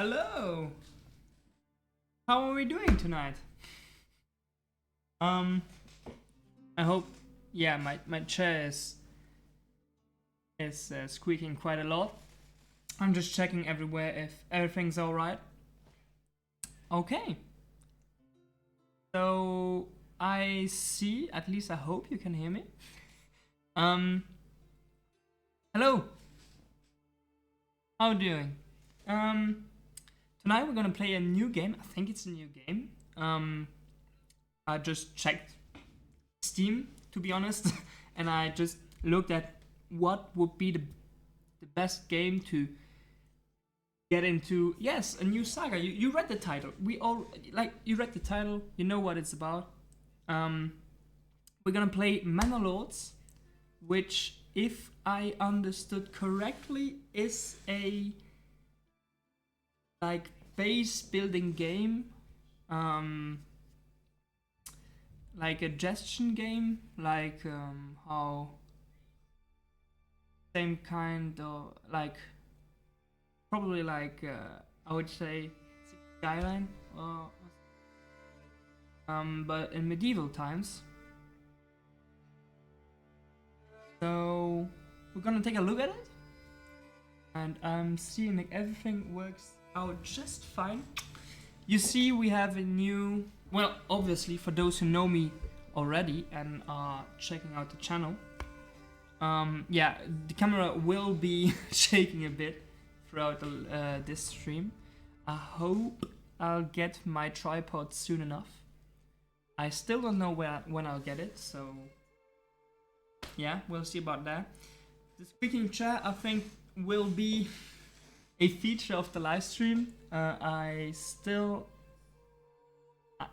Hello. How are we doing tonight? Um, I hope. Yeah, my chair is squeaking quite a lot. I'm just checking everywhere if everything's all right. Okay. So I see. At least I hope you can hear me. Um. Hello. How are you doing? Um. Tonight we're gonna play a new game. I think it's a new game. I just checked Steam, to be honest, and I just looked at what would be the best game to get into. Yes, a new saga. You read the title. We all like you read the title. You know what it's about. Um, we're gonna play Manor Lords, which, if I understood correctly, is a like base building game. Um, like a gestion game, like how same kind of like probably like I would say Skyline or but in medieval times. So we're gonna take a look at it, and I'm seeing like everything works out just fine. You see, we have a new. Well, obviously, for those who know me already and are checking out the channel, yeah, the camera will be shaking a bit throughout this stream. I hope I'll get my tripod soon enough. I still don't know when I'll get it, so yeah, we'll see about that. The squeaking chair, I think, will be a feature of the live stream.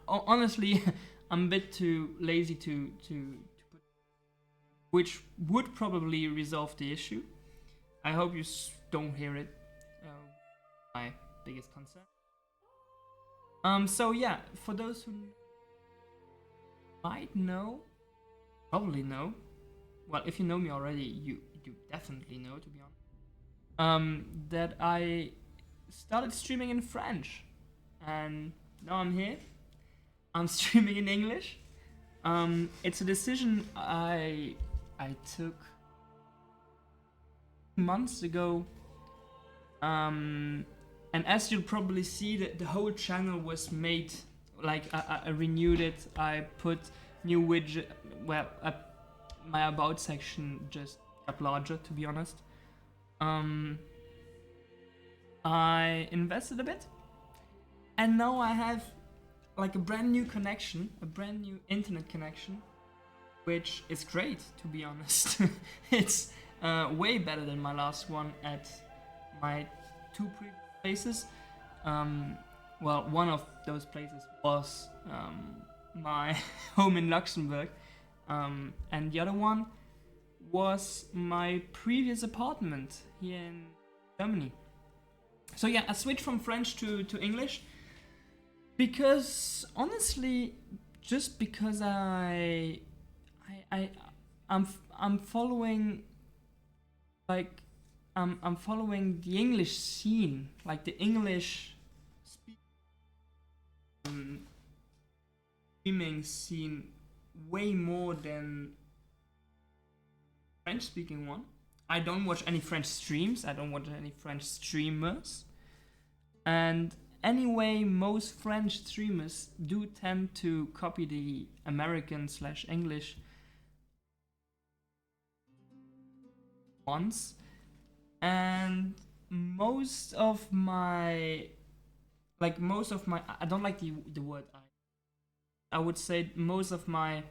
Honestly, I'm a bit too lazy to put, which would probably resolve the issue. I hope you don't hear it. My biggest concern. So yeah, for those who might know, probably know. Well, if you know me already, you definitely know, to be honest. That I started streaming in French, and now I'm here. I'm streaming in English. It's a decision I took months ago. And as you'll probably see, the whole channel was made. Like I renewed it. I put new widget. Well, my about section just got larger, to be honest. I invested a bit, and now I have like a brand new connection, a brand new internet connection, which is great, to be honest. It's way better than my last one at my two previous places. Well, one of those places was my home in Luxembourg, and the other one was my previous apartment here in Germany. So yeah, I switched from French to English because honestly, just because I'm following like I'm following the English scene, like the English streaming scene way more than French speaking one. I don't watch any French streams, I don't watch any French streamers. And anyway, most French streamers do tend to copy the American/English ones. And most of my I don't like the word I would say most of the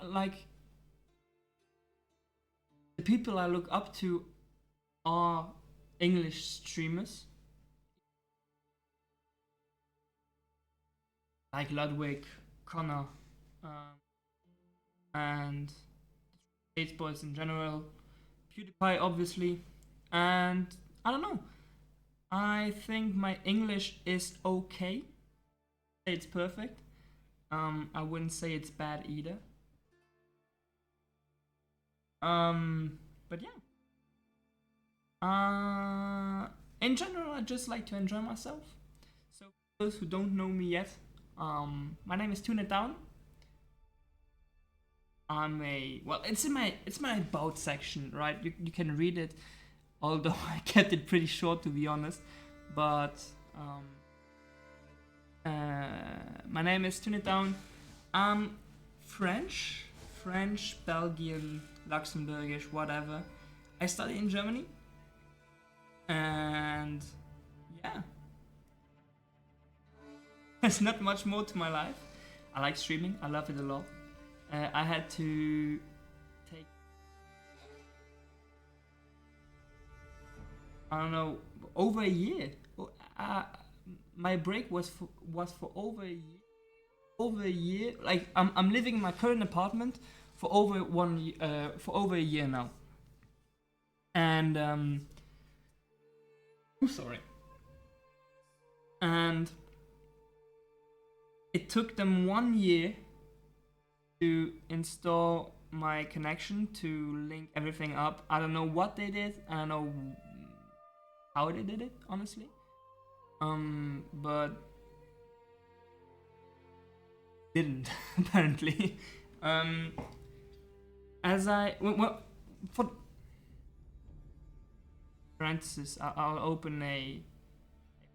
like the people I look up to are English streamers, like Ludwig, Connor, and States Boys in general, PewDiePie obviously, and I don't know. I think my English is okay. It's perfect. I wouldn't say it's bad either. But yeah. In general, I just like to enjoy myself. So, for those who don't know me yet, my name is ToonItDown. It's my about section, right? You can read it, although I kept it pretty short to be honest. But my name is ToonItDown. I'm French, Belgian, Luxembourgish, whatever. I study in Germany, and yeah, there's not much more to my life. I like streaming. I love it a lot. I had to take, I don't know, over a year. My break was for over a year. Over a year. Like I'm living in my current apartment for over a year now. And I'm sorry. And it took them 1 year to install my connection to link everything up. I don't know what they did. I don't know how they did it, honestly. But didn't apparently. As I well for parenthesis, I'll open a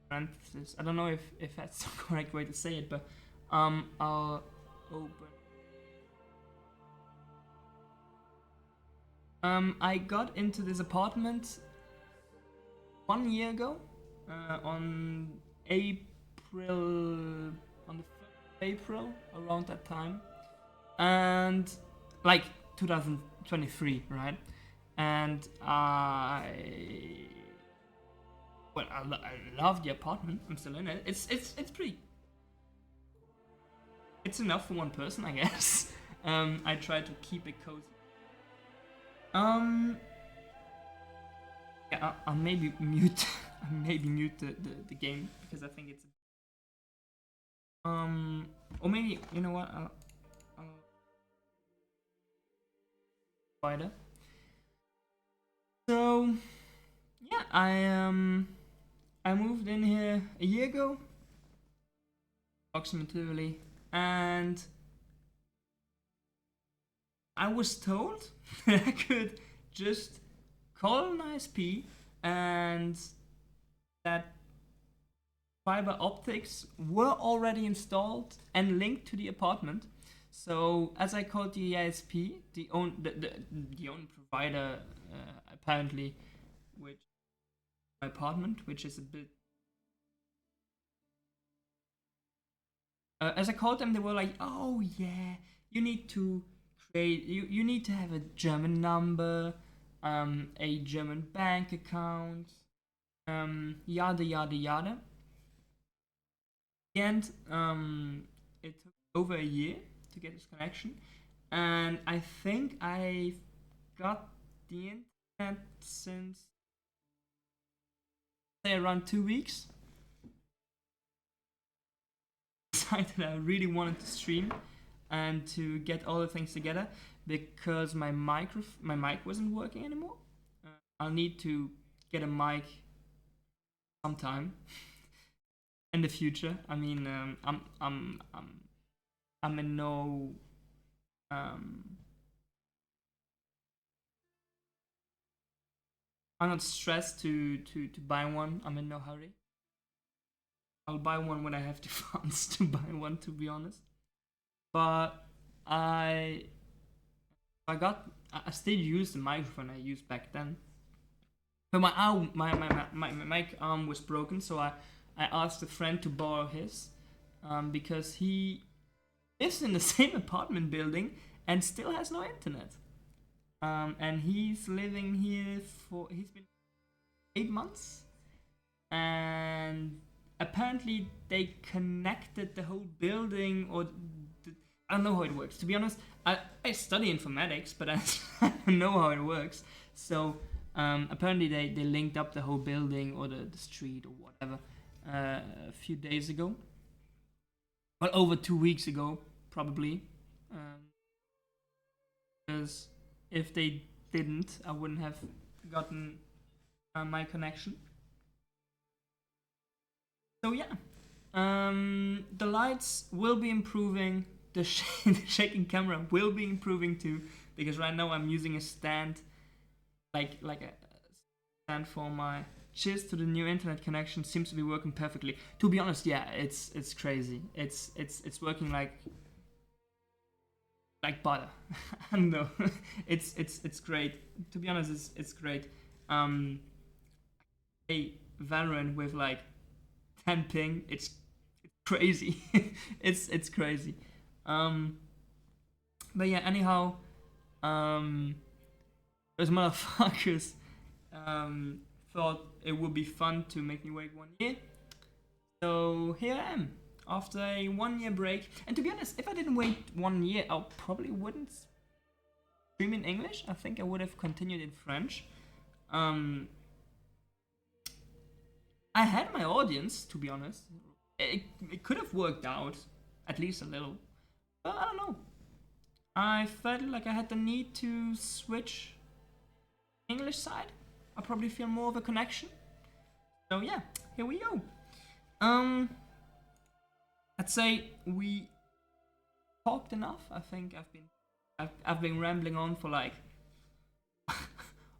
parenthesis. I don't know if that's the correct way to say it, but I'll open. I got into this apartment 1 year ago, on April, on the 1st of April, around that time, and like 2023, right? And I love the apartment. I'm still in it. It's pretty. It's enough for one person, I guess. I try to keep it cozy. Yeah, I'll maybe mute. Maybe mute the game because I think it's. Or maybe you know what? I'll wider. So yeah, I moved in here a year ago, approximately, and I was told that I could just call an ISP and that fiber optics were already installed and linked to the apartment. So as I called the ISP, the own provider, apparently, which my apartment, which is a bit. As I called them, they were like, "Oh yeah, you need to create. You need to have a German number, a German bank account, yada yada yada." And it took over a year to get this connection, and I think I've got the internet since say around 2 weeks. Decided I really wanted to stream and to get all the things together because my mic wasn't working anymore. I'll need to get a mic sometime in the future. I mean, I'm in no I'm not stressed to buy one. I'm in no hurry. I'll buy one when I have the funds to buy one, to be honest. But I I still use the microphone I used back then. But my mic arm was broken, so I asked a friend to borrow his, because he lives in the same apartment building and still has no internet. And he's living here he's been 8 months, and apparently they connected the whole building, or I don't know how it works. To be honest, I study informatics, but I don't know how it works. So apparently they linked up the whole building or the street or whatever a few days ago. Well, over 2 weeks ago, probably. Because if they didn't, I wouldn't have gotten my connection. So yeah, the lights will be improving. The shaking camera will be improving too, because right now I'm using a stand, like a stand for my. Cheers to the new internet connection, seems to be working perfectly. To be honest, yeah, it's crazy. It's working like butter. I don't know. it's great. To be honest, it's great. A Valorant with like 10 ping, it's crazy. it's crazy. But yeah, anyhow, those motherfuckers thought it would be fun to make me wait 1 year. So here I am after a 1 year break. And to be honest, if I didn't wait 1 year, I probably wouldn't stream in English. I think I would have continued in French. I had my audience, to be honest. It could have worked out, at least a little. But I don't know. I felt like I had the need to switch English side. I probably feel more of a connection. So yeah, here we go. I'd say we talked enough. I think I've been rambling on for like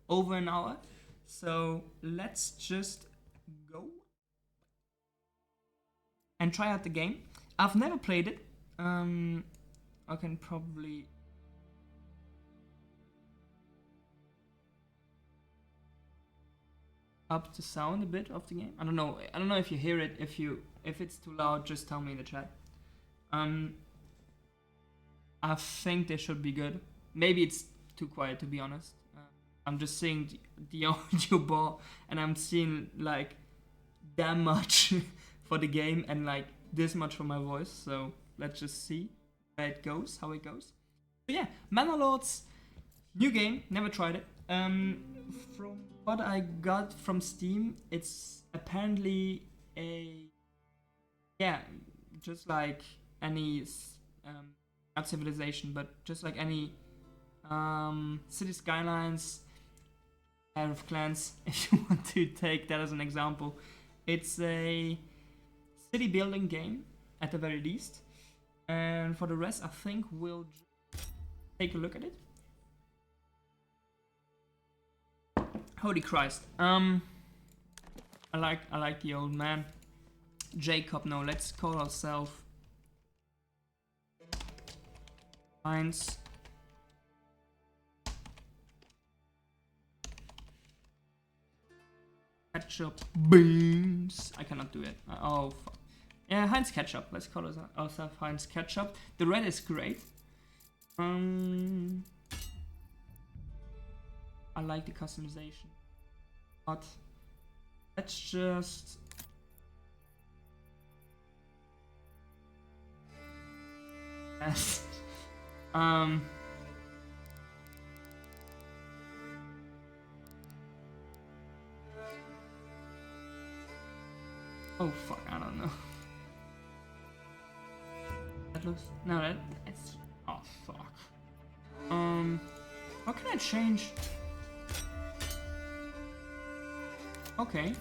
over an hour. So let's just go and try out the game. I've never played it. I can probably up the sound a bit of the game. I don't know if you hear it. If it's too loud, just tell me in the chat. I think they should be good. Maybe it's too quiet, to be honest. I'm just seeing the audio bar, and I'm seeing like that much for the game and like this much for my voice. So let's just see where it goes, how it goes. But yeah, Manor Lords, new game. Never tried it. From what I got from Steam, it's apparently just like any not Civilization, but just like any City Skylines, Clash of Clans, if you want to take that as an example. It's a city building game at the very least, and for the rest, I think we'll take a look at it. Holy Christ. I like the old man. Jacob, no, let's call ourselves Heinz. Ketchup beans. I cannot do it. Oh, fuck. Yeah, Heinz Ketchup. Let's call ourselves Heinz Ketchup. The red is great. I like the customization, but let's just yes. Oh fuck, I don't know. That looks it's oh fuck. How can I change? Okay.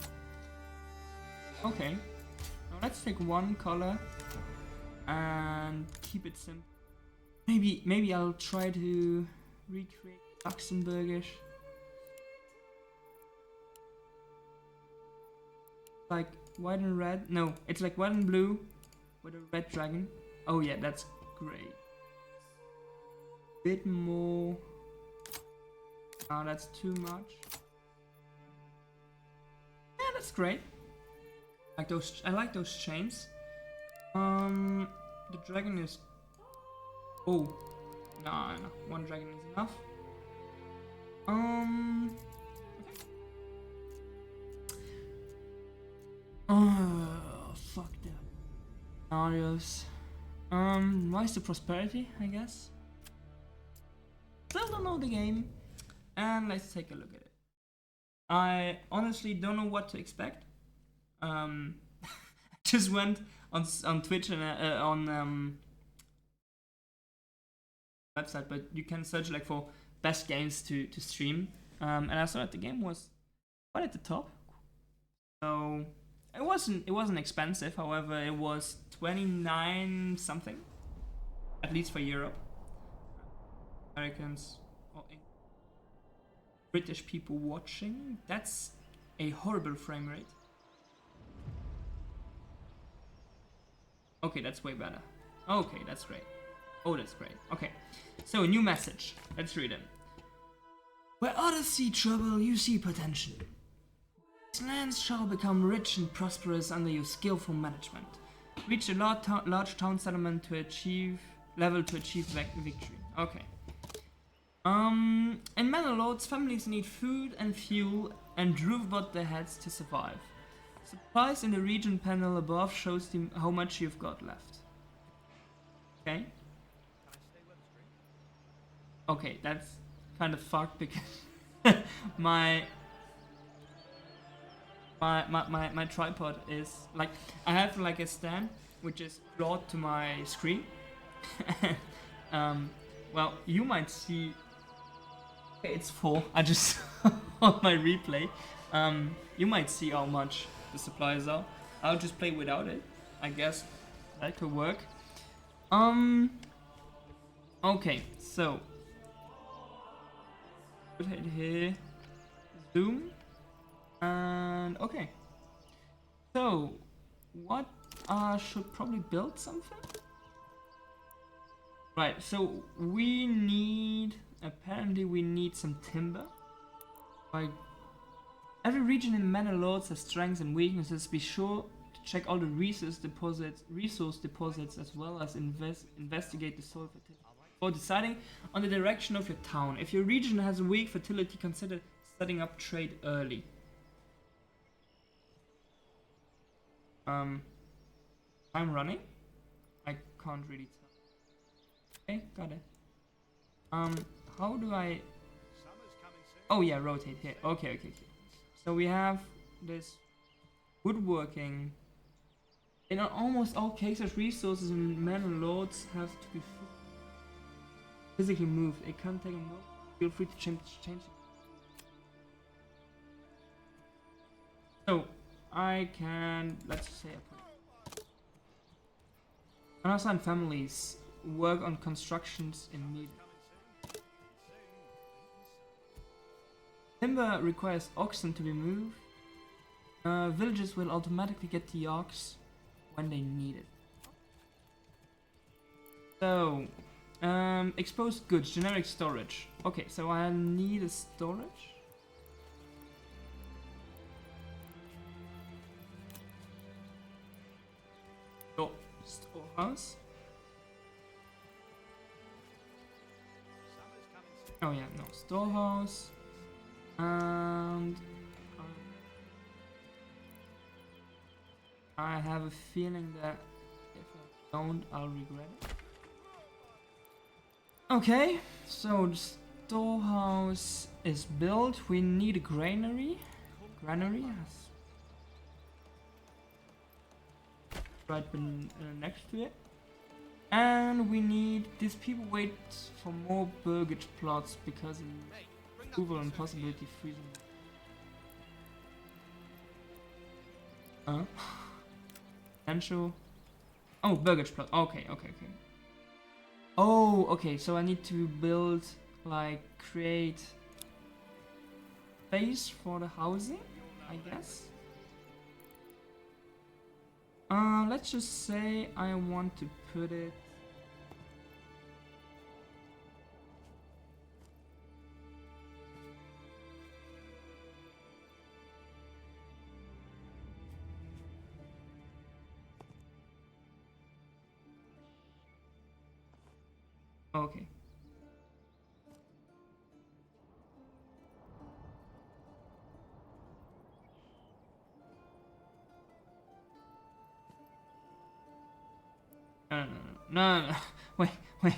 Now let's take one color and keep it simple. Maybe I'll try to recreate Luxembourgish. Like white and red. No, it's like white and blue with a red dragon. Oh yeah, that's great. Bit more. Oh, that's too much. Yeah, that's great. Like those, I like those chains. The dragon is. Oh, no, one dragon is enough. Okay. Oh, fuck that. Scenarios. Rise to Prosperity, I guess. Still don't know the game, and let's take a look at it. I honestly don't know what to expect. Just went on Twitch and on website, but you can search like for best games to stream, and I saw that the game was quite at the top. So it wasn't expensive. However, it was 29 something, at least for Europe. Americans or British people watching. That's a horrible frame rate. Okay, that's way better. Okay, that's great. Oh, that's great. Okay, so a new message. Let's read it. Where others see trouble, you see potential. These lands shall become rich and prosperous under your skillful management. Reach a large town settlement to achieve victory. Okay. In Manor Lords, families need food and fuel and roof above their heads to survive. Supplies in the region panel above shows how much you've got left. Okay. Okay, that's kind of fucked because my tripod is like, I have like a stand which is brought to my screen. Well, you might see. Okay, it's full. I just on my replay. You might see how much the supplies are. I'll just play without it. I guess that could work. Okay, so put it here. Zoom. And okay. So what should probably build something? Right, so we need, apparently we need some timber. Like, every region in Manor Lords has strengths and weaknesses. Be sure to check all the resource deposits as well as investigate the soil fertility before deciding on the direction of your town. If your region has a weak fertility, consider setting up trade early. I'm running? I can't really tell. Okay, got it. How do I... Oh yeah, rotate here. Okay. So we have this woodworking. In almost all cases, resources in Manor Lords have to be physically moved. It can't take a note. Feel free to change it. So, I can... Let's say I put... Unassigned families work on constructions immediately. Timber requires oxen to be moved. Villagers will automatically get the ox when they need it. So, exposed goods, generic storage. Okay, so I need a storage. Oh, storehouse. Oh yeah, no, storehouse. And I have a feeling that if I don't, I'll regret it. Okay, so the storehouse is built. We need a granary. Granary, yes. Right next to it. And we need... These people wait for more burgage plots because of approval and possibility freezing. Potential. Oh, burgage plot. Okay. Oh, okay. So I need to build, like, create space for the housing, I guess. Let's just say I want to put it. Okay. No. Wait. Wait.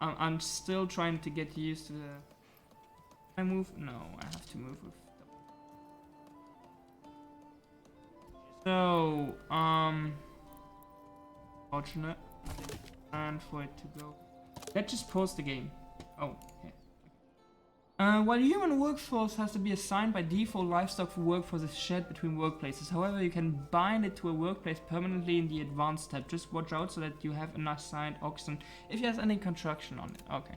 I'm still trying to get used to the. I move? No, I have to move with. So, fortunate, and for it to go. Let's just pause the game. Oh, yeah. While human workforce has to be assigned by default, livestock for workforce is shared between workplaces. However, you can bind it to a workplace permanently in the advanced tab. Just watch out so that you have an assigned oxen if you have any construction on it. Okay.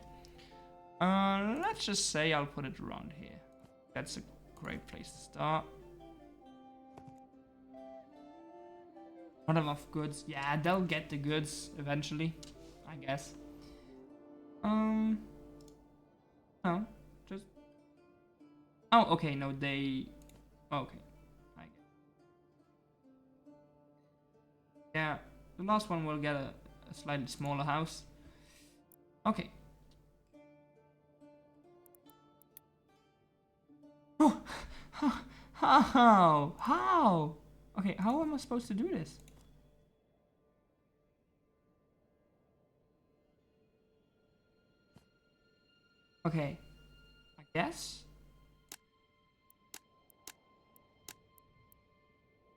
Let's just say I'll put it around here. That's a great place to start. Not enough goods. Yeah, they'll get the goods eventually, I guess. No. Oh, okay, no, they... Okay, I get it. Yeah, the last one will get a slightly smaller house. Okay. Oh, how? How? Okay, how am I supposed to do this? Okay, I guess.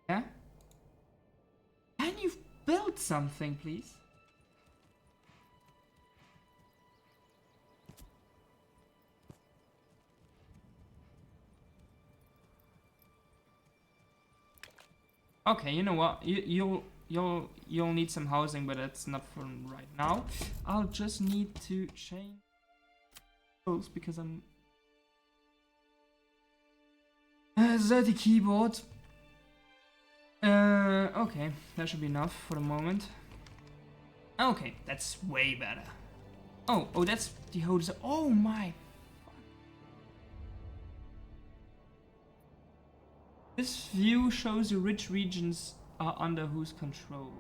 Yeah? Can you build something, please? Okay, you know what? You'll need some housing, but that's not for right now. I'll just need to change those because I'm ZD keyboard. Okay, that should be enough for the moment. Okay, that's way better. Oh, that's the whole. Oh my. This view shows you which regions are under whose control.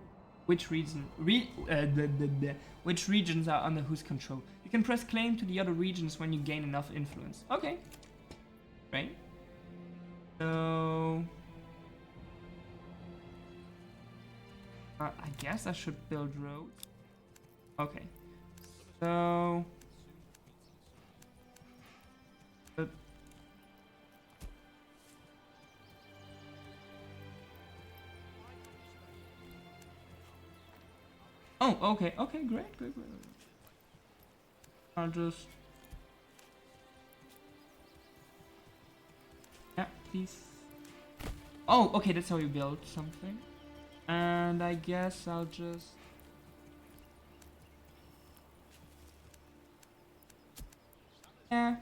Which regions are under whose control. You can press claim to the other regions when you gain enough influence. Okay. Right. So... I guess I should build roads. Okay. So... Oh, okay, great. I'll just... Yeah, please. Oh, okay, that's how you build something. And I guess I'll just... Yeah.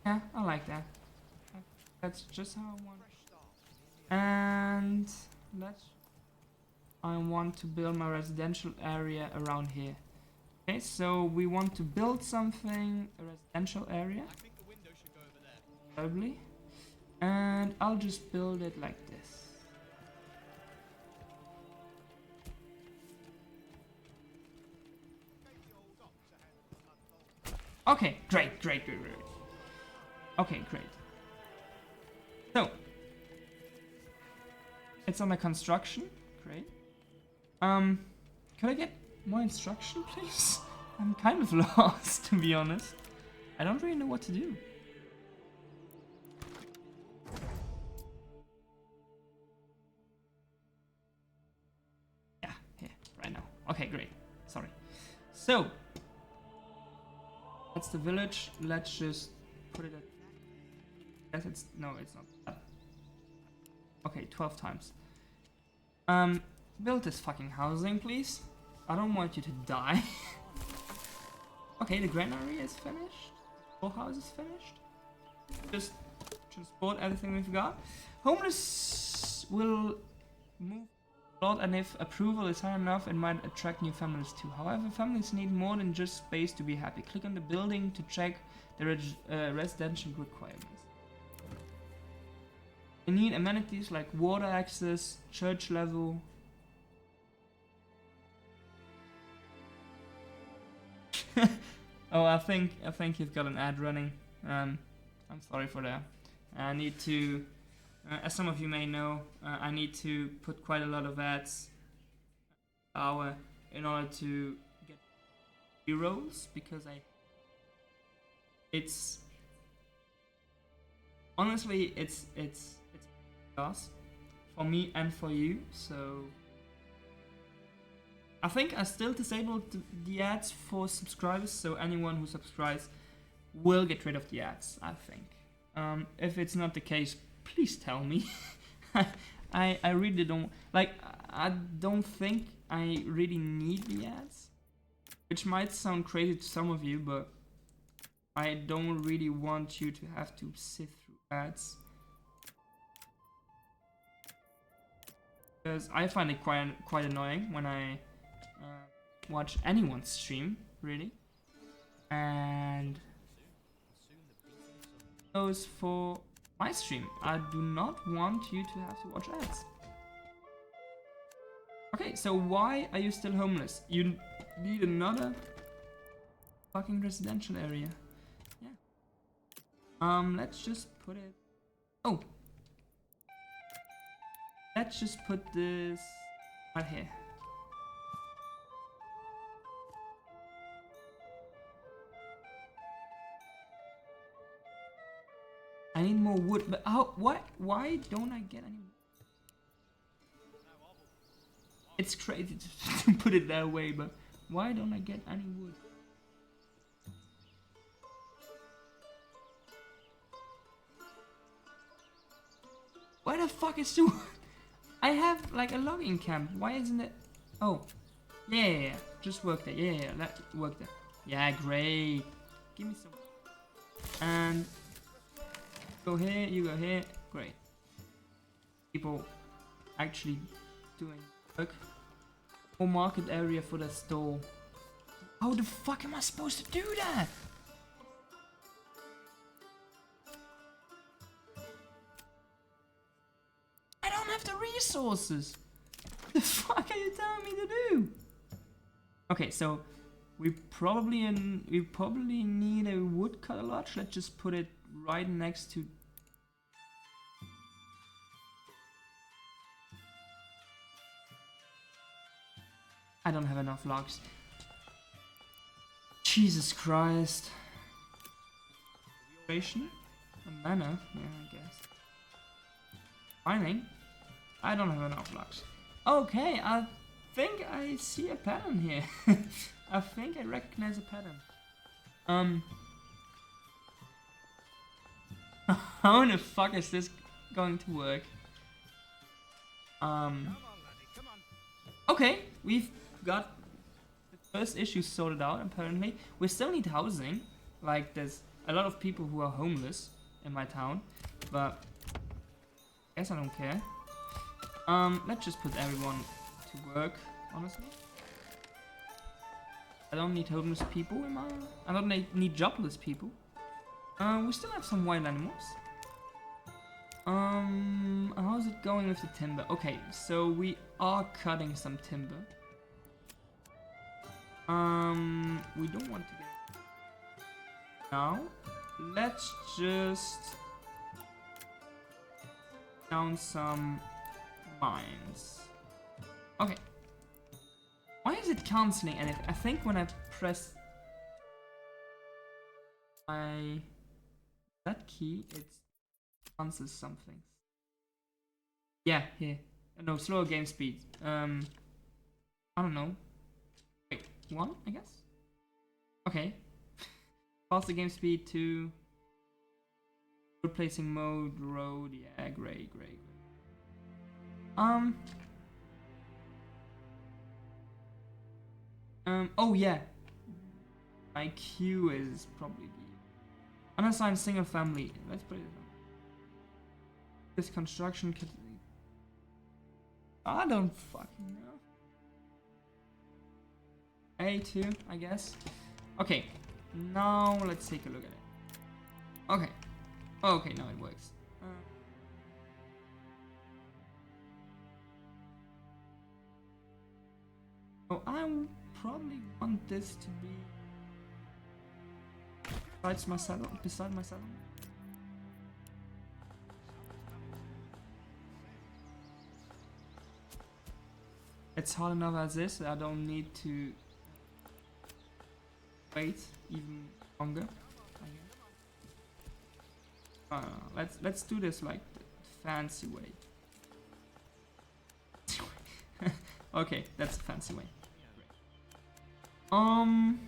Yeah, I like that. That's just how I want it. And I want to build my residential area around here. Okay, so we want to build something, a residential area. I think the window should go over there. Probably. And I'll just build it like this. Okay, great. Okay, great. So, it's under construction. Great. Can I get more instruction, please? I'm kind of lost, to be honest. I don't really know what to do. Yeah, here, right now. Okay, great. Sorry. So, that's the village. Let's just put it at... Yes, it's... No, it's not. Okay, 12 times. Build this fucking housing, please. I don't want you to die. Okay, the granary is finished. Whole house is finished. Just transport everything we've got. Homeless will move a lot, and if approval is high enough, it might attract new families too. However, families need more than just space to be happy. Click on the building to check the residential requirements. You need amenities like water access, church level. Oh, I think you've got an ad running. I'm sorry for that. I need to, as some of you may know, I need to put quite a lot of ads per hour in order to get rerolls because it's honestly it's for me and for you, so I think I still disabled the ads for subscribers, so anyone who subscribes will get rid of the ads, I think. If it's not the case, please tell me. I really don't, like, I don't think I really need the ads, which might sound crazy to some of you, but I don't really want you to have to sift through ads. Because I find it quite annoying when I watch anyone's stream, really. And goes for my stream. I do not want you to have to watch ads. Okay, so why are you still homeless? You need another fucking residential area. Yeah. Let's just put it... Oh! Let's just put this right here. I need more wood, but how? Why don't I get any? It's crazy to put it that way, but why don't I get any wood? Why the fuck is so? I have like a logging camp. Why isn't it? Oh, yeah. Just work there. Yeah. Let's work there. Yeah, great. Give me some. And go here. You go here. Great. People actually doing work. More market area for the store. How the fuck am I supposed to do that? I don't have the resources. What the fuck are you telling me to do? Okay, so we probably need a woodcutter lodge. Let's just put it right next to. I don't have enough logs. Jesus Christ. A manor? Yeah, I guess. Mining? I don't have enough logs. Okay, I think I see a pattern here. I think I recognize a pattern. How the fuck is this going to work? Okay, we've got the first issue sorted out, apparently. We still need housing. Like, there's a lot of people who are homeless in my town, but I guess I don't care. Let's just put everyone to work, honestly. I don't need homeless people in my... I don't need jobless people. We still have some wild animals. How's it going with the timber? Okay, so we are cutting some timber. We don't want to get... Now, let's just... down some mines. Okay. Why is it cancelling anything? I think when I press that key, it cancels something. Yeah, here. No, slower game speed. I don't know. Wait, 1, I guess? Okay. Faster game speed 2. Replacing mode, road, yeah, great. Oh yeah. My queue is probably the unassigned single family. Let's put it down. This construction kit. I don't fucking know. A2, I guess. Okay, now let's take a look at it. Okay. Okay, now it works. So I probably want this to be beside my saddle. It's hard enough as this. I don't need to wait even longer. Let's do this like the fancy way. Okay, that's the fancy way. Um.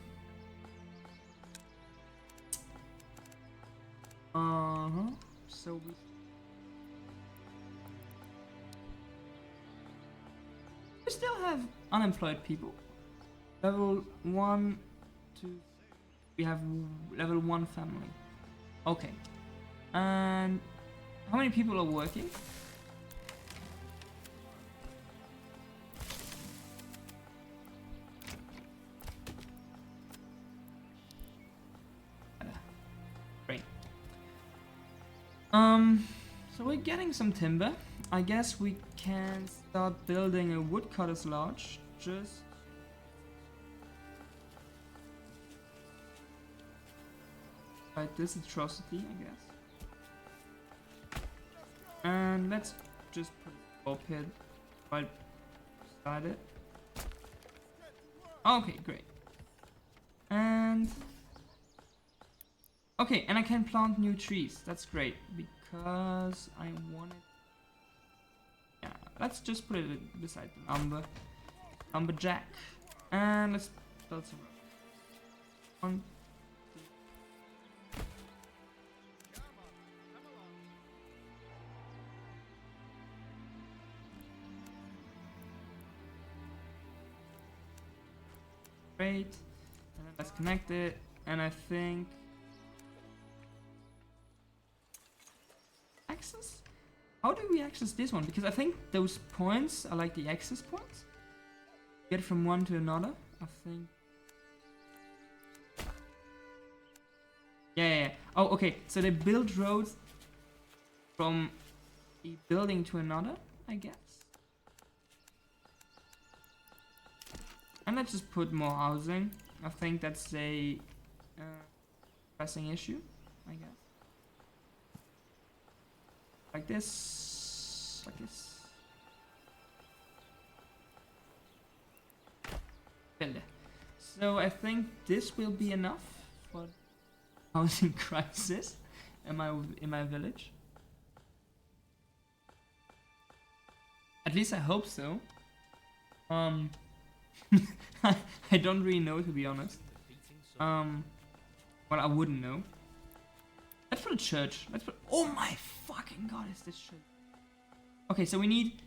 So we still have unemployed people. Level 1, 2. We have level 1 family. Okay. And how many people are working? Great. So we're getting some timber. I guess we can start building a woodcutter's lodge. Just like this atrocity, I guess. And let's just put a up here right beside it. Okay, great. And okay, and I can plant new trees. That's great because I want it. Yeah, let's just put it beside the lumberjack, and let's build some. 1, 2. Great. And then let's connect it. And I think access. How do we access this one? Because I think those points are like the access points. Get from one to another. I think. Yeah. Oh, okay. So they build roads from a building to another, I guess. And let's just put more housing. I think that's a pressing issue, I guess. Like this. Like this. Build it. So I think this will be enough for housing crisis in my village. At least I hope so. I don't really know, to be honest. Well, I wouldn't know. Let's put a church. Let's put. Oh my fucking god, is this church? Okay, so we need.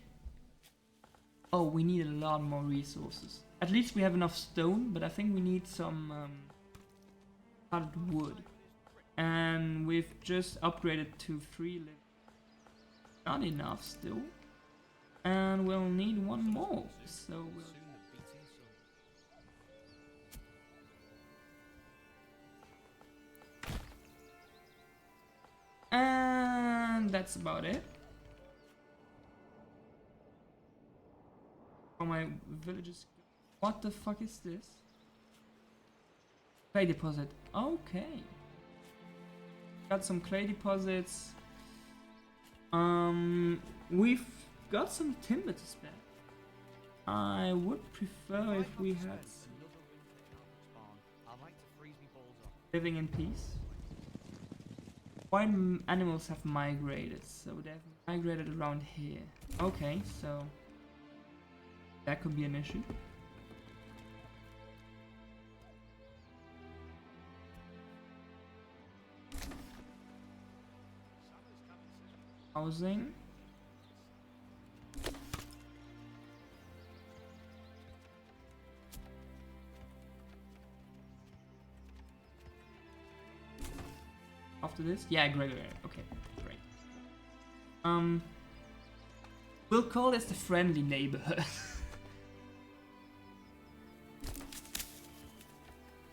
Oh, we need a lot more resources. At least we have enough stone, but I think we need some hard wood. And we've just upgraded to 3 living. Not enough still. And we'll need one more. So we'll. And that's about it. For my villages. What the fuck is this? Clay deposit. Okay. Got some clay deposits. We've got some timber to spare. I would prefer if we had living in peace. Why animals have migrated? So they have migrated around here. Okay, so that could be an issue. Housing. After this? Yeah, great. Okay, great. We'll call this the friendly neighborhood.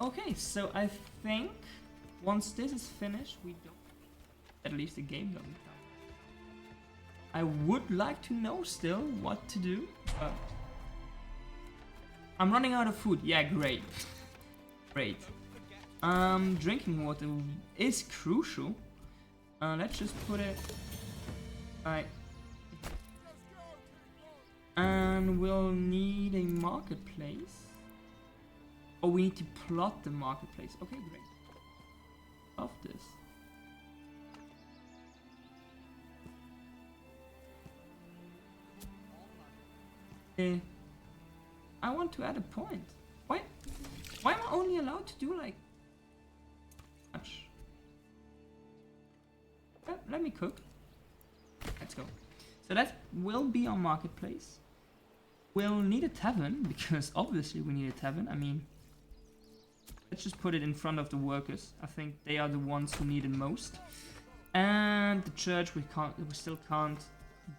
Okay, so I think once this is finished, we don't. At least the game doesn't count. I would like to know still what to do, but I'm running out of food. Yeah, great. Great. Drinking water is crucial. Let's just put it right. And we'll need a marketplace. Oh, we need to plot the marketplace. Okay, great. Love this. I want to add a point. Wait. only allowed to do like much. Let me cook. Let's go. So that will be our marketplace. We'll need a tavern, because obviously we need a tavern. I mean, let's just put it in front of the workers. I think they are the ones who need it most. And the church, we still can't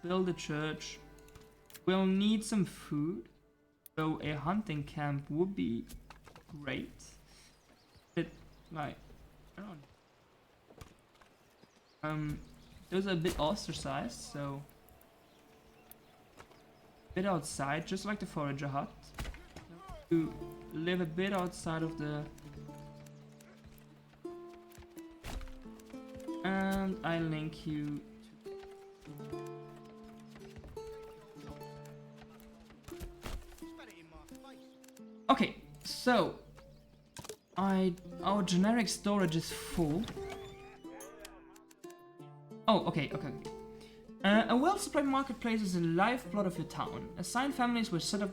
build a church. We'll need some food. So a hunting camp would be great. But like, I don't know. Those are a bit ostracized, so a bit outside, just like the forager hut. To live a bit outside of the. And I link you to. Okay, so our generic storage is full. Oh, okay. A well-supplied marketplace is the lifeblood of your town. Assigned families will set up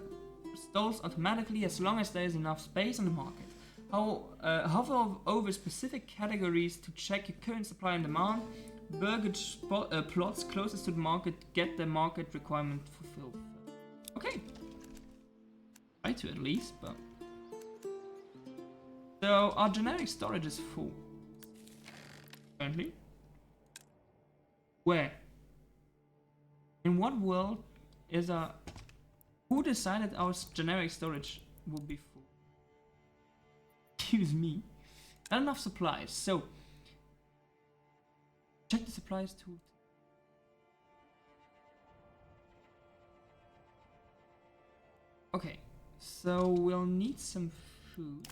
stalls automatically as long as there is enough space on the market. Hover over specific categories to check your current supply and demand. Burgage plots closest to the market get the market requirement fulfilled. Okay. Try to at least, but... So, our generic storage is full. Currently. Where? In what world is our... Who decided our generic storage will be full? Excuse me. Not enough supplies, so... Check the supplies tool. Okay, so we'll need some food.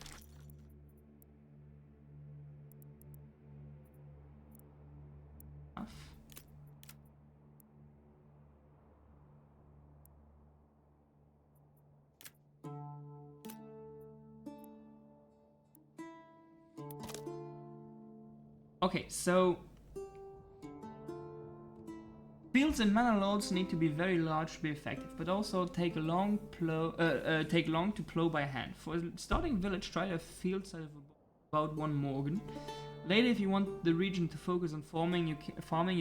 Okay, so fields in Manor Lords need to be very large to be effective, but also take long to plow by hand. For a starting village, try a field size of about 1 morgan. Later, if you want the region to focus on farming, you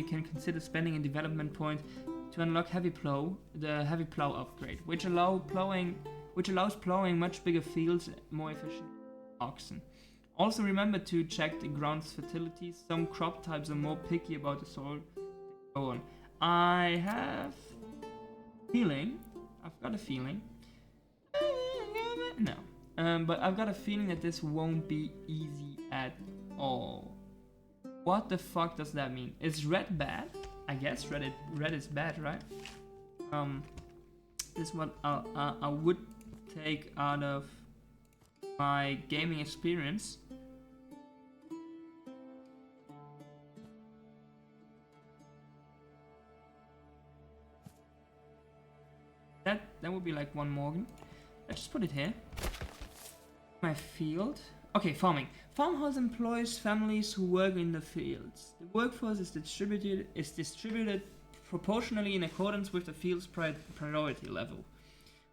can consider spending a development point to unlock the heavy plow upgrade, which allows plowing much bigger fields more efficient oxen. Also remember to check the ground's fertility. Some crop types are more picky about the soil. Go on. I have feeling. I've got a feeling. No. But I've got a feeling that this won't be easy at all. What the fuck does that mean? Is red bad? I guess red is bad, right? This is what I would take out of my gaming experience. That would be like 1 morgan. Let's just put it here. My field. Okay, farming. Farmhouse employs families who work in the fields. The workforce is distributed proportionally in accordance with the field's priority level.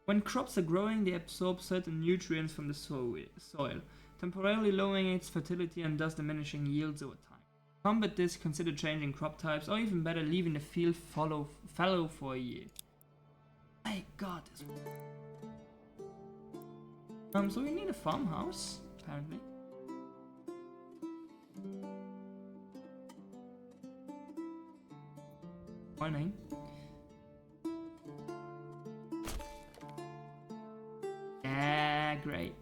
When crops are growing, they absorb certain nutrients from the soil, temporarily lowering its fertility and thus diminishing yields over time. To combat this, consider changing crop types, or even better, leaving the field fallow for a year. My god, this one. So we need a farmhouse, apparently. Morning. Yeah, great.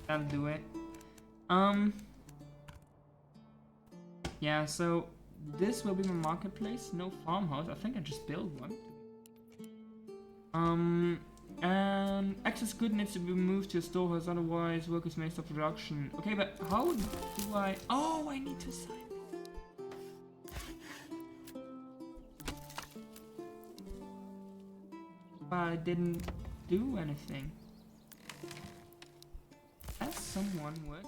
Can't do it. Yeah, so this will be my marketplace. No farmhouse. I think I just built one. And excess good needs to be moved to a storehouse, otherwise workers may stop production. Okay, but how do I... Oh, I need to assign. I didn't do anything. someone work.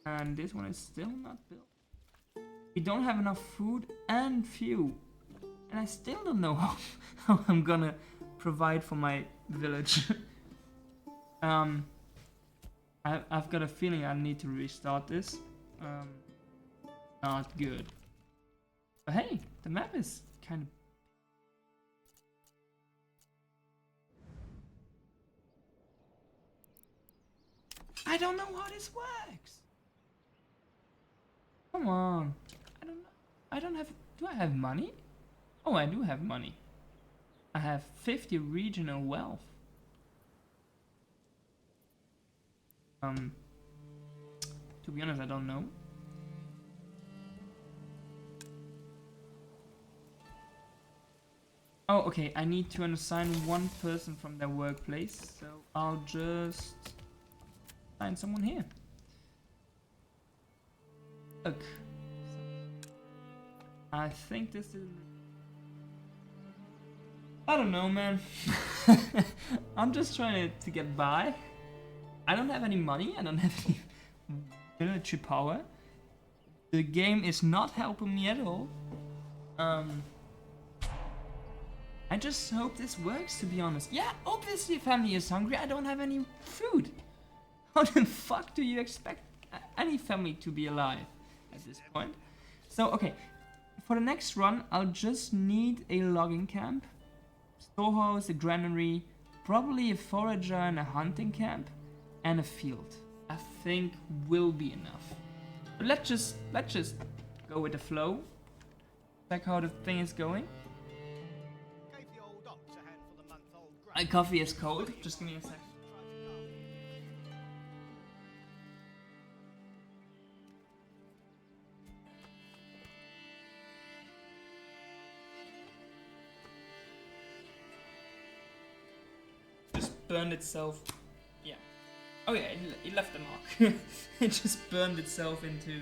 And this one is still not built. We don't have enough food and fuel. And I still don't know how I'm gonna provide for my village. I've got a feeling I need to restart this. Not good. But hey, the map is kind of... I don't know how this works. Come on. I don't know. I don't have... Do I have money? Oh, I do have money. I have 50 regional wealth. To be honest, I don't know. Oh, okay. I need to assign one person from their workplace, so I'll just find someone here. Look. I think this is... I don't know, man. I'm just trying to get by. I don't have any money. I don't have any military power. The game is not helping me at all. I just hope this works, to be honest. Yeah, obviously family is hungry. I don't have any food. How the fuck do you expect any family to be alive at this point? So, okay. For the next run, I'll just need a logging camp, storehouse, a granary, probably a forager and a hunting camp, and a field. I think will be enough. But let's just go with the flow. Check how the thing is going. My coffee is cold. Just give me a sec. Just burned itself. Yeah. Oh yeah, it left a mark. It just burned itself into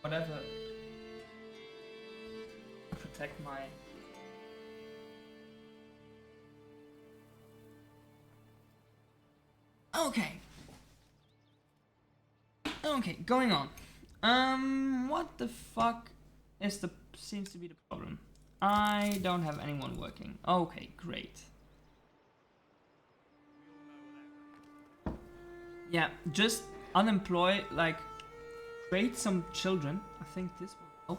whatever. Protect my... Okay, going on. What the fuck is seems to be the problem? I don't have anyone working. Okay, great. Yeah, just unemploy, like, create some children. I think this will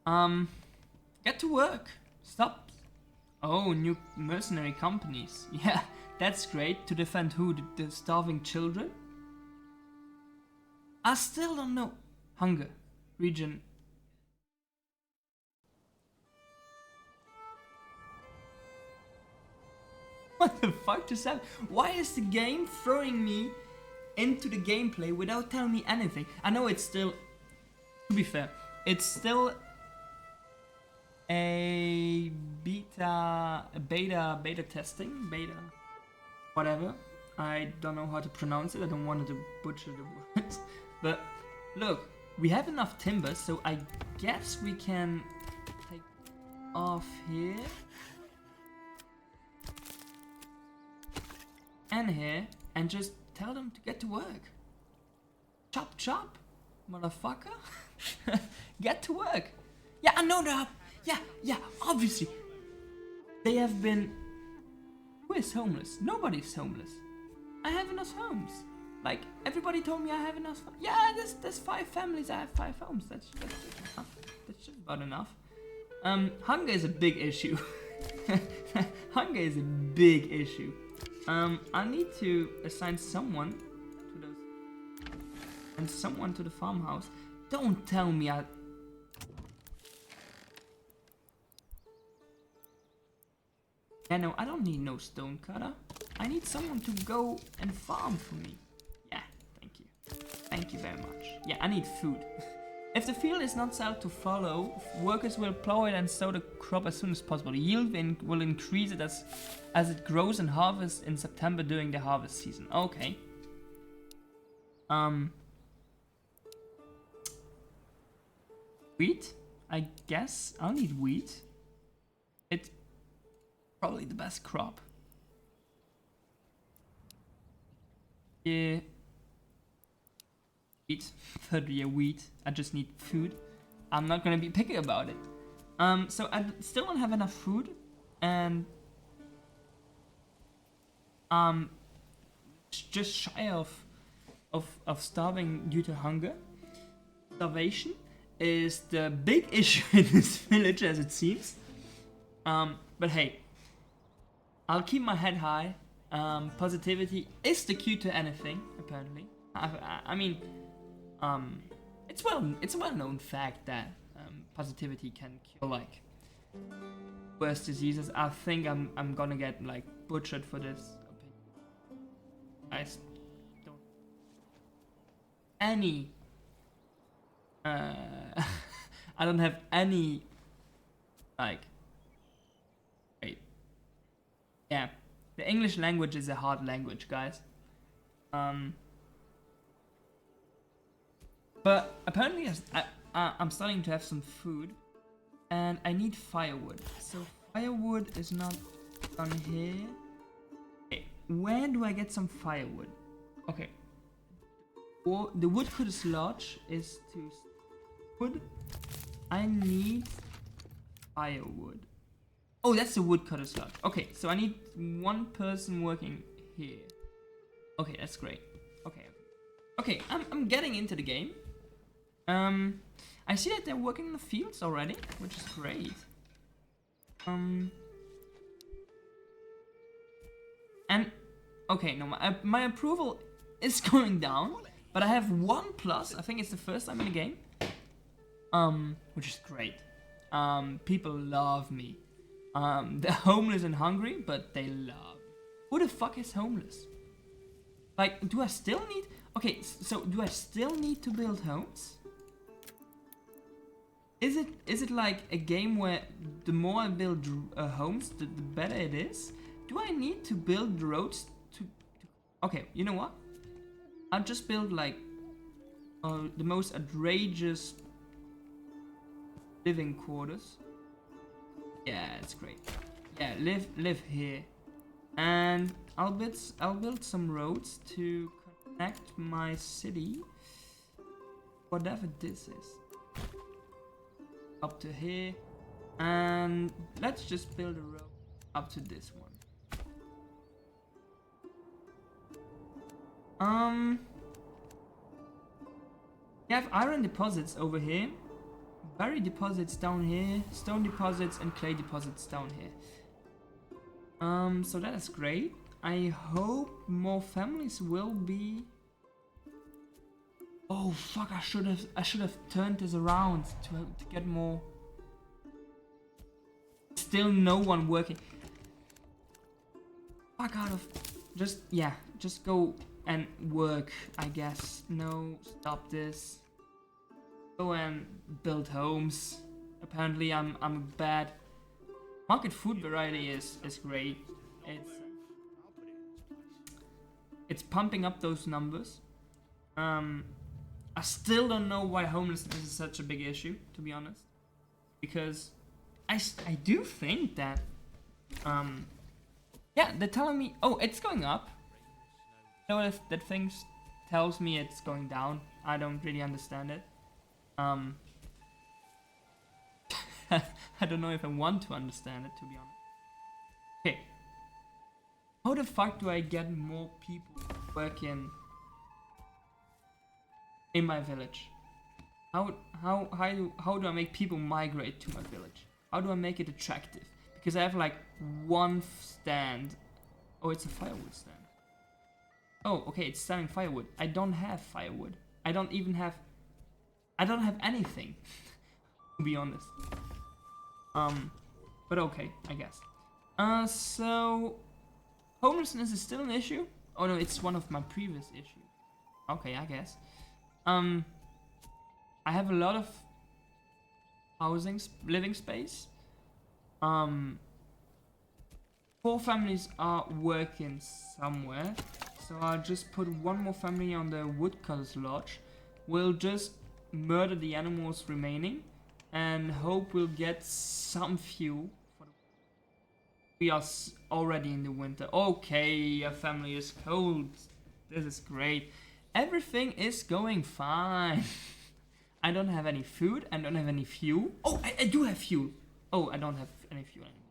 help. Get to work. Stop. Oh, new mercenary companies. Yeah, that's great. To defend who? The starving children? I still don't know. Hunger. Region. What the fuck just happened? Why is the game throwing me into the gameplay without telling me anything? I know it's still... To be fair, it's still... a beta testing, whatever. I don't know how to pronounce it. I don't want to butcher the words. But look, we have enough timber, so I guess we can take off here and here and just tell them to get to work. Chop chop, motherfucker. Get to work. Yeah, I know that. Yeah, obviously. They have been... Who is homeless? Nobody's homeless. I have enough homes. Like, everybody told me I have enough... Yeah, there's 5 families, I have 5 homes. That's just enough. That's just about enough. Hunger is a big issue. Hunger is a big issue. I need to assign someone to those... And someone to the farmhouse. Don't tell me I... Yeah, no, I don't need no stone cutter. I need someone to go and farm for me. Yeah, thank you. Thank you very much. Yeah, I need food. If the field is not set to follow, workers will plow it and sow the crop as soon as possible. Yield will increase it as it grows and harvests in September during the harvest season. Okay. Wheat? I guess I'll need wheat. It's probably the best crop. Yeah. Wheat. Third year wheat. I just need food. I'm not gonna be picky about it. So I still don't have enough food, and just shy of starving due to hunger. Starvation is the big issue in this village, as it seems. But hey, I'll keep my head high. Positivity is the key to anything, apparently. I mean, it's a well-known fact that positivity can cure like worse diseases. I think I'm gonna get like butchered for this opinion. I don't any. I don't have any like. Wait. Yeah, the English language is a hard language, guys. But apparently I'm starting to have some food, and I need firewood. So firewood is not on here. Okay, where do I get some firewood? Okay. Or the woodcutter's lodge is to wood. I need firewood. Oh, that's the woodcutter's lodge. Okay, so I need one person working here. Okay, that's great. Okay, I'm getting into the game. I see that they're working in the fields already, which is great. And okay, no, my approval is going down, but I have 1+. I think it's the first time in the game. Which is great. People love me. They're homeless and hungry, but they love me. Who the fuck is homeless? Like, do I still need? Okay, so do I still need to build homes? Is it like a game where the more I build homes, the better it is? Do I need to build roads to? Okay, you know what? I'll just build like the most outrageous living quarters. Yeah, it's great. Yeah, live here, and I'll build some roads to connect my city, whatever this is, up to here, and let's just build a road up to this one. You have iron deposits over here, berry deposits down here, stone deposits and clay deposits down here. So that is great. I hope more families will be. Oh fuck! I should have turned this around to get more. Still no one working. Fuck out of. Just go and work. I guess. No, stop this. Go and build homes. Apparently, I'm bad. Market food variety is great. It's pumping up those numbers. I still don't know why homelessness is such a big issue, to be honest. Because I do think that yeah, they're telling me, oh, it's going up. You know, that thing tells me it's going down. I don't really understand it. I don't know if I want to understand it, to be honest. Okay. How the fuck do I get more people working in my village? How do I make people migrate to my village? How do I make it attractive? Because I have like one stand. Oh, it's a firewood stand. Oh, okay, it's selling firewood. I don't have firewood. I don't have anything, to be honest. But okay, I guess. So homelessness is still an issue? Oh no, it's one of my previous issues. Okay, I guess. I have a lot of living space. 4 families are working somewhere, so I'll just put one more family on the woodcutter's lodge. We'll just murder the animals remaining, and hope we'll get some fuel. We are already in the winter. Okay, your family is cold. This is great. Everything is going fine. I don't have any food. I don't have any fuel. Oh, I do have fuel. Oh, I don't have any fuel anymore.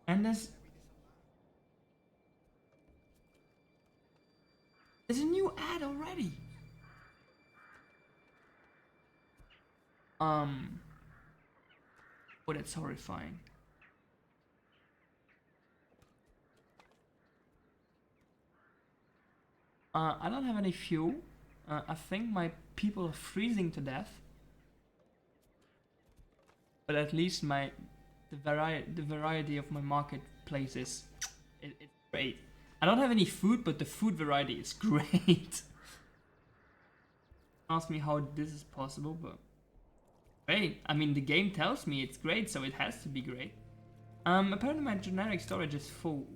And there's a new ad already. Oh, that's horrifying. I don't have any fuel. I think my people are freezing to death. But at least the variety of my marketplaces, it's great. I don't have any food, but the food variety is great. Ask me how this is possible, but great. I mean, the game tells me it's great, so it has to be great. Apparently my generic storage is full.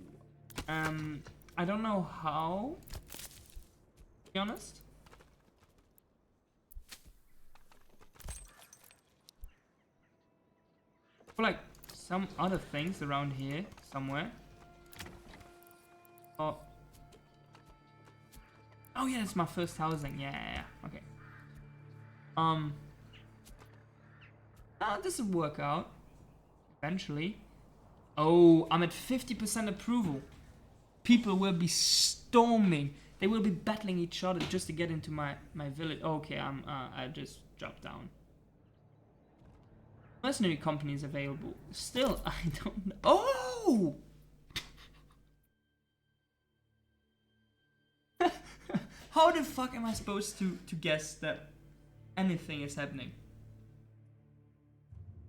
I don't know how, to be honest. For like some other things around here somewhere. Oh yeah, it's my first housing. Yeah. Okay. This will work out eventually. Oh, I'm at 50% approval. People will be storming. They will be battling each other just to get into my village. Okay, I just dropped down. Mercenary company is available. Still, I don't know. Oh! How the fuck am I supposed to guess that anything is happening?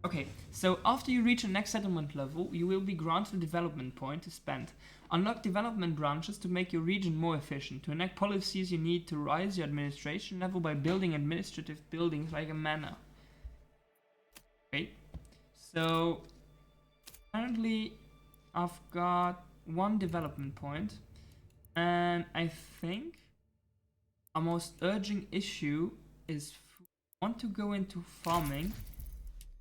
Okay, so after you reach the next settlement level, you will be granted a development point to spend. Unlock development branches to make your region more efficient. To enact policies, you need to rise your administration level by building administrative buildings like a manor. Okay, so apparently I've got 1 development point, and I think our most urgent issue is I want to go into farming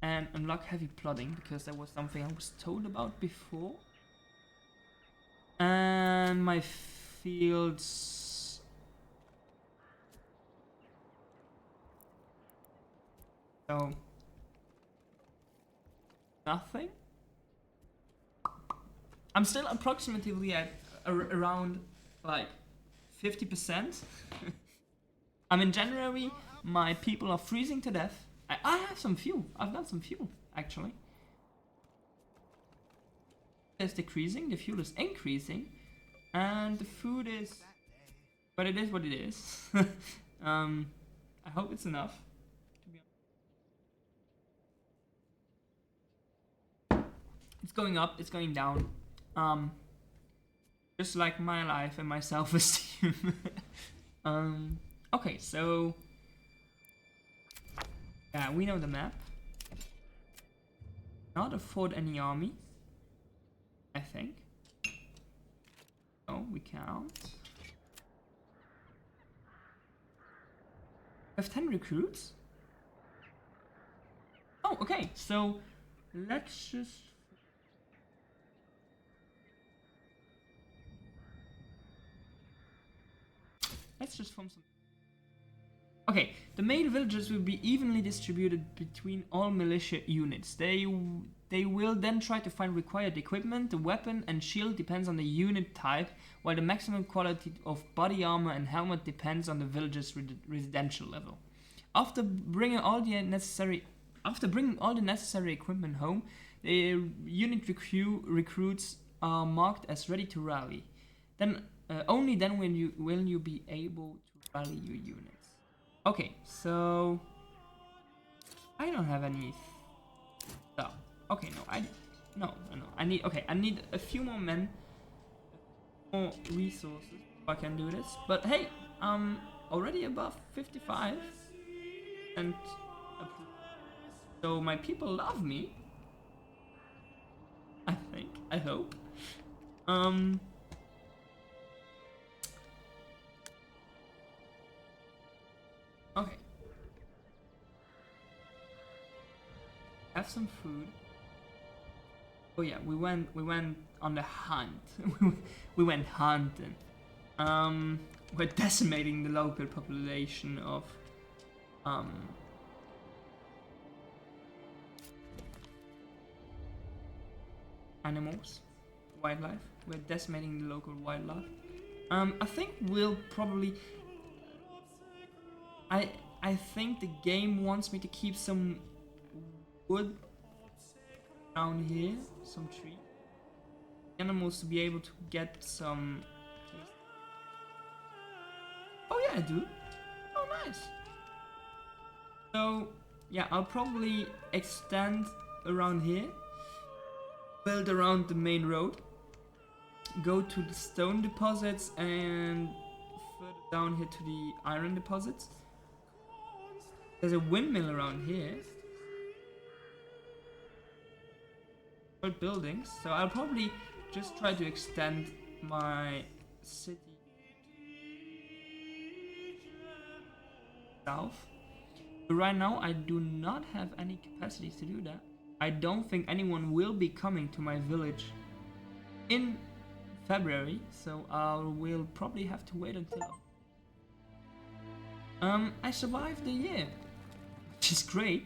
and unlock heavy plodding, because that was something I was told about before. And my fields... So... nothing? I'm still approximately at around like 50%. In January, my people are freezing to death. I have some fuel. I've got some fuel, actually. It's decreasing, the fuel is increasing, and the food is... but it is what it is. I hope it's enough. It's going up, it's going down. Just like my life and my self-esteem. Okay, so... yeah, we know the map. Not afford any army, I think. No, we can't. We have 10 recruits. Oh, okay, so let's just... form some... okay, the main villages will be evenly distributed between all militia units. They will then try to find required equipment. The weapon and shield depends on the unit type, while the maximum quality of body armor and helmet depends on the village's residential level. After bringing all the necessary equipment home, the unit recruits are marked as ready to rally. Then only then will you be able to rally your units. Okay, so I don't have any stuff. Okay, no. I need a few more men, more resources if I can do this. But hey, already above 55, and so my people love me. I think. I hope. Okay. Have some food. Oh yeah, we went on the hunt. We went hunting. We're decimating the local population of animals, wildlife. We're decimating the local wildlife. I think we'll probably. I think the game wants me to keep some wood down here, some tree. Animals to be able to get some. Oh yeah, I do. Oh nice. So yeah, I'll probably extend around here, build around the main road, go to the stone deposits and further down here to the iron deposits. There's a windmill around here. Buildings, so I'll probably just try to extend my city south. But right now I do not have any capacities to do that. I don't think anyone will be coming to my village in February, so I will probably have to wait until I survived the year, which is great.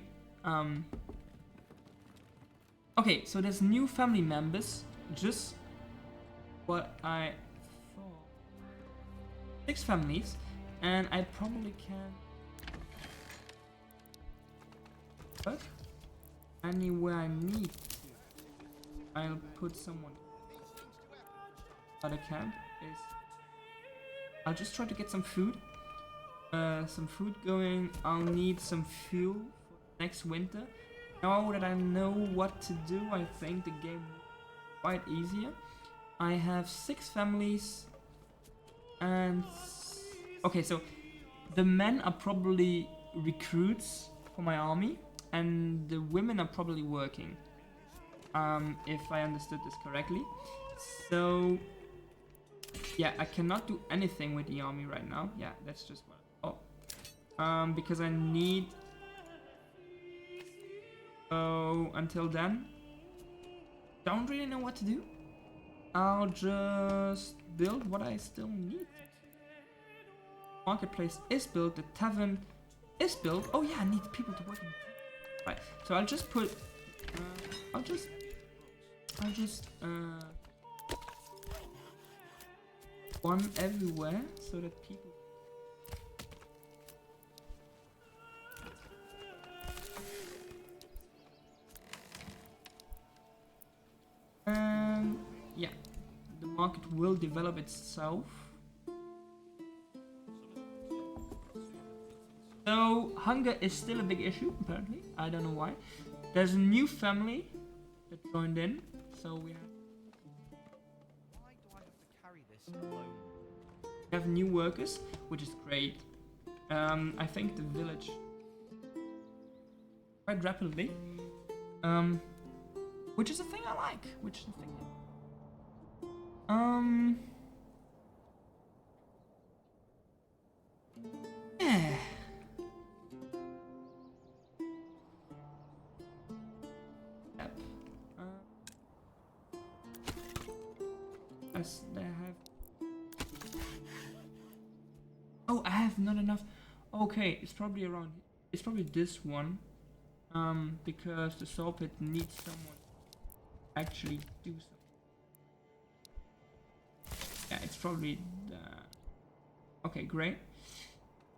Okay, so there's new family members, just what I thought. 6 families, and I probably can work anywhere I need to. I'll put someone. Other camp is. I'll just try to get some food. Some food going. I'll need some fuel for next winter. Now that I know what to do, I think the game will be quite easier. I have 6 families and okay, so the men are probably recruits for my army and the women are probably working, if I understood this correctly. So yeah, I cannot do anything with the army right now. Yeah, that's just what because I need. So until then, don't really know what to do. I'll just build what I still need. Marketplace is built, the tavern is built. Oh yeah, I need people to work in. Right, so I'll just put I'll just one everywhere so that people. Yeah, the market will develop itself. So hunger is still a big issue apparently. I don't know why. There's a new family that joined in, so we have. Why do I have to carry this alone? We have new workers, which is great. I think the village quite rapidly. Which is a thing I like. Which is a thing. Yeah. Yep. As they have. Oh, I have not enough. Okay, it's probably around. It's probably this one. Because the saw pit needs someone to actually do something. Yeah, it's probably the. Okay, great.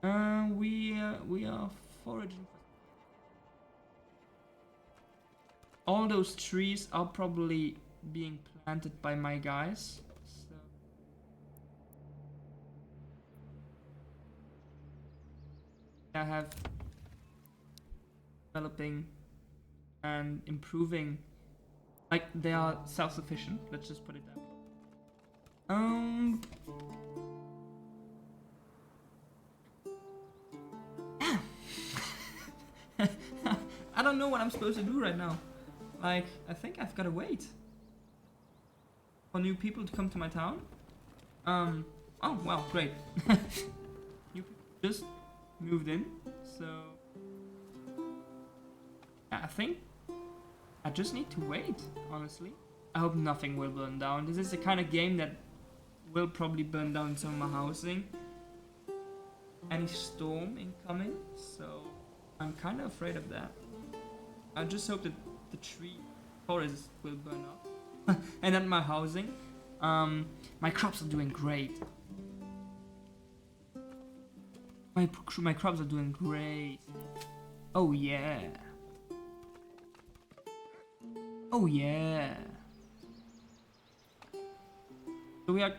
We are foraging. All those trees are probably being planted by my guys. So I have developing and improving, like they are self-sufficient. Let's just put it that way. I don't know what I'm supposed to do right now. Like, I think I've gotta wait for new people to come to my town. Oh, wow, great. New people just moved in, so yeah, I think I just need to wait, honestly. I hope nothing will burn down. This is the kind of game that will probably burn down some of my housing. Any storm incoming, so I'm kind of afraid of that. I just hope that the tree forest will burn up and not my housing. My crops are doing great. My crops are doing great. Oh yeah. Oh yeah. So we are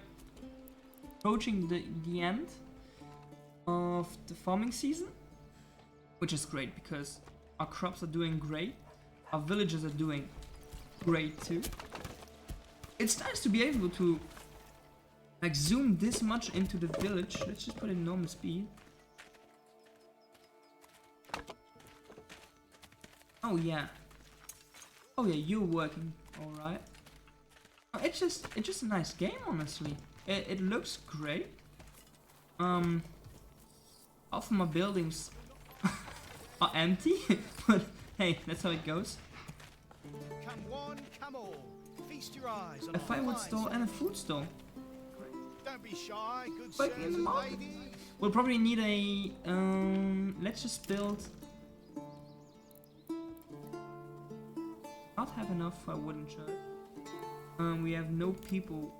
approaching the end of the farming season, which is great because our crops are doing great. Our villages are doing great too. It's nice to be able to like zoom this much into the village. Let's just put it in normal speed. Oh yeah. Oh yeah, you're working alright. It's just a nice game, honestly. It looks great. Half of my buildings are empty, but hey, that's how it goes. Come one, come all. Feast your eyes on A firewood store and a food store. Don't be shy, good Like sirs in the and market. ladies. We'll probably need a let's just build. Not have enough for a wooden church. We have no people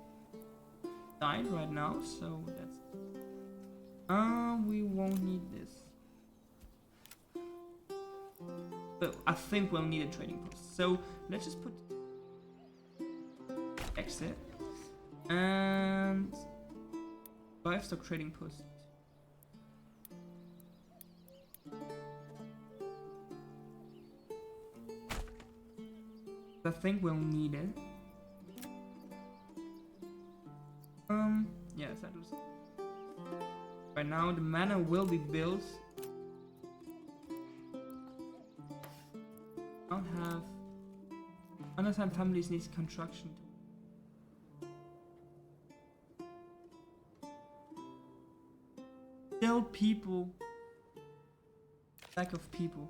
died right now, so that's. We won't need this. But I think we'll need a trading post. So let's just put exit and livestock trading post. I think we'll need it. Yeah, settlers. Right now the manor will be built. I don't have. Understand families needs construction. Still people. Lack of people.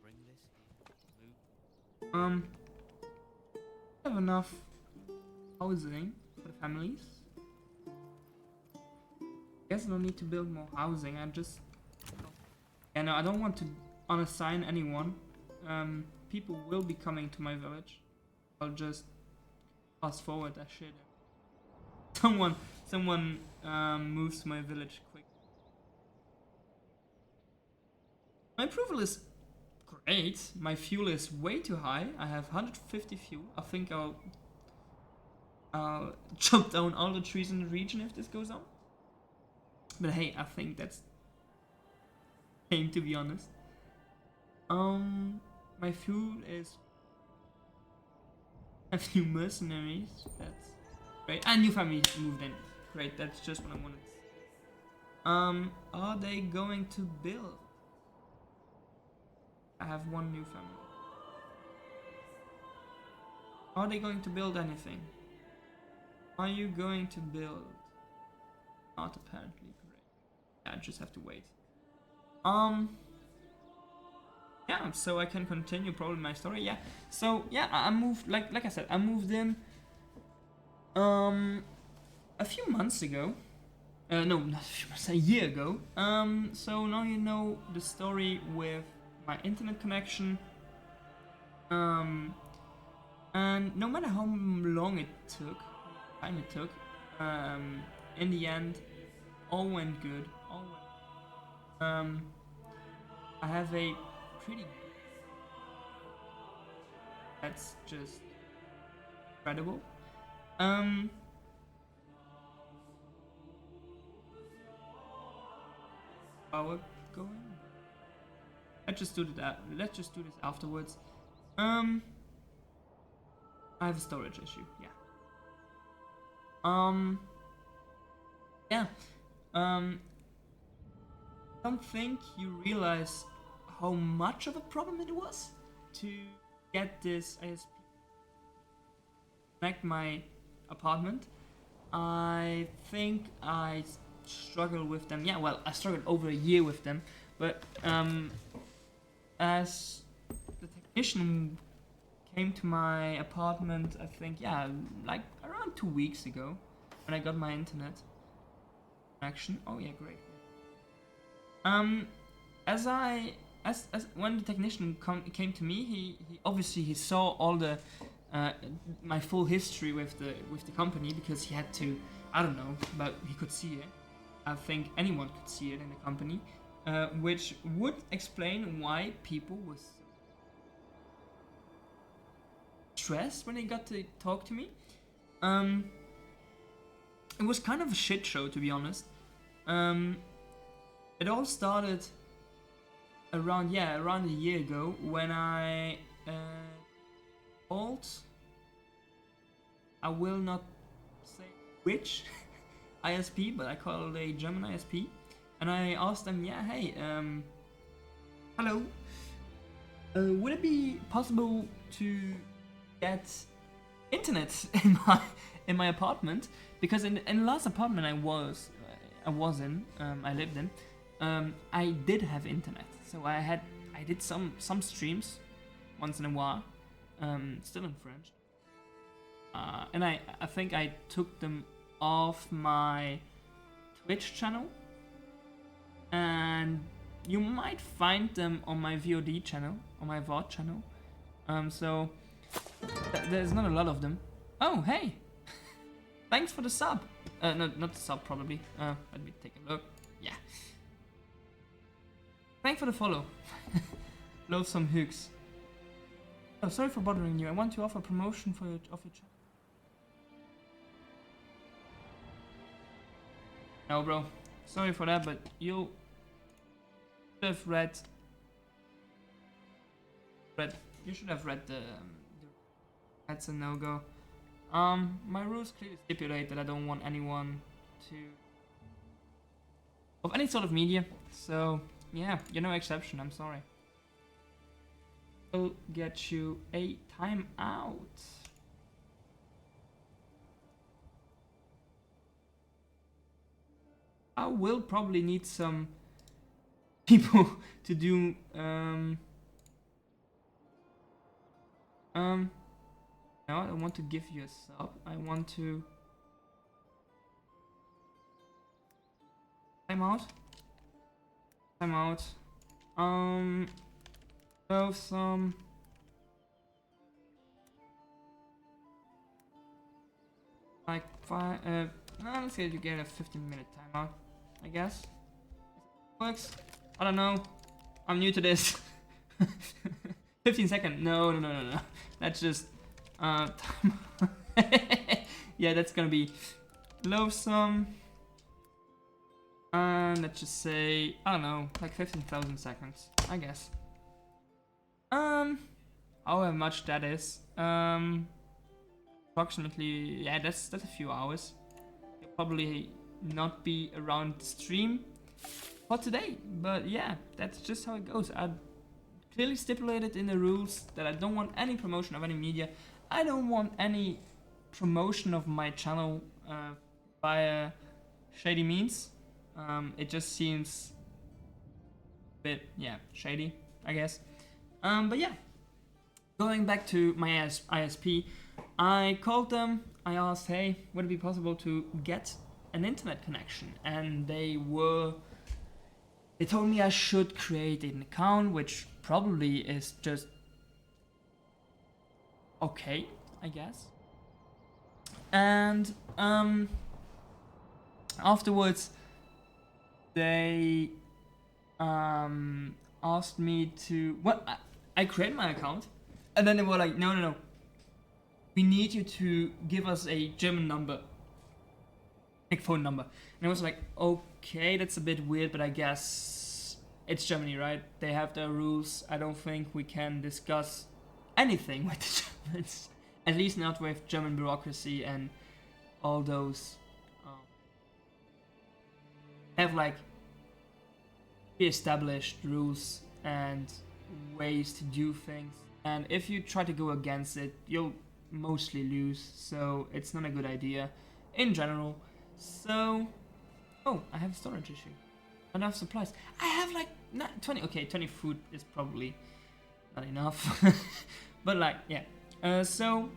Bring this here. Have enough housing for the families. Guess I don't need to build more housing. I just. Yeah, no, I don't want to unassign anyone. People will be coming to my village. I'll just fast forward that shit. Someone moves to my village quick. My approval is great. My fuel is way too high. I have 150 fuel. I think I'll chop down all the trees in the region if this goes on. But hey, I think that's tame, to be honest. My fuel is a few mercenaries. That's great. And new families moved in. Great, that's just what I wanted. Are they going to build? I have one new family. Are they going to build anything? Are you going to build? Not apparently. Great. Yeah, I just have to wait. Yeah, so I can continue probably my story. Yeah. So yeah, I moved like I said, I moved in a few months ago. No, not a few months, a year ago. So now you know the story with my internet connection. And no matter how long it took, in the end, all went good. I have a pretty. That's just incredible. Power going. Let's just do that. Let's just do this afterwards. I have a storage issue. Yeah. Yeah. I don't think you realize how much of a problem it was to get this ISP connect my apartment. I think I struggled with them. Yeah, well, I struggled over a year with them, but as the technician came to my apartment, I think, yeah, like around 2 weeks ago, when I got my internet connection. Oh yeah, great. As when the technician came to me, he obviously he saw all the my full history with the company, because he had to, I don't know, but he could see it. I think anyone could see it in the company, which would explain why people was so stressed when they got to talk to me. It was kind of a shit show, to be honest. It all started around a year ago, when I called, I will not say which ISP, but I called a German ISP, and I asked them, yeah, hey, hello, would it be possible to get internet in my apartment? Because in the last apartment I lived in, I did have internet, so I did some streams once in a while, still in French, and I think I took them off my Twitch channel, and you might find them on my VOD channel, on my VOD channel. So there's not a lot of them. Oh, hey! Thanks for the sub. No, not the sub, probably. Let me take a look. Yeah. Thanks for the follow. Love some hooks. Oh, sorry for bothering you. I want to offer promotion of your channel. No, bro. Sorry for that, but you should have read. You should have read the. That's a no-go. My rules clearly stipulate that I don't want anyone to of any sort of media. So yeah, you're no exception. I'm sorry. I'll get you a timeout. I will probably need some people to do no, I don't want to give you a sub. I want to timeout. So some like let's say you get a 15-minute timeout, I guess. Works. I don't know. I'm new to this. 15 seconds. No. That's just time. Yeah, that's gonna be loathsome. And let's just say, I don't know, like 15,000 seconds, I guess. However much that is. Approximately, yeah, that's a few hours. You'll probably not be around the stream for today, but yeah, that's just how it goes. I clearly stipulated in the rules that I don't want any promotion of any media. I don't want any promotion of my channel via shady means. It just seems a bit, yeah, shady, I guess. But yeah, going back to my ISP, I called them. I asked, hey, would it be possible to get an internet connection? And they told me I should create an account, which probably is just okay, I guess. And afterwards they asked me to, well, I created my account, and then they were like, no, we need you to give us a German number, like phone number. And I was like, okay, that's a bit weird, but I guess it's Germany, right? They have their rules. I don't think we can discuss anything with the Germans, at least not with German bureaucracy and all those have like pre-established rules and ways to do things, and if you try to go against it, you'll mostly lose, so it's not a good idea in general. So, oh, I have a storage issue. Enough supplies. I have like 20. Okay, 20 food is probably not enough. But like, yeah. So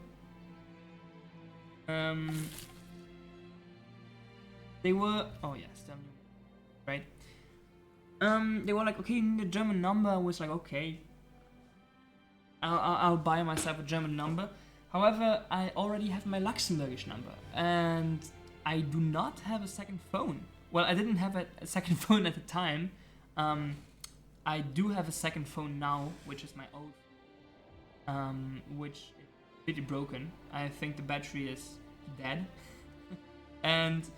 they were, oh yes, right. They were like, okay, you need a German number. I was like, okay, I'll buy myself a German number. However, I already have my Luxembourgish number, and I do not have a second phone. Well, I didn't have a second phone at the time. I do have a second phone now, which is my old, which is pretty broken. I think the battery is dead, and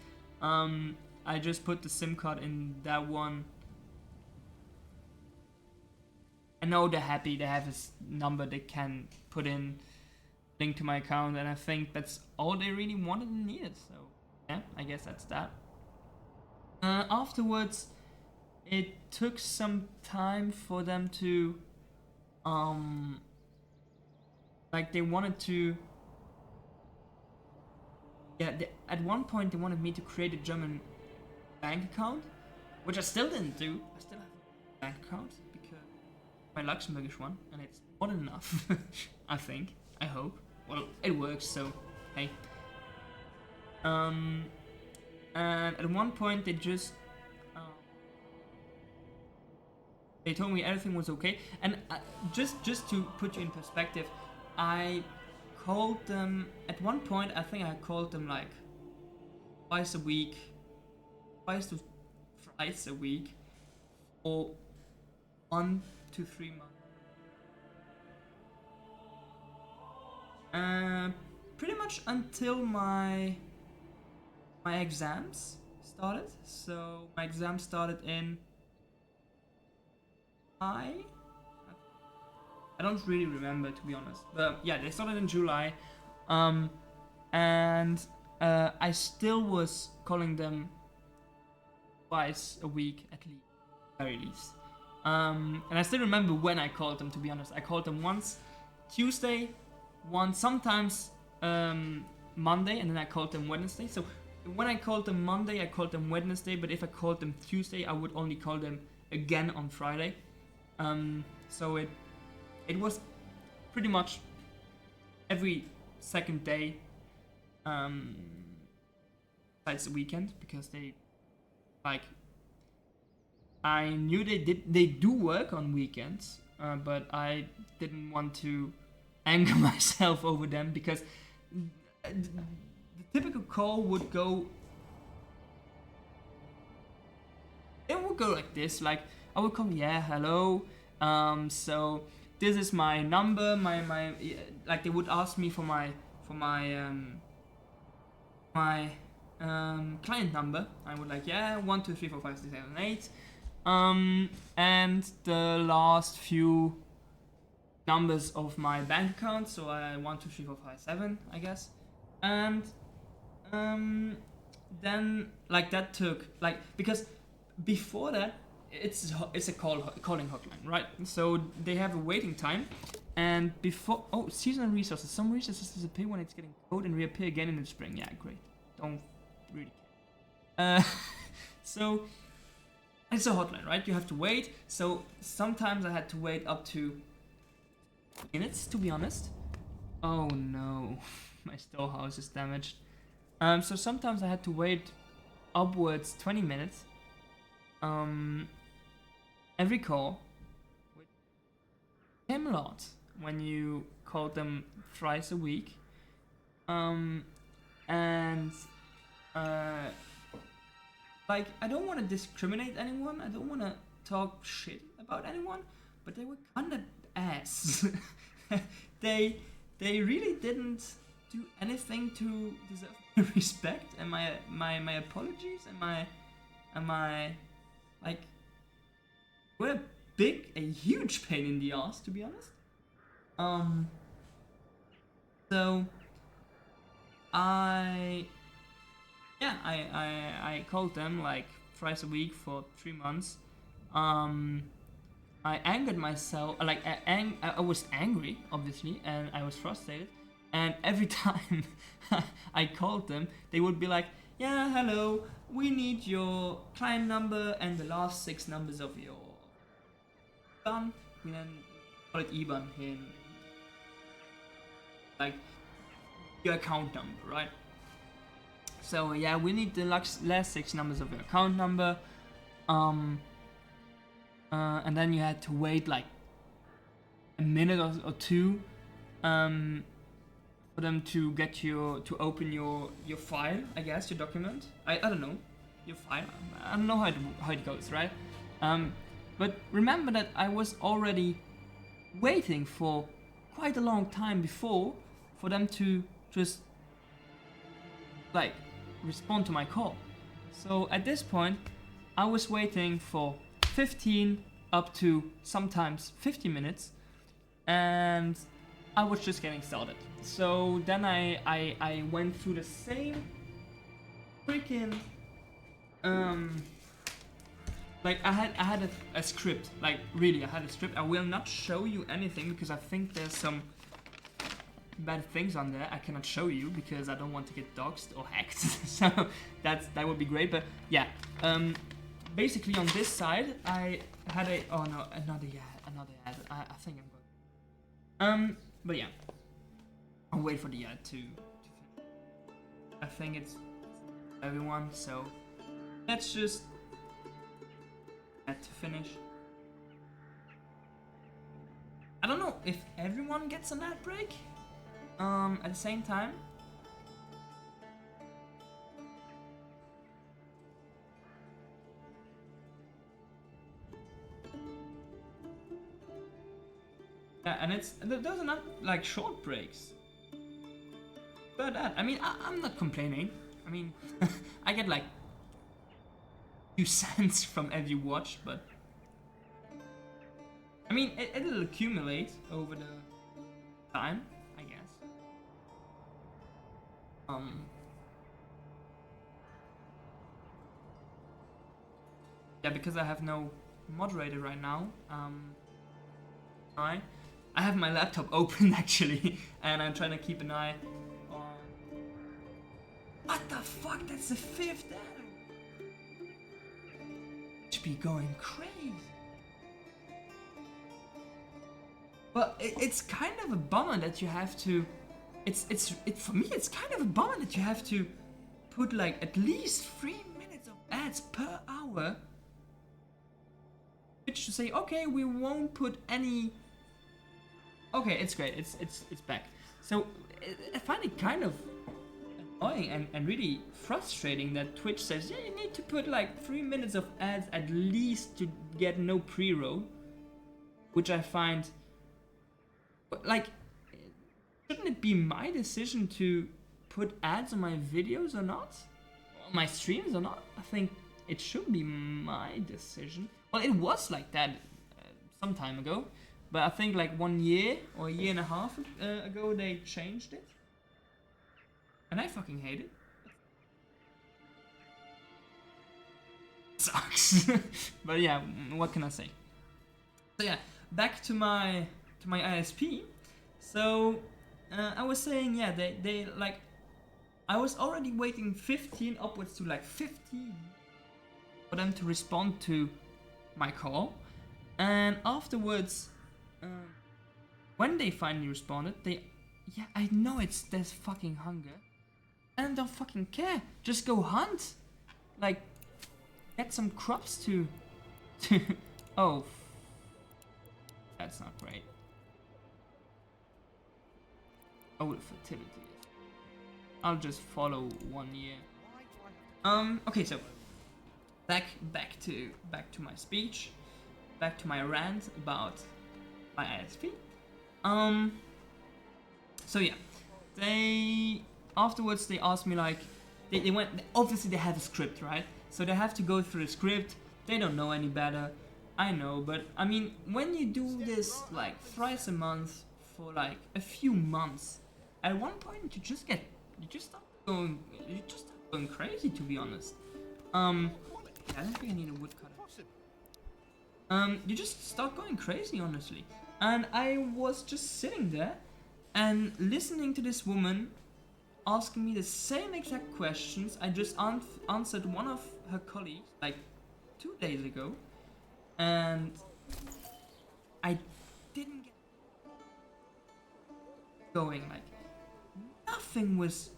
I just put the SIM card in that one. I know they're happy. They have this number they can put in, link to my account, and I think that's all they really wanted and needed. So yeah, I guess that's that. Afterwards, it took some time for them to, like they wanted to. Yeah, at one point they wanted me to create a German bank account, which I still didn't do. I still have a bank account because my Luxembourgish one, and it's more than enough. I think. I hope. Well, it works, so hey. And at one point they just they told me everything was okay, and just to put you in perspective, I called them at one point. I think I called them like twice to thrice a week for 1 to 3 months. Pretty much until my exams started. So my exams started in July. I don't really remember, to be honest. But yeah, they started in July. And I still was calling them twice a week at least, very least. And I still remember when I called them, to be honest. I called them once Tuesday, once sometimes Monday, and then I called them Wednesday. So when I called them Monday, I called them Wednesday, but if I called them Tuesday, I would only call them again on Friday. So it was pretty much every second day, besides the weekend, because they, like, I knew they do work on weekends, but I didn't want to anger myself over them, because the typical call would go, it would go like this, like I would call, yeah, hello, so this is my number, my like they would ask me for my client number. I would like, yeah, 1 2 3 4 5 6 7 8, and the last few numbers of my bank account, so 1 2 3 4 5 7, I guess. And then like that took, like, because before that it's a calling hotline, right? So they have a waiting time, and before, oh, seasonal resources, some resources disappear when it's getting cold and reappear again in the spring. Yeah, great, don't really care. So it's a hotline, right? You have to wait. So sometimes I had to wait up to minutes, to be honest. Oh no, my storehouse is damaged. So sometimes I had to wait upwards 20 minutes. Every call came a lot when you called them thrice a week. And like, I don't want to discriminate anyone. I don't want to talk shit about anyone, but they were kind of ass. They really didn't do anything to deserve my respect and my apologies and my like, were a huge pain in the ass, to be honest. So I called them like thrice a week for 3 months. I angered myself, like I was angry, obviously, and I was frustrated. And every time I called them, they would be like, yeah, hello, we need your client number and the last 6 numbers of your gun. We then call it IBAN in like your account number, right? So yeah, we need the last 6 numbers of your account number, and then you had to wait like a minute or two, for them to get to open your file, I guess, your document. I don't know, your file. I don't know how it goes, right? But remember that I was already waiting for quite a long time before for them to just like respond to my call. So at this point, I was waiting for 15 up to sometimes 50 minutes, and I was just getting started. So then I went through the same freaking like I had a script, like really I had a script. I will not show you anything because I think there's some bad things on there I cannot show you because I don't want to get doxxed or hacked. So that would be great. But yeah, basically on this side I had a another ad. I think I'm good. But yeah, I'll wait for the ad to I think it's everyone. So let's just ad to finish. I don't know if everyone gets an ad break. At the same time. Yeah, and those are not like short breaks. But I mean, I'm not complaining. I mean, I get like 2 cents from every watch, but I mean, it'll accumulate over the time. Yeah, because I have no moderator right now. I have my laptop open actually, and I'm trying to keep an eye on. What the fuck? That's the 5th ad. Should be going crazy. But it's kind of a bummer that you have to. For me, it's kind of a bummer that you have to put like at least 3 minutes of ads per hour, which to say, okay, we won't put any. Okay, it's great. It's back. So I find it kind of annoying and really frustrating that Twitch says, yeah, you need to put like 3 minutes of ads at least to get no pre-roll, which I find like. Shouldn't it be my decision to put ads on my videos or not? On my streams or not? I think it should be my decision. Well, it was like that some time ago, but I think like 1 year or a year and a half ago they changed it. And I fucking hate it. Sucks. But yeah, what can I say? So yeah, back to my ISP. So I was saying, yeah, they like, I was already waiting 15 upwards to like 15 for them to respond to my call, and afterwards, when they finally responded, yeah, I know there's fucking hunger, and don't fucking care, just go hunt, like, get some crops to oh, that's not great. Oh, the fertility. I'll just follow 1 year. Okay, so back to my speech, back to my rant about my ISP. So yeah, afterwards they asked me like, they went, obviously they have a script, right? So they have to go through the script. They don't know any better. I know, but I mean, when you do this like thrice a month for like a few months, at one point you just start going crazy, to be honest. Yeah, I don't think I need a woodcutter. You just start going crazy, honestly. And I was just sitting there and listening to this woman asking me the same exact questions I just answered one of her colleagues like 2 days ago, and I didn't get going. Like nothing was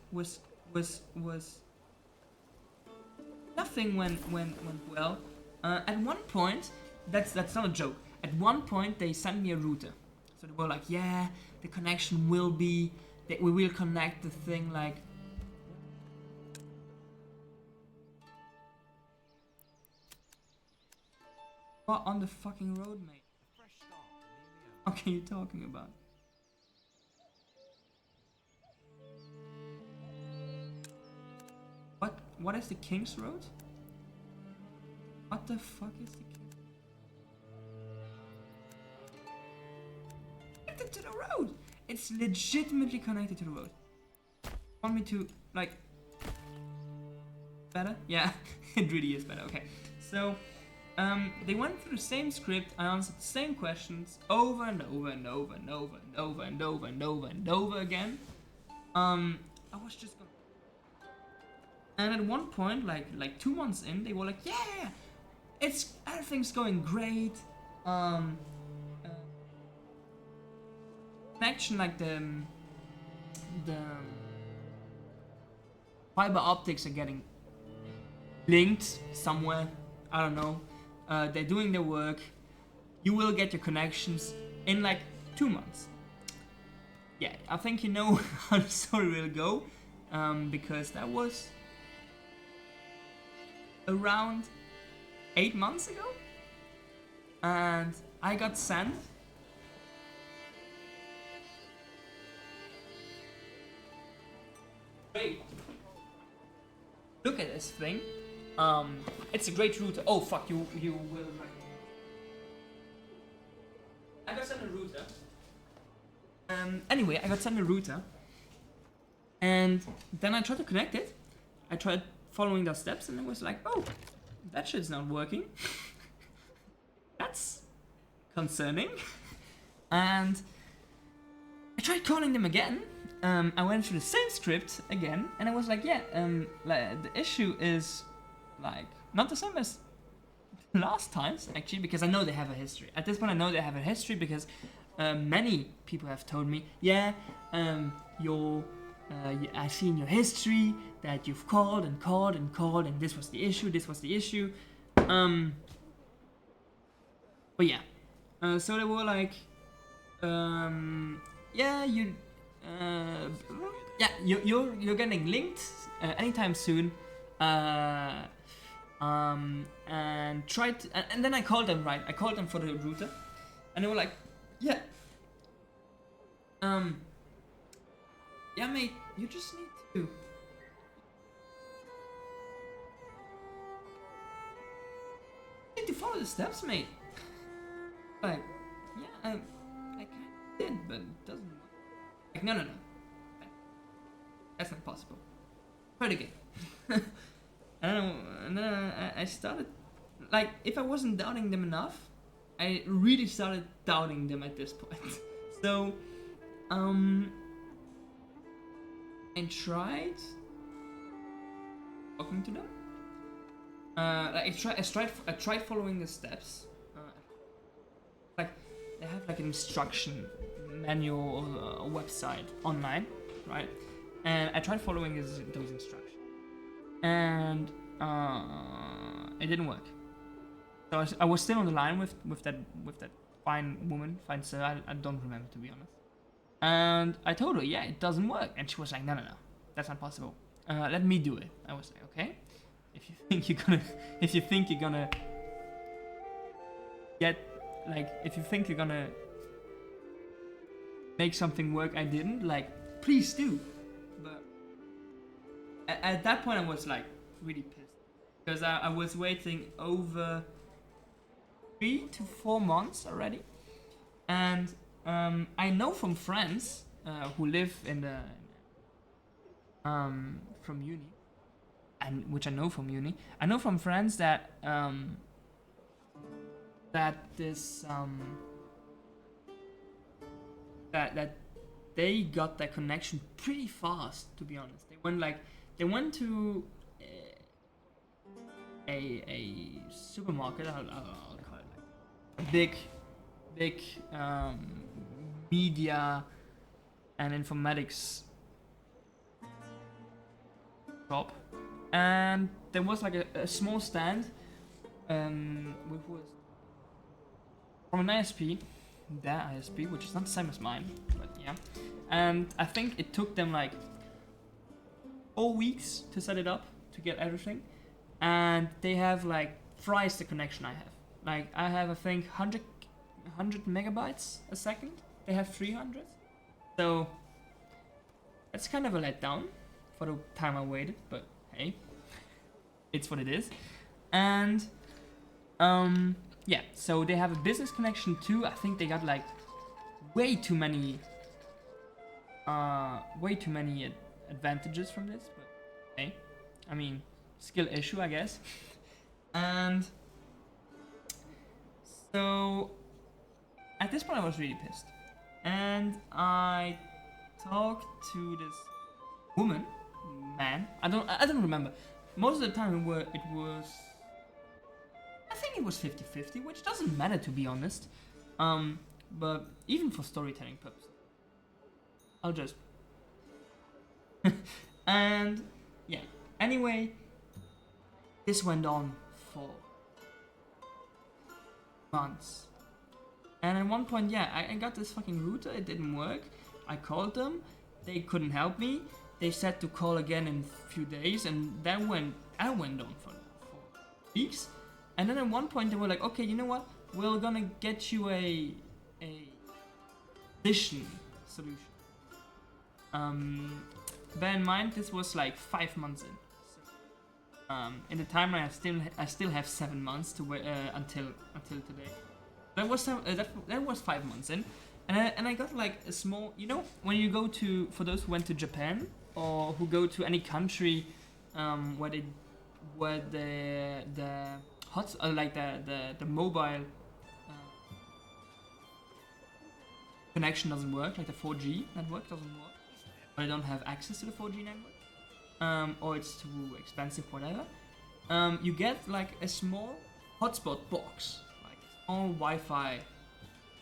nothing went well. At one point, that's not a joke. At one point, they sent me a router, so they were like, "Yeah, the connection will be that we will connect the thing like." What on the fucking road, mate? A fresh start for me and the What are you talking about? What is the King's Road? What the fuck is the King's connected to the road? It's legitimately connected to the road. Want me to like better? Yeah, it really is better. Okay, so they went through the same script. I answered the same questions over and over and over and over and over and over and over and over again. I was just going. And at one point, like 2 months in, they were like, "Yeah, it's everything's going great. Connection like the fiber optics are getting linked somewhere. I don't know. They're doing their work. You will get your connections in like 2 months." Yeah, I think you know how the story will go, because that was around 8 months ago, and I got sent great. Look at this thing. It's a great router. Oh fuck, you will. I got sent a router. Anyway, I got sent a router, and then I tried to connect it. I tried following the steps, and it was like, "Oh, that shit's not working." That's concerning. And I tried calling them again. I went through the same script again, and I was like, "Yeah, like, the issue is like not the same as last times, actually, because I know they have a history. At this point, I know they have a history because many people have told me, yeah, I've seen your history that you've called and called and called, and this was the issue, this was the issue." But yeah, so they were like, "Yeah, you're getting linked anytime soon." And tried to, and then I called them, right? I called them for the router, and they were like, "Yeah, yeah, mate, you just need to follow the steps, mate." Like, yeah, I kind of did, but it doesn't work. Like, no, that's not possible. Try it again. And then I started, like, if I wasn't doubting them enough, I really started doubting them at this point. So, I tried talking to them. I tried following the steps. Like, they have like an instruction manual or a website online, right? And I tried following those instructions, and it didn't work. So I was still on the line with that fine woman, fine sir. I don't remember, to be honest. And I told her, yeah, it doesn't work, and she was like, no, that's not possible. Let me do it. I was like, okay, if you think you're gonna get, like, if you think you're gonna make something work I didn't, like, please do. But at that point I was like really pissed, because I was waiting over 3 to 4 months already, and I know from friends who live in the from uni, and which I know from uni. I know from friends that that this that they got that connection pretty fast. To be honest, they went to a supermarket. I'll call it like a big media and informatics shop, and there was like a small stand which was from an ISP, their ISP, which is not the same as mine, but yeah. And I think it took them like 4 weeks to set it up, to get everything. And they have like thrice the connection I have. Like I have, I think, 100 megabytes a second. They have 300. So it's kind of a letdown for the time I waited, but hey, it's what it is. And yeah, so they have a business connection too. I think they got like way too many advantages from this, but hey, I mean, skill issue, I guess. And so at this point I was really pissed, and I talked to this man. I don't remember. Most of the time it was I think it was 50-50, which doesn't matter, to be honest. But even for storytelling purposes, I'll just and yeah. Anyway, this went on for months. And at one point, yeah, I got this fucking router, it didn't work. I called them, they couldn't help me. They said to call again in a few days, and that went on for weeks. And then at one point they were like, okay, you know what? We're gonna get you a addition solution. Bear in mind, this was like 5 months in. So, in the timeline, I still have 7 months to wait until today. That was 5 months in, and I got like a small. You know, when you go to, for those who went to Japan or who go to any country, where the hot like the mobile connection doesn't work, like the 4G network doesn't work, or they don't have access to the 4G network, or it's too expensive, whatever. You get like a small hotspot box, like a small Wi-Fi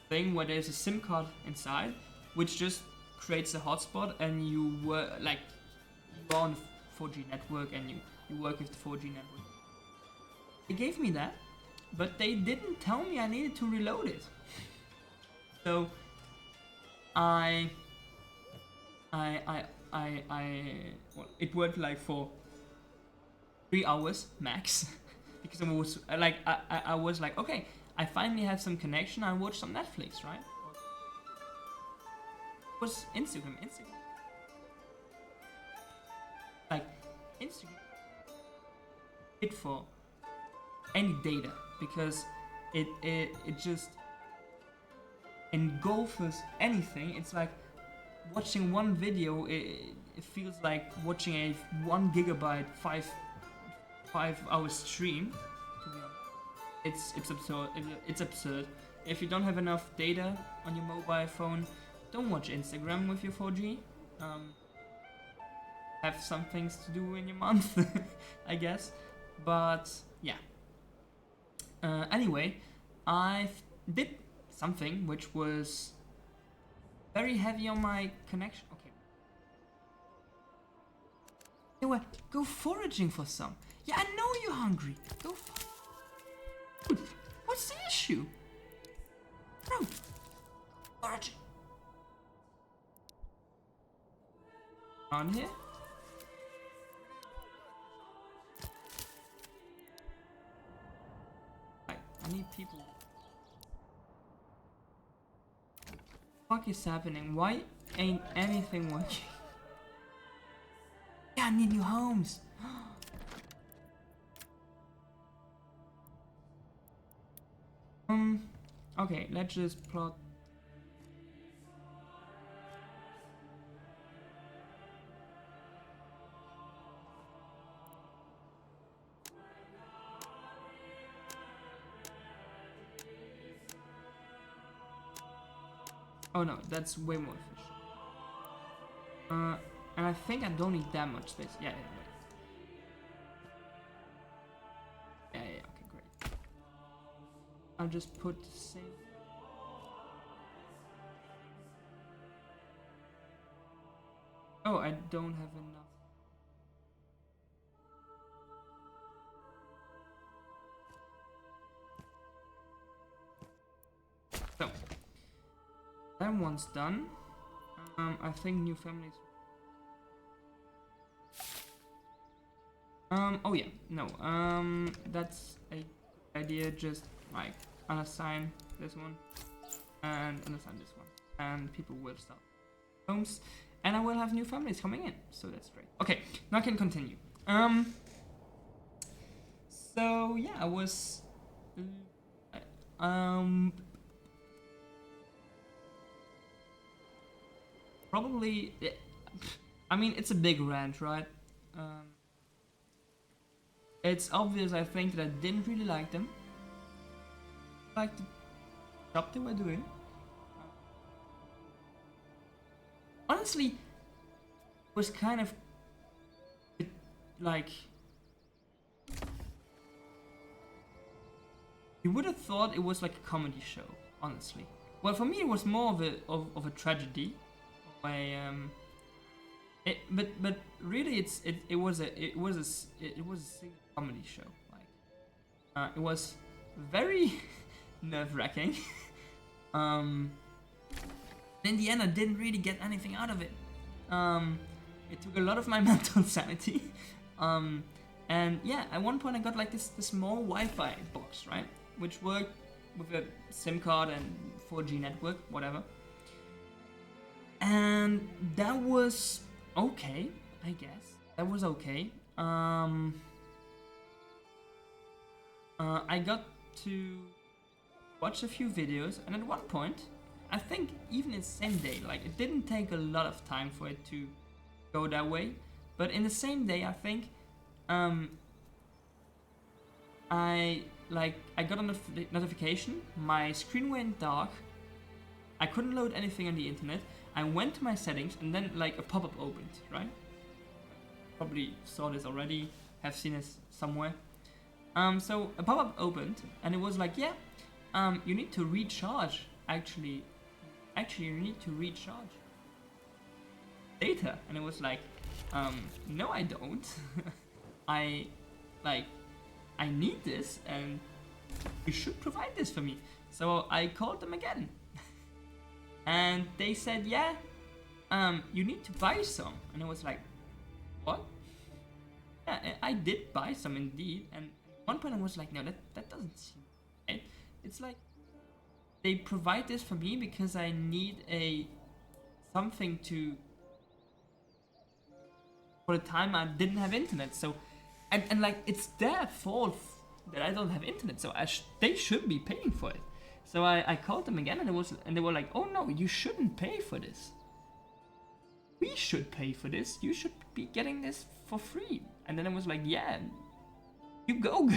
thing where there's a SIM card inside, which just creates a hotspot, and you like you are on the 4G network, and you work with the 4G network. They gave me that, but they didn't tell me I needed to reload it. So well, it worked like for 3 hours max, because I was like, okay, I finally have some connection. I watch some Netflix, right? It was Instagram. Like Instagram, it for any data, because it just engulfs anything. It's like watching one video. It feels like watching a 1 gigabyte 5-hour stream. To be honest, it's absurd. It's absurd. If you don't have enough data on your mobile phone, don't watch Instagram with your 4G. Have some things to do in your month, I guess. But yeah. Anyway, I did something which was very heavy on my connection. Okay. Anyway, go foraging for some. Yeah, I know you're hungry. Go. Dude, what's the issue? Bro, foraging. On here. I need people. What the fuck is happening? Why ain't anything working? Yeah, I need new homes. Okay, let's just plot. Oh no, that's way more efficient. And I think I don't need that much space. Yeah, wait. Yeah, okay, great. I'll just put the same. Oh, I don't have enough. So, that one's done. I think new families. Oh yeah, no. That's a good idea. Just like unassign this one and unassign this one, and people will start homes, and I will have new families coming in. So that's great. Okay, now I can continue. So yeah, I was. Probably. I mean, it's a big rant, right? It's obvious, I think, that I didn't really like them. Like the job they were doing. Honestly, was kind of like you would have thought it was like a comedy show. Honestly, well, for me, it was more of a tragedy. But really, it was a single comedy show. Like, it was very nerve-wracking. In the end, I didn't really get anything out of it. It took a lot of my mental sanity. And yeah, at one point I got like this small Wi-Fi box, right, which worked with a SIM card and 4G network, whatever. And that was okay, I guess. That was okay. I got to watch a few videos, and at one point, I think even in the same day, like it didn't take a lot of time for it to go that way, but in the same day, I think, I got a notification. My screen went dark. I couldn't load anything on the internet. I went to my settings, and then like a pop-up opened. Right? Probably saw this already. Have seen this somewhere. So a pop-up opened, and it was like, yeah, you need to recharge. Actually, you need to recharge data, and it was like, no, I don't. I need this, and you should provide this for me. So I called them again, and they said, yeah, you need to buy some, and I was like, what? Yeah, I did buy some indeed, and at one point I was like, no, that doesn't seem right. It's like they provide this for me because I need something to for the time I didn't have internet. So and like it's their fault that I don't have internet. So they should be paying for it. So I called them again, and they were like, oh no, you shouldn't pay for this. We should pay for this. You should be getting this for free. And then I was like, yeah, you go.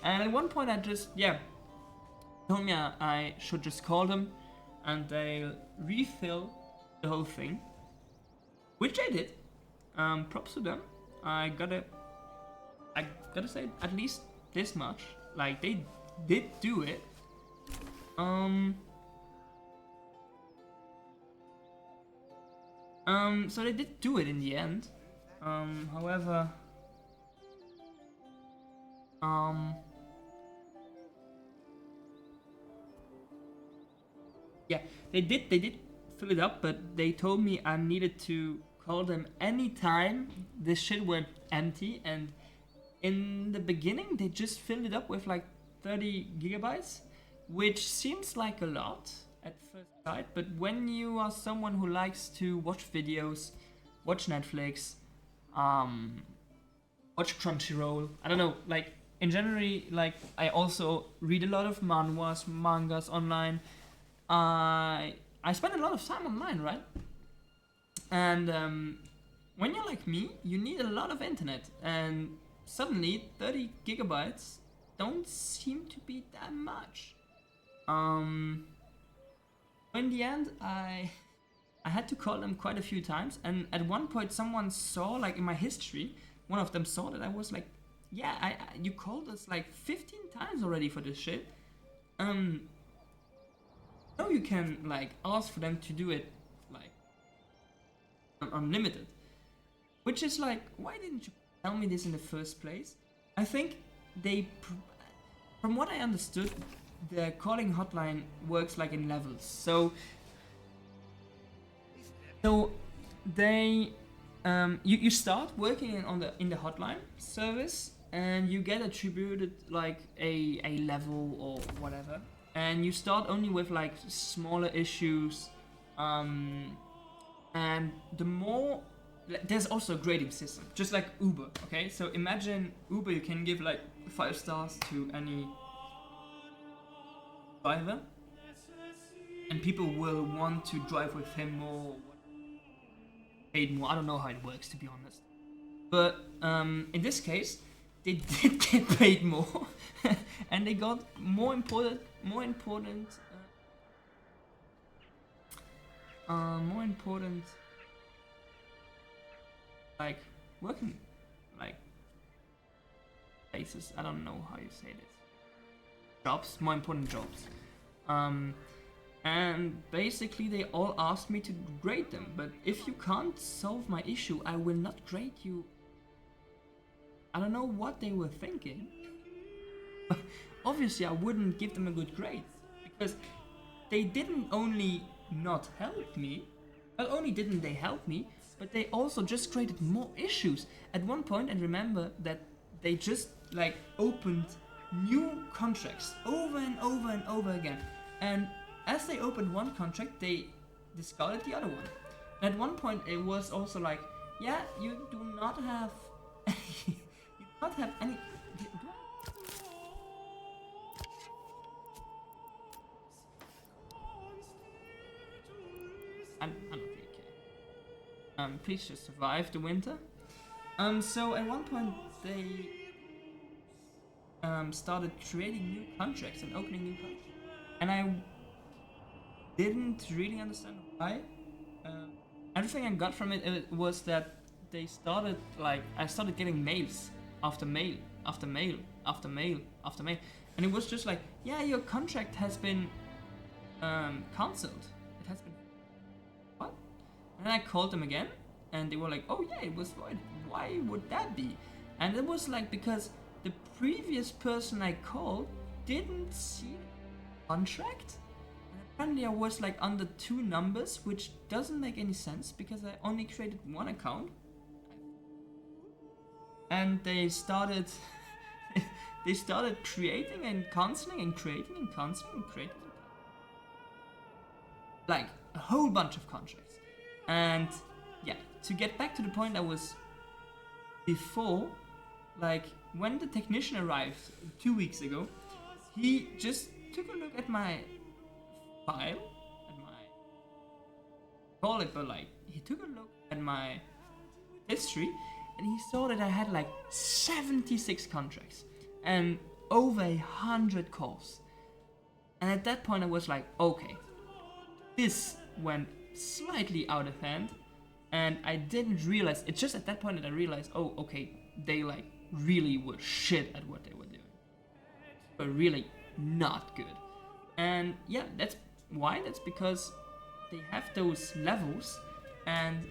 And at one point I just told me I should just call them, and they'll refill the whole thing, which I did. Props to them. I gotta say at least this much. Like they did do it. So they did do it in the end. However, yeah, they did fill it up, but they told me I needed to call them anytime this shit went empty. And in the beginning, they just filled it up with like 30 gigabytes, which seems like a lot at first sight. But when you are someone who likes to watch videos, watch Netflix, watch Crunchyroll, I don't know, like in general, like I also read a lot of mangas online. I spend a lot of time online, right? And when you're like me, you need a lot of internet, and suddenly 30 gigabytes don't seem to be that much. In the end, I had to call them quite a few times, and at one point someone saw, like in my history, one of them saw that I was like, yeah, you called us like 15 times already for this shit. No, you can like ask for them to do it like unlimited. Which is like, why didn't you tell me this in the first place? I think from what I understood, the calling hotline works like in levels. So they you start working in the hotline service, and you get attributed like a level or whatever, and you start only with like smaller issues, and the more there's also a grading system, just like Uber. Okay, so imagine Uber, you can give like 5 stars to any driver, and people will want to drive with him more, paid more. I don't know how it works, to be honest, but in this case they did get paid more and they got more important like working like places. I don't know how you say this. Jobs, more important jobs. And basically they all asked me to grade them, but if you can't solve my issue, I will not grade you. I don't know what they were thinking. Obviously I wouldn't give them a good grade, because they didn't only not help me, not only didn't they help me, but they also just created more issues. At one point, I remember that they just like opened new contracts over and over and over again, and as they opened one contract, they discarded the other one. And at one point it was also like, yeah, you do not have you do not have any I'm not really okay. Please just survive the winter. So at one point they started creating new contracts and opening new contracts, and I didn't really understand why. Everything I got from it was that they started like, I started getting mails after mail after mail after mail after mail, and it was just like, yeah, your contract has been cancelled. It has been what? And then I called them again, and they were like, oh yeah, it was void. Why would that be? And it was like, because the previous person I called didn't see the contract. Apparently I was like under 2 numbers, which doesn't make any sense because I only created 1 account. And they started creating and cancelling and creating and cancelling and creating. Like a whole bunch of contracts. And yeah, to get back to the point I was before, like when the technician arrived 2 weeks ago, he just took a look at my file, at my call it, but like he took a look at my history, and he saw that I had like 76 contracts and over 100 calls. And at that point I was like, okay, this went slightly out of hand, and I didn't realize, it's just at that point that I realized, oh okay, they like really were shit at what they were doing, but really not good. And yeah, that's why. That's because they have those levels, and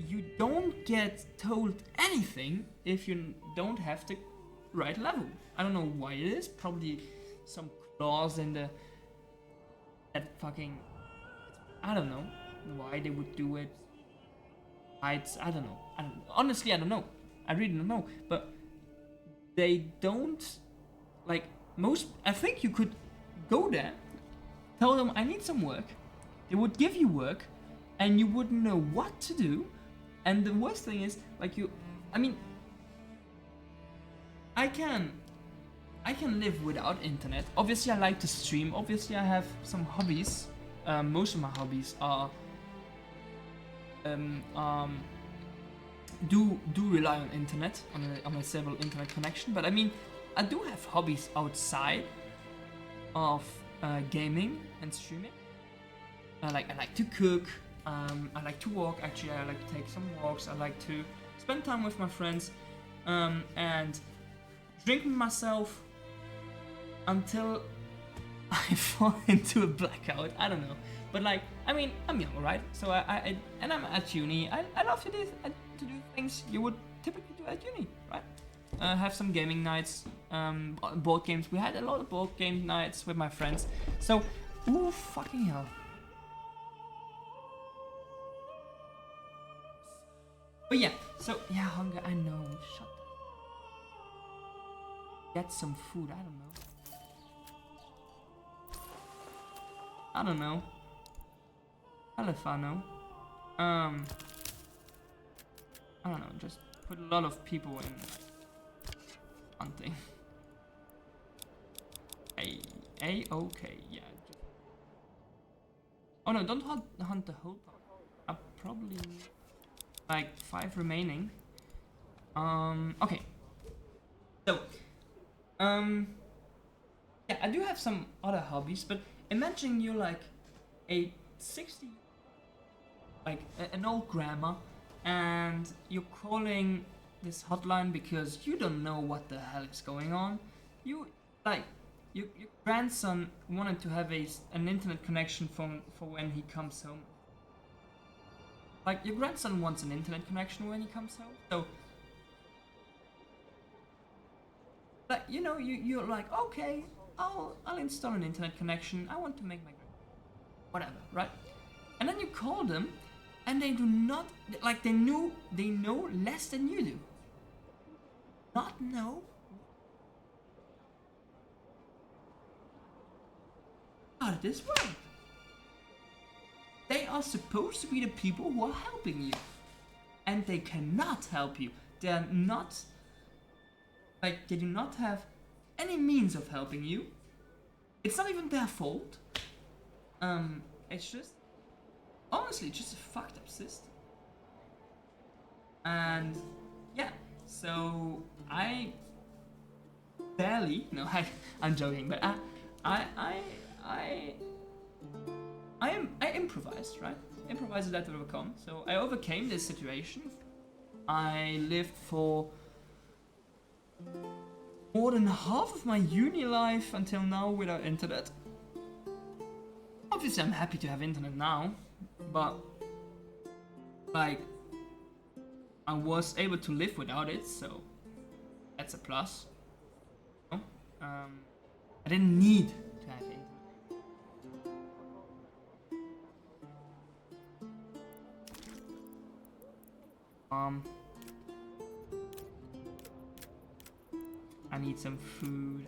you don't get told anything if you don't have the right level. I don't know why it is. Probably some clause in the that fucking, I don't know why they would do it. I don't know. Honestly, I don't know. I really don't know. But they don't, like most. I think you could go there, tell them I need some work. They would give you work, and you wouldn't know what to do. And the worst thing is, like I mean, I can live without internet. Obviously, I like to stream. Obviously, I have some hobbies. Most of my hobbies are do rely on internet, on a stable internet connection. But I mean, I do have hobbies outside of gaming and streaming. I like to cook. I like to walk. Actually, I like to take some walks. I like to spend time with my friends, and drink myself until I fall into a blackout. I don't know. But like, I mean, I'm young, right? So and I'm at uni. I love to do things you would typically do at uni, right? Have some gaming nights, board games. We had a lot of board game nights with my friends. So, ooh, fucking hell. But yeah, so yeah, hunger. I know. Shut. Get some food. I don't know. I don't know. Hell if I know. I don't know. Just put a lot of people in hunting. Okay. Yeah. Oh no! Don't hunt the whole part. I probably need like 5 remaining. Okay. So, yeah, I do have some other hobbies, but imagine you're like a 60, like an old grandma, and you're calling this hotline because you don't know what the hell is going on. You like your grandson wanted to have an internet connection for when he comes home. Like your grandson wants an internet connection when he comes home, so. Like, you know, you're like, okay, I'll install an internet connection. I want to make my whatever, right? And then you call them, and they do not like they know less than you do. Not know. How did this work? They are supposed to be the people who are helping you, and they cannot help you. They are not. Like, they do not have any means of helping you. It's not even their fault. It's just, honestly, just a fucked up system. And, yeah, so I barely, no, I'm joking, but I improvised, right? Improvise is that to overcome. So I overcame this situation. I lived for more than half of my uni life until now without internet. Obviously I'm happy to have internet now, but like I was able to live without it, so that's a plus. I didn't need to have internet. I need some food.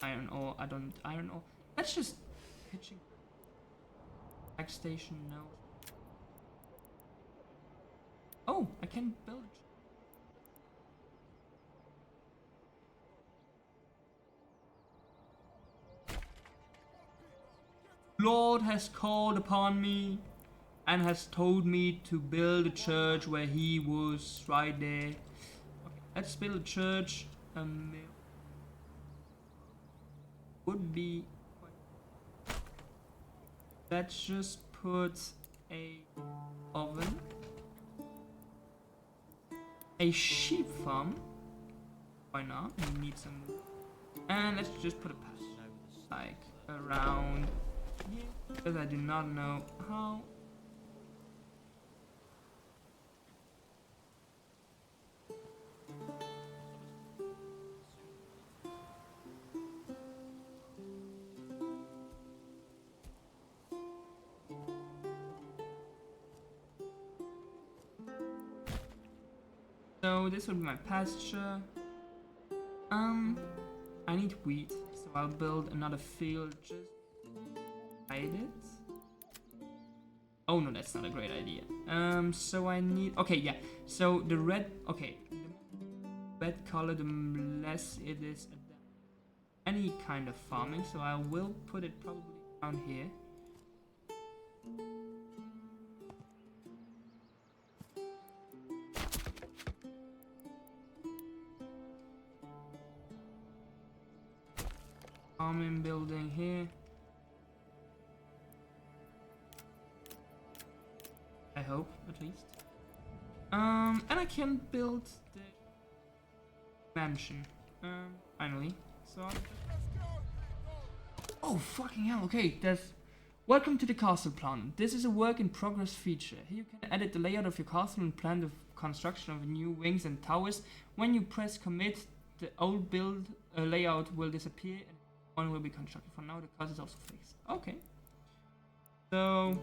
Iron ore. I don't. Iron ore. Let's just pitching. Back station. No. Oh, I can build. Lord has called upon me and has told me to build a church where he was right there. Okay, let's build a church. Would be. Let's just put a oven, a sheep farm. Why not? We need some. And let's just put a path like around here because I do not know how. So this will be my pasture. I need wheat, so I'll build another field. Just hide it. Oh no, that's not a great idea. So I need. Okay, yeah. So the red. Okay, the red color, the less it is any kind of farming. So I will put it probably down here. Farming building here. I hope, at least. And I can build the mansion. Finally. So Oh, fucking hell, okay, there's... Welcome to the castle plan. This is a work in progress feature. Here you can edit the layout of your castle and plan the construction of new wings and towers. When you press commit, the old build layout will disappear and one will be constructed. For now, the castle is also fixed. Okay. So...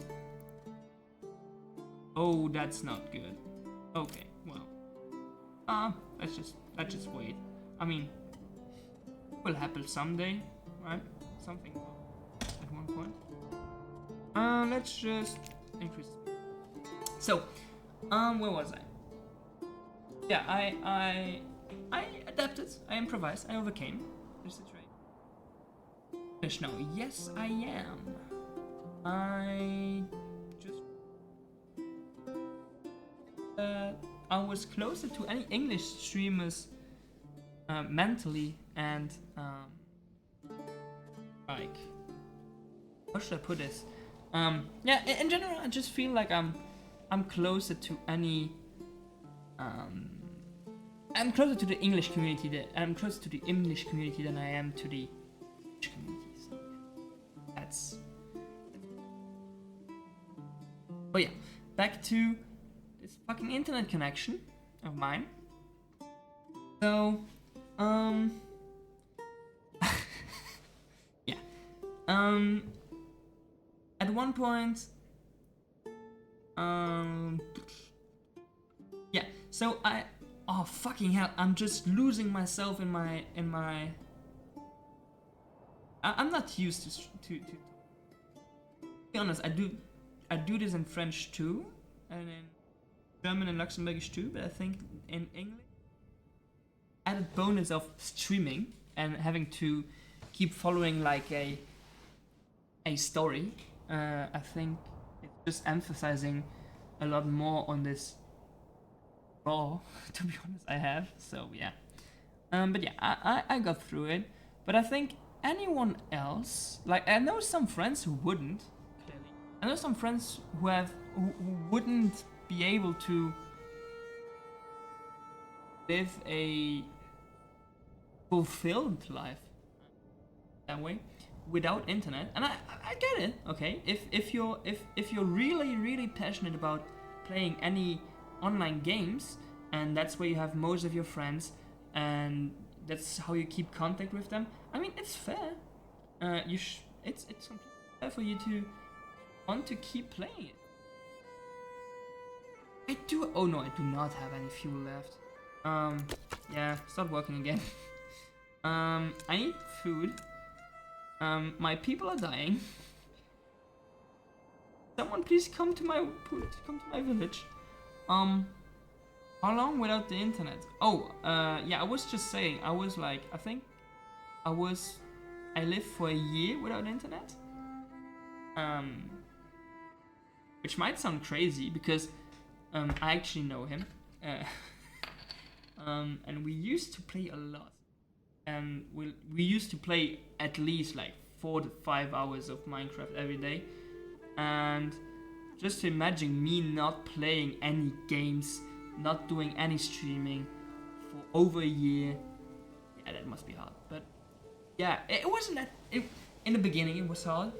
Oh, that's not good. Okay, well... let's just wait. I mean... will happen someday, right? Something at one point. Let's just increase. So, where was I? Yeah, I adapted. I improvised. I overcame the situation. Finish now. Yes, I am. I just I was closer to any English streamers mentally and like, how should I put this? Yeah, in general, I just feel like I'm closer to any I'm closer to the English community I'm closer to the English community than I am to the English community. So that's. Oh yeah, back to this fucking internet connection of mine. So, yeah, at one point, yeah, so oh fucking hell, I'm just losing myself in my, I'm not used to be honest, I do this in French too, and in German and Luxembourgish too, but I think in English, added bonus of streaming and having to keep following like a story, I think it's just emphasizing a lot more on this raw, to be honest, I have, so yeah. But yeah, I got through it, but I think anyone else, like I know some friends who wouldn't, clearly. I know some friends who wouldn't be able to live a fulfilled life that way without internet, and I get it. Okay, if you're really passionate about playing any online games, and that's where you have most of your friends, and that's how you keep contact with them. I mean, it's fair. It's completely fair for you to want to keep playing it. Oh no, I do not have any fuel left. Yeah, start working again. I need food. My people are dying. Someone please come to my village. How long without the internet? Oh, yeah, I was just saying, I was like, I think I lived for a year without internet. Which might sound crazy because I actually know him. And we used to play a lot. And we used to play at least like 4 to 5 hours of Minecraft every day. And just to imagine me not playing any games, not doing any streaming for over a year. Yeah, that must be hard. But yeah, it wasn't that. In the beginning, it was hard.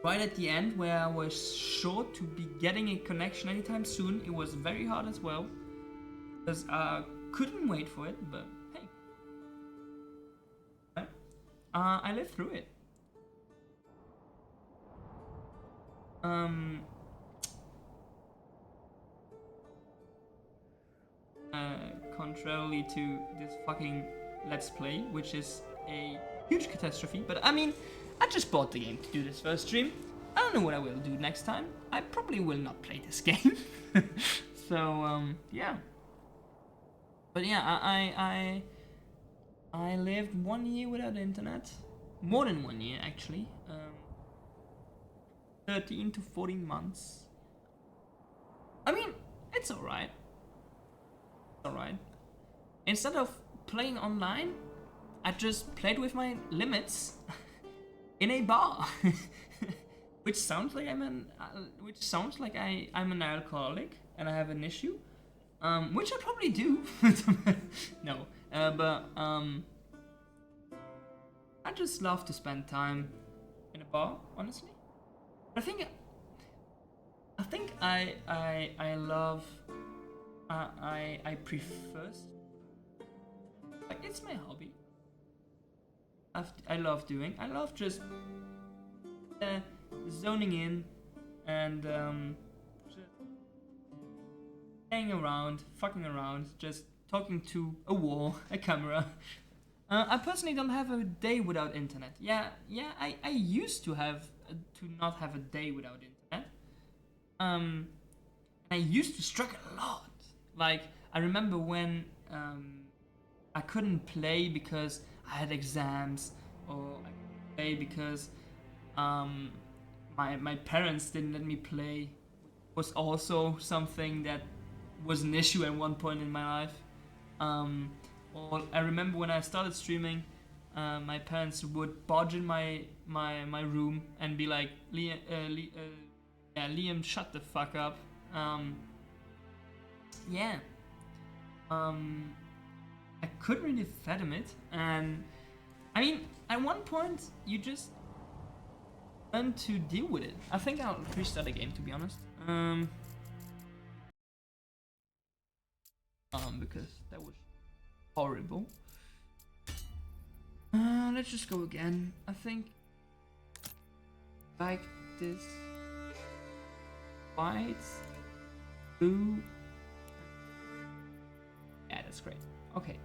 Right at the end, where I was sure to be getting a connection anytime soon, it was very hard as well. Because I couldn't wait for it, but hey. I lived through it. Contrarily to this fucking Let's Play, which is a huge catastrophe, but I mean, I just bought the game to do this first stream. I don't know what I will do next time. I probably will not play this game. So, yeah. But yeah, I lived 1 year without internet. More than 1 year, actually. 13 to 14 months. I mean, it's alright. Alright. Instead of playing online, I just played with my limits in a bar. Which sounds like I'm an alcoholic and I have an issue. Which I probably do. No. But I just love to spend time in a bar, honestly. I think I love I prefer, like, it's my hobby. I love doing. I love just zoning in and just hanging around, fucking around, just talking to a wall, a camera. I personally don't have a day without internet. Yeah, I used to not have a day without internet. I used to struggle a lot. Like, I remember when I couldn't play because I had exams, or I couldn't play because my parents didn't let me play. Was also something that was an issue at one point in my life. Or I remember when I started streaming, my parents would barge in my room and be like, Liam, shut the fuck up. I couldn't really fathom it, and I mean, at one point you just learn to deal with it. I think I'll restart the game, to be honest. Because that was horrible. Let's just go again. I think like this. White, blue. Yeah, that's great. Okay.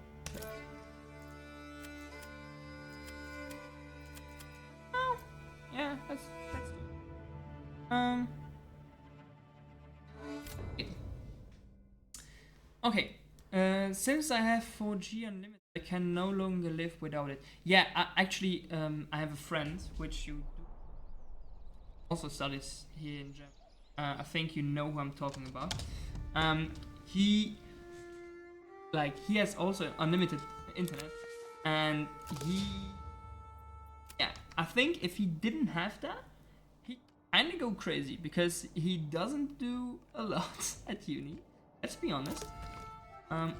Oh, yeah, that's good. Okay. Since I have 4G unlimited, I can no longer live without it. Yeah, actually, I have a friend which you do also studies here in Germany. I think you know who I'm talking about. He has also unlimited internet, and I think if he didn't have that, he kinda go crazy because he doesn't do a lot at uni. Let's be honest.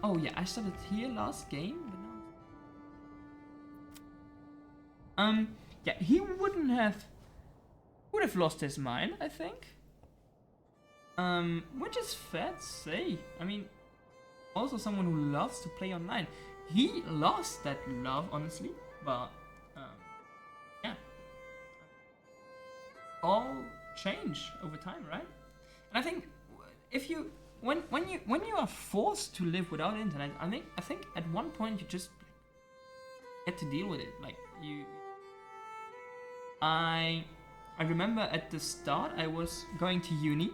Oh yeah, I started here last game, but now. Yeah, he would have lost his mind, I think. Which is fair to say. I mean, also someone who loves to play online. He lost that love, honestly, but yeah, all change over time, right? And I think if you when you are forced to live without internet, I think at one point you just get to deal with it. Like I remember at the start I was going to uni.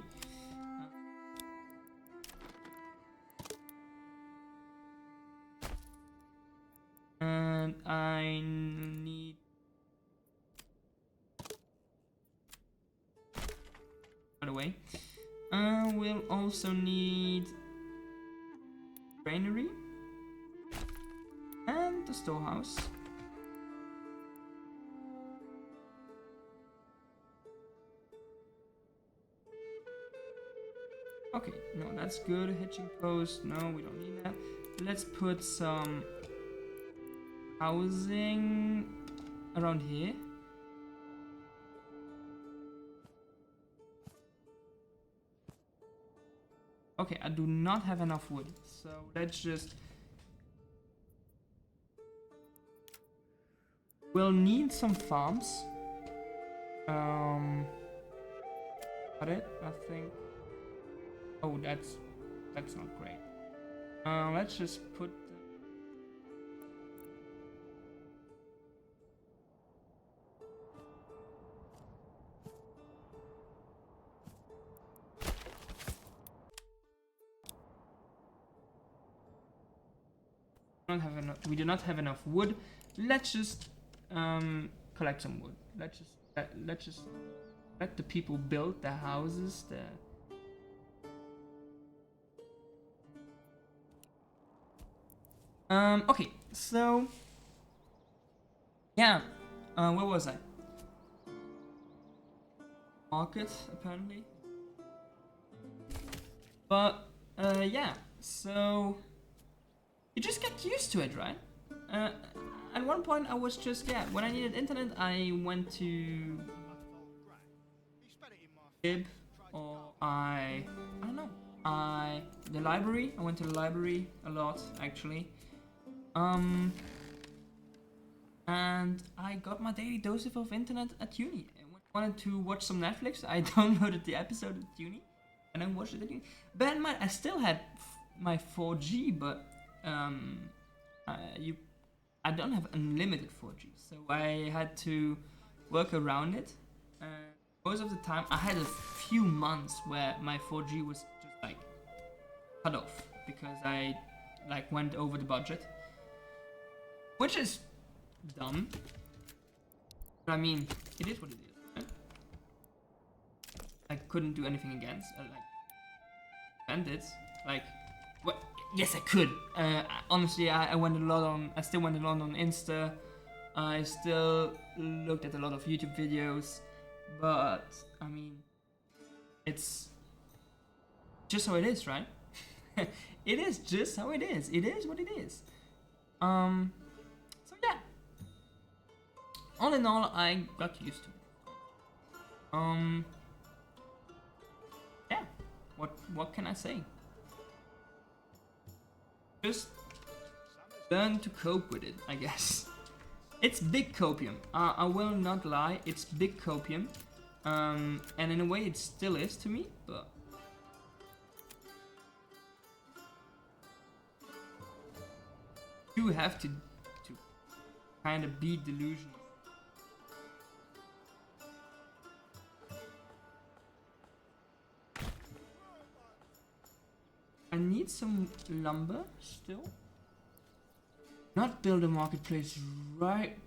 And I need by the way. We'll also need granary and the storehouse. Okay, no, that's good. Hitching post, no, we don't need that. Let's put some housing around here. Okay, I do not have enough wood, so let's just... We'll need some farms. Got it, I think. Oh, that's not great. Let's just put... We do not have enough wood. Let's just collect some wood. Let's just let the people build their houses. Okay, so yeah, where was I? Market, apparently. But yeah, so you just get used to it, right? at one point I was just, yeah, when I needed internet, I went to Gib, or I don't know, the library. I went to the library a lot, actually. And I got my daily dose of internet at uni. I wanted to watch some Netflix. I downloaded the episode at uni, and I watched it at uni. Bear in mind, I still had my 4G, but I don't have unlimited 4G, so I had to work around it. Most of the time, I had a few months where my 4G was just like cut off because I like went over the budget, which is dumb. But I mean, it is what it is. Right? I couldn't do anything against bandits. Like, what? Yes, I could. Honestly, I went a lot on. I still went a lot on Insta. I still looked at a lot of YouTube videos, but I mean, it's just how it is, right? It is just how it is. It is what it is. So yeah. All in all, I got used to it. Yeah. What can I say? Just learn to cope with it, I guess. It's big copium. I will not lie. It's big copium. And in a way, it still is to me, but. You have to kind of be delusional. I need some lumber still. Not build a marketplace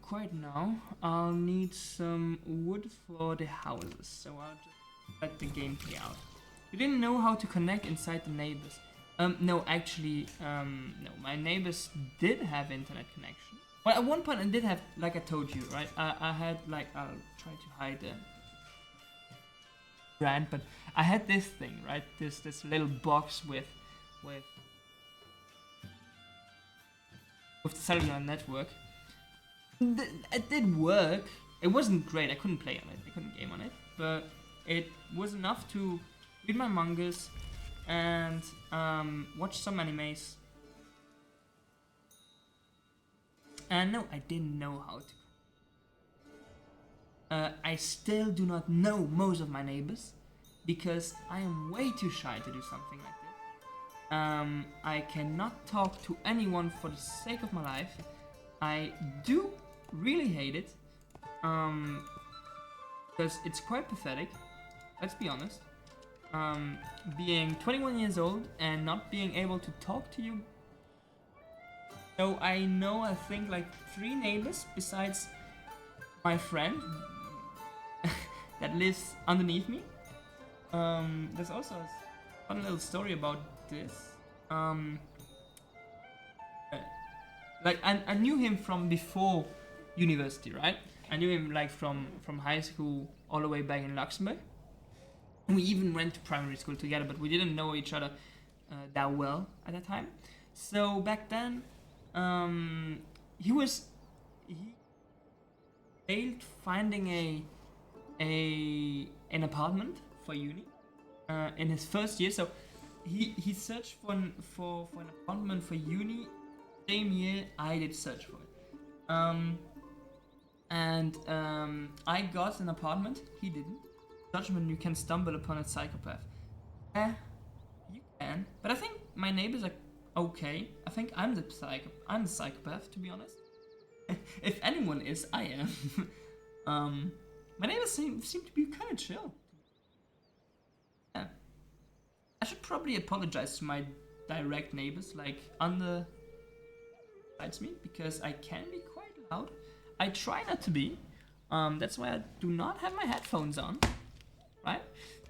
quite now. I'll need some wood for the houses, so I'll just let the game play out. You didn't know how to connect inside the neighbors. No, actually, no. My neighbors did have internet connection. Well, at one point I did have, like I told you, right? I had like, I'll try to hide the brand, but I had this thing, right? This little box with the cellular network. It did work. It wasn't great. I couldn't play on it. I couldn't game on it, but it was enough to read my mangas and watch some animes. And no, I didn't know how to. I still do not know most of my neighbors because I am way too shy to do something like this. I cannot talk to anyone for the sake of my life. I do really hate it because it's quite pathetic. Let's be honest. Being 21 years old and not being able to talk to you. So I know, I think like 3 neighbors besides my friend that lives underneath me. There's also a fun little story about this. Like I knew him from before university, right? I knew him like from high school all the way back in Luxembourg. We even went to primary school together, but we didn't know each other that well at that time. So back then, he failed finding an apartment for uni in his first year. So he searched for an apartment for uni same year I did search for it. I got an apartment. He didn't. Judgment, you can stumble upon a psychopath. You can, but I think my neighbors are okay. I think I'm the psychopath, to be honest. If anyone is, I am. My neighbors seem to be kind of chill. Yeah. I should probably apologize to my direct neighbors, like under besides me, because I can be quite loud. I try not to be. That's why I do not have my headphones on. Right?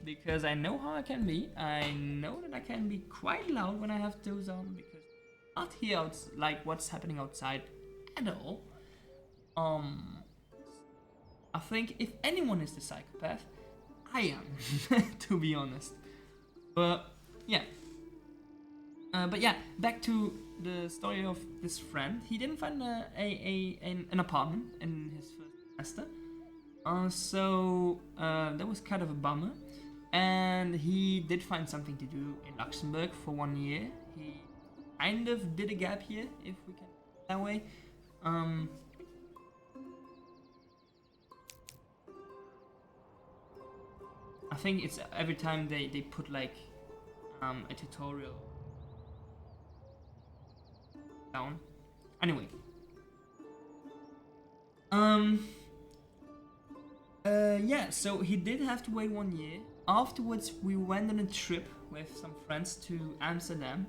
Because I know how I can be. I know that I can be quite loud when I have those on, because I not hear like what's happening outside at all. I think if anyone is the psychopath, I am, to be honest. But yeah. Back to the story of this friend. He didn't find an apartment in his first semester, so that was kind of a bummer. And he did find something to do in Luxembourg for 1 year. He kind of did a gap year, if we can put it that way. I think it's every time they put like a tutorial down. Anyway. Yeah, so he did have to wait 1 year. Afterwards, we went on a trip with some friends to Amsterdam.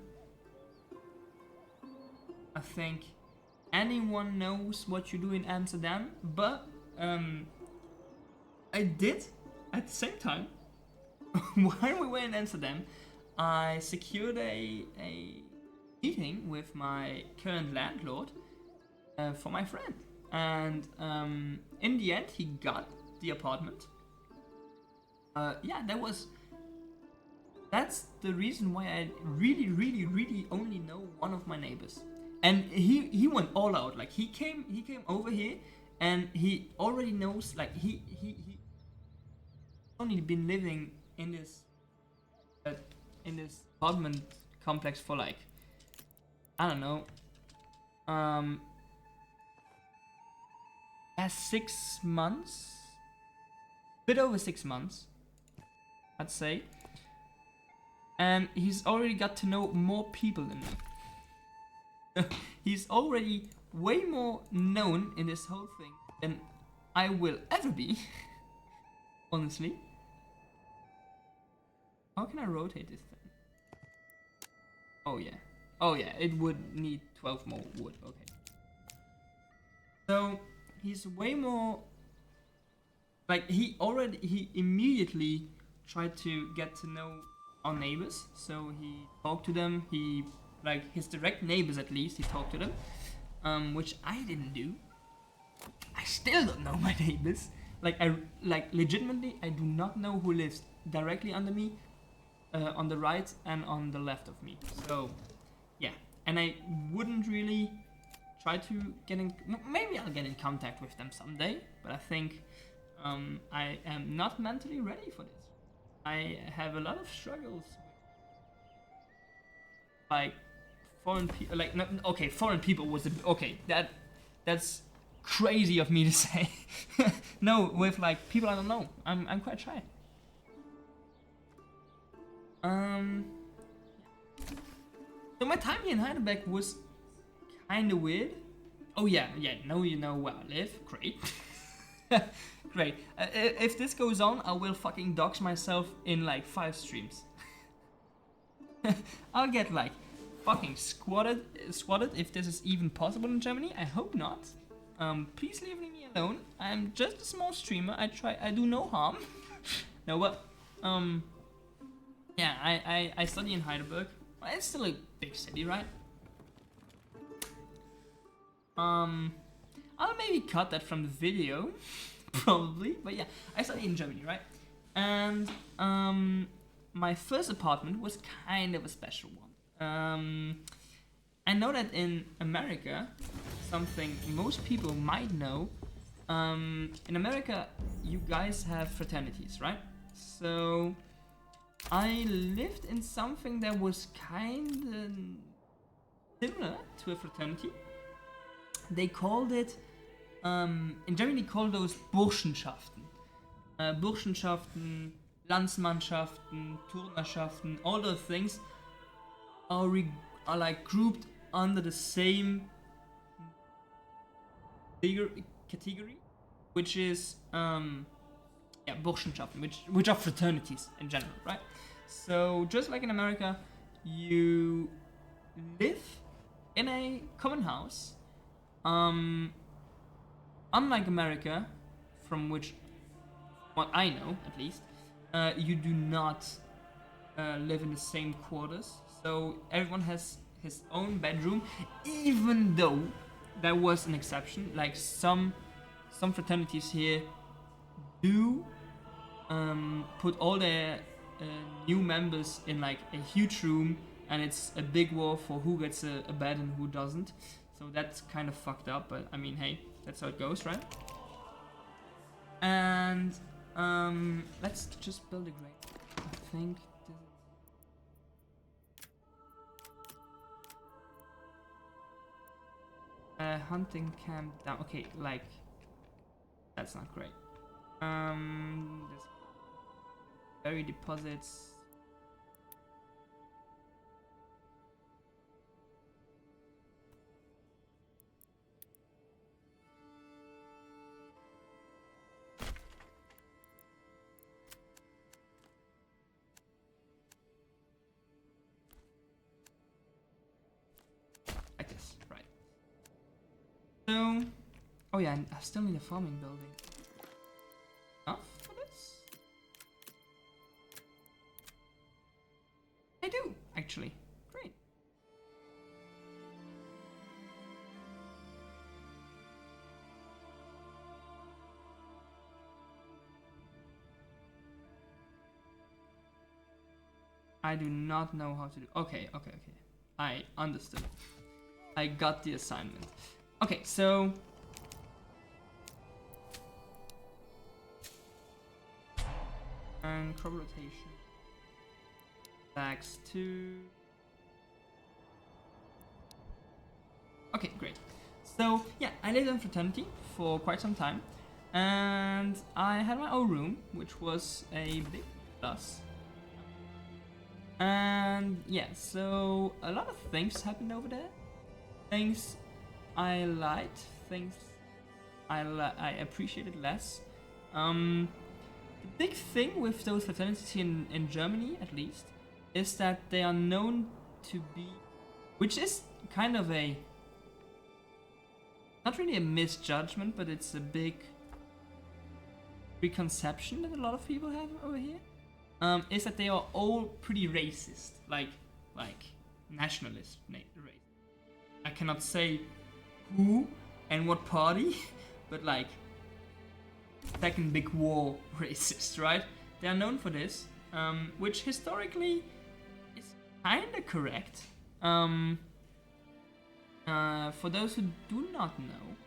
I think anyone knows what you do in Amsterdam, but I did at the same time. While we were in Amsterdam, I secured a meeting with my current landlord for my friend, and in the end, he got the apartment. Yeah, that's the reason why I really only know one of my neighbors. And he went all out. Like he came over here, and he already knows. Like he only been living in this apartment complex for like, I don't know, 6 months, bit over 6 months, I'd say. And he's already got to know more people than me. He's already way more known in this whole thing than I will ever be. Honestly. How can I rotate this thing? Oh yeah. Oh yeah, it would need 12 more wood. Okay. So he's way more, like he immediately tried to get to know our neighbors. So he talked to them. He, like his direct neighbors at least, he talked to them, which I didn't do. I still don't know my neighbors. Legitimately, I do not know who lives directly under me, on the right and on the left of me. So, yeah. And I wouldn't really try to get in. Maybe I'll get in contact with them someday, but I think I am not mentally ready for this. I have a lot of struggles with, like, foreign people. Like, no, okay, foreign people was that's crazy of me to say. No, with like people I don't know. I'm quite shy. So my time here in Heidelberg was kind of weird. Oh yeah, now you know where I live. Great. Great. If this goes on, I will fucking dox myself in like 5 streams. I'll get like fucking squatted if this is even possible in Germany. I hope not. Please leave me alone. I'm just a small streamer. I do no harm. No, but yeah, I study in Heidelberg. Well, it's still a big city, right? I'll maybe cut that from the video, probably. But yeah, I study in Germany, right? And my first apartment was kind of a special one. I know that in America, something most people might know, in America, you guys have fraternities, right? So I lived in something that was kind of similar to a fraternity. They called it, in Germany they call those Burschenschaften. Burschenschaften, Landsmannschaften, Turnerschaften, all those things are like grouped under the same category, which is Burschenschaften, which are fraternities in general, right? So just like in America, you live in a common house. Unlike America, from which what I know at least, you do not live in the same quarters. So everyone has his own bedroom, even though there was an exception. Like some fraternities here do put all their new members in like a huge room and it's a big war for who gets a bed and who doesn't. So that's kind of fucked up, but I mean, hey, that's how it goes, right? And let's just build a grave. I think this is... hunting camp down. Okay, like that's not great. This berry deposits. Like this, right? So, oh yeah, I still need a farming building. Enough for this? I do, actually. Great. I do not know how to do... Okay. I understood. I got the assignment. Okay, so... and crop rotation. Backs to... Okay, great. So, yeah, I lived in fraternity for quite some time. And I had my own room, which was a big plus. And yeah, so a lot of things happened over there. Things I liked, things I appreciated less. The big thing with those fraternities in Germany, at least, is that they are known to be, which is kind of a, not really a misjudgment, but it's a big preconception that a lot of people have over here. Is that they are all pretty racist, like nationalist race. I cannot say who and what party, but like second big war racist, right? They are known for this, which historically is kinda correct. For those who do not know,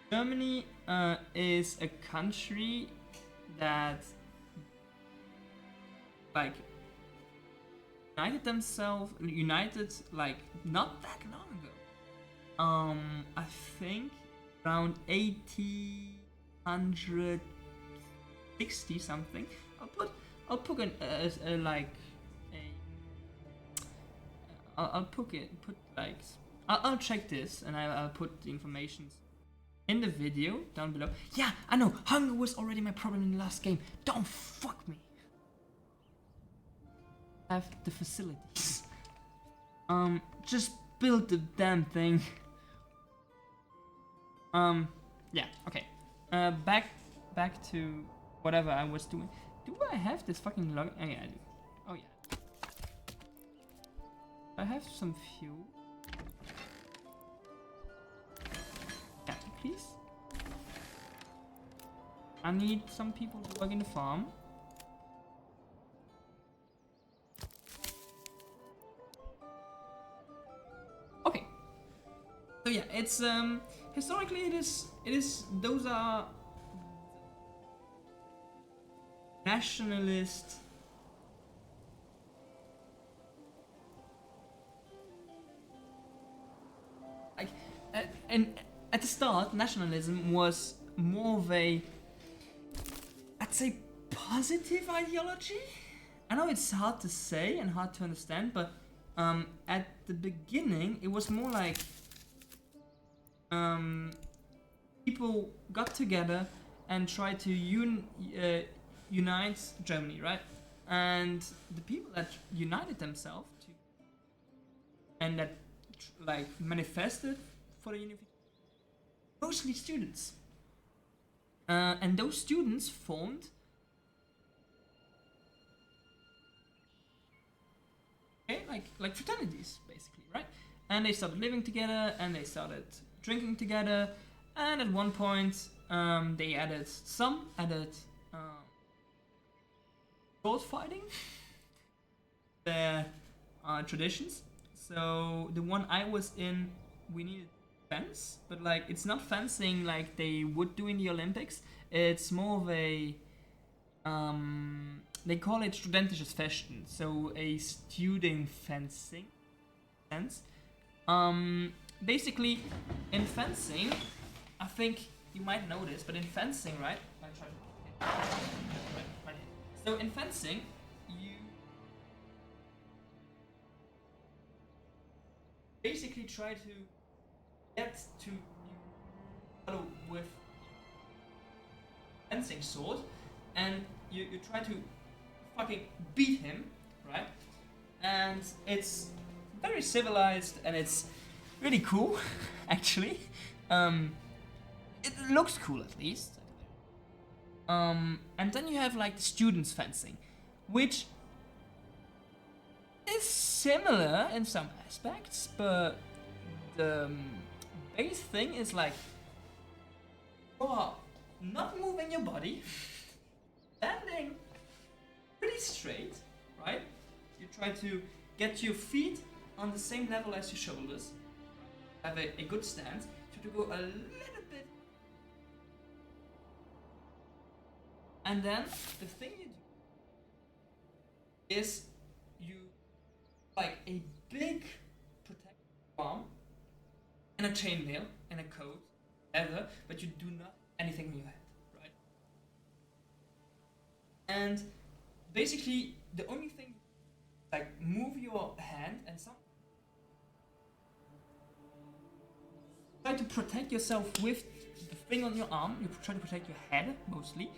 Germany is a country that like united like not that long ago. I think around 1860 something. I'll put an I'll check this and I'll put the information in the video down below. Yeah, I know, hunger was already my problem in the last game. Don't fuck me. Have the facilities. Just build the damn thing. Yeah, okay. Back to whatever I was doing. Do I have this fucking log? Oh yeah, I do. Oh yeah. I have some fuel. Yeah, please. I need some people to work in the farm. Okay. So yeah, it's historically it is those are nationalist like and at the start nationalism was more of a, I'd say, positive ideology. I know it's hard to say and hard to understand, but at the beginning it was more like people got together and tried to unite Germany, right? And the people that united themselves to and that like manifested for the unification, mostly students, and those students formed like fraternities basically, right? And they started living together and they started drinking together, and at one point they added sword fighting their traditions, So the one I was in, we needed fence, but like it's not fencing like they would do in the Olympics. It's more of a they call it studentisches Fechten, so a student fencing sense. Basically, in fencing, I think you might know this, but in fencing, right? I try to. Right. So in fencing, you basically try to get to battle with fencing sword, and you try to fucking beat him, right? And it's very civilized and it's really cool, actually. It looks cool at least. And then you have like the students fencing, which is similar in some aspects, but the base thing is like you are not moving your body, standing pretty straight, right? You try to get your feet on the same level as your shoulders, have a good stance, try to go a little bit, and then the thing you do is you like a big protective arm and a chainmail and a coat, leather, but you do not anything in your head, right? And basically the only thing, like move your hand and some try to protect yourself with the thing on your arm. You try to protect your head mostly.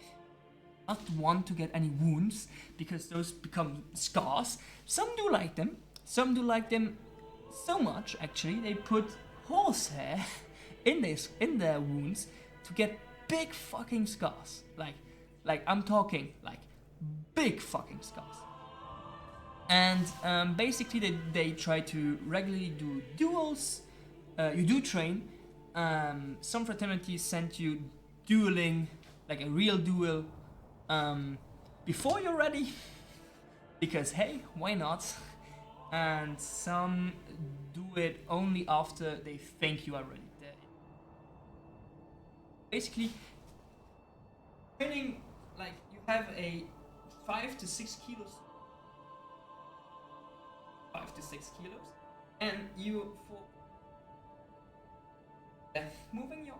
Not want to get any wounds because those become scars. Some do like them. Some do like them so much actually. They put horsehair in their wounds to get big fucking scars. Like I'm talking like big fucking scars. And basically they try to regularly do duels. You do train. Some fraternities send you dueling, like a real duel, before you're ready. Because hey, why not? And some do it only after they think you are ready. Basically, training, like you have a 5 to 6 kilos 5 to 6 kilos, and you for moving your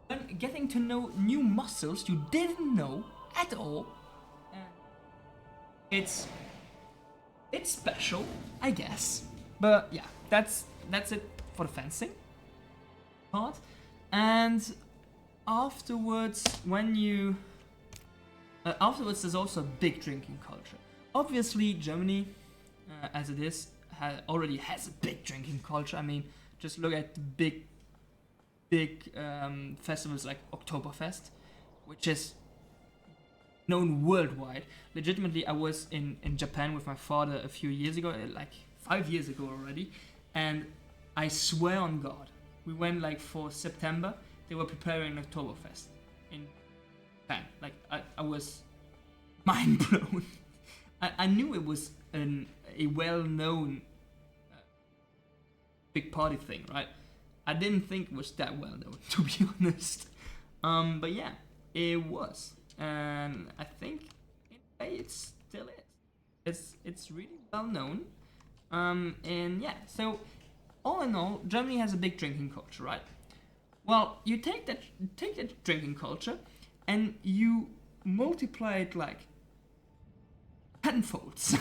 arm and getting to know new muscles you didn't know at all, and it's special, I guess. But yeah, that's it for the fencing part. And afterwards, when you afterwards, there's also a big drinking culture. Obviously, Germany, as it is, already has a big drinking culture. I mean, just look at the big festivals like Oktoberfest, which is known worldwide. Legitimately, I was in Japan with my father a few years ago, like 5 years ago already, and I swear on God, we went like for September. They were preparing Oktoberfest in Japan. Like I was mind blown. I knew it was a well-known big party thing, right? I didn't think it was that well known, to be honest. But yeah, it was, and I think in a way it still is. It's really well known. And yeah, so all in all, Germany has a big drinking culture, right? Well, you take that drinking culture, and you multiply it like tenfolds,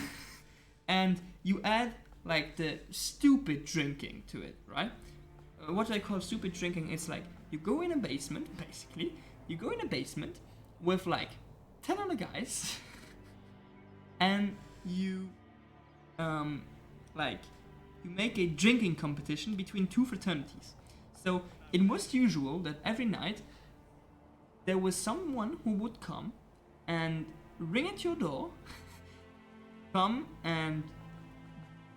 and you add like the stupid drinking to it, right? What I call stupid drinking is like you go in a basement, basically. You go in a basement with like 10 other guys, and you like you make a drinking competition between two fraternities. So it was usual that every night there was someone who would come and ring at your door, come and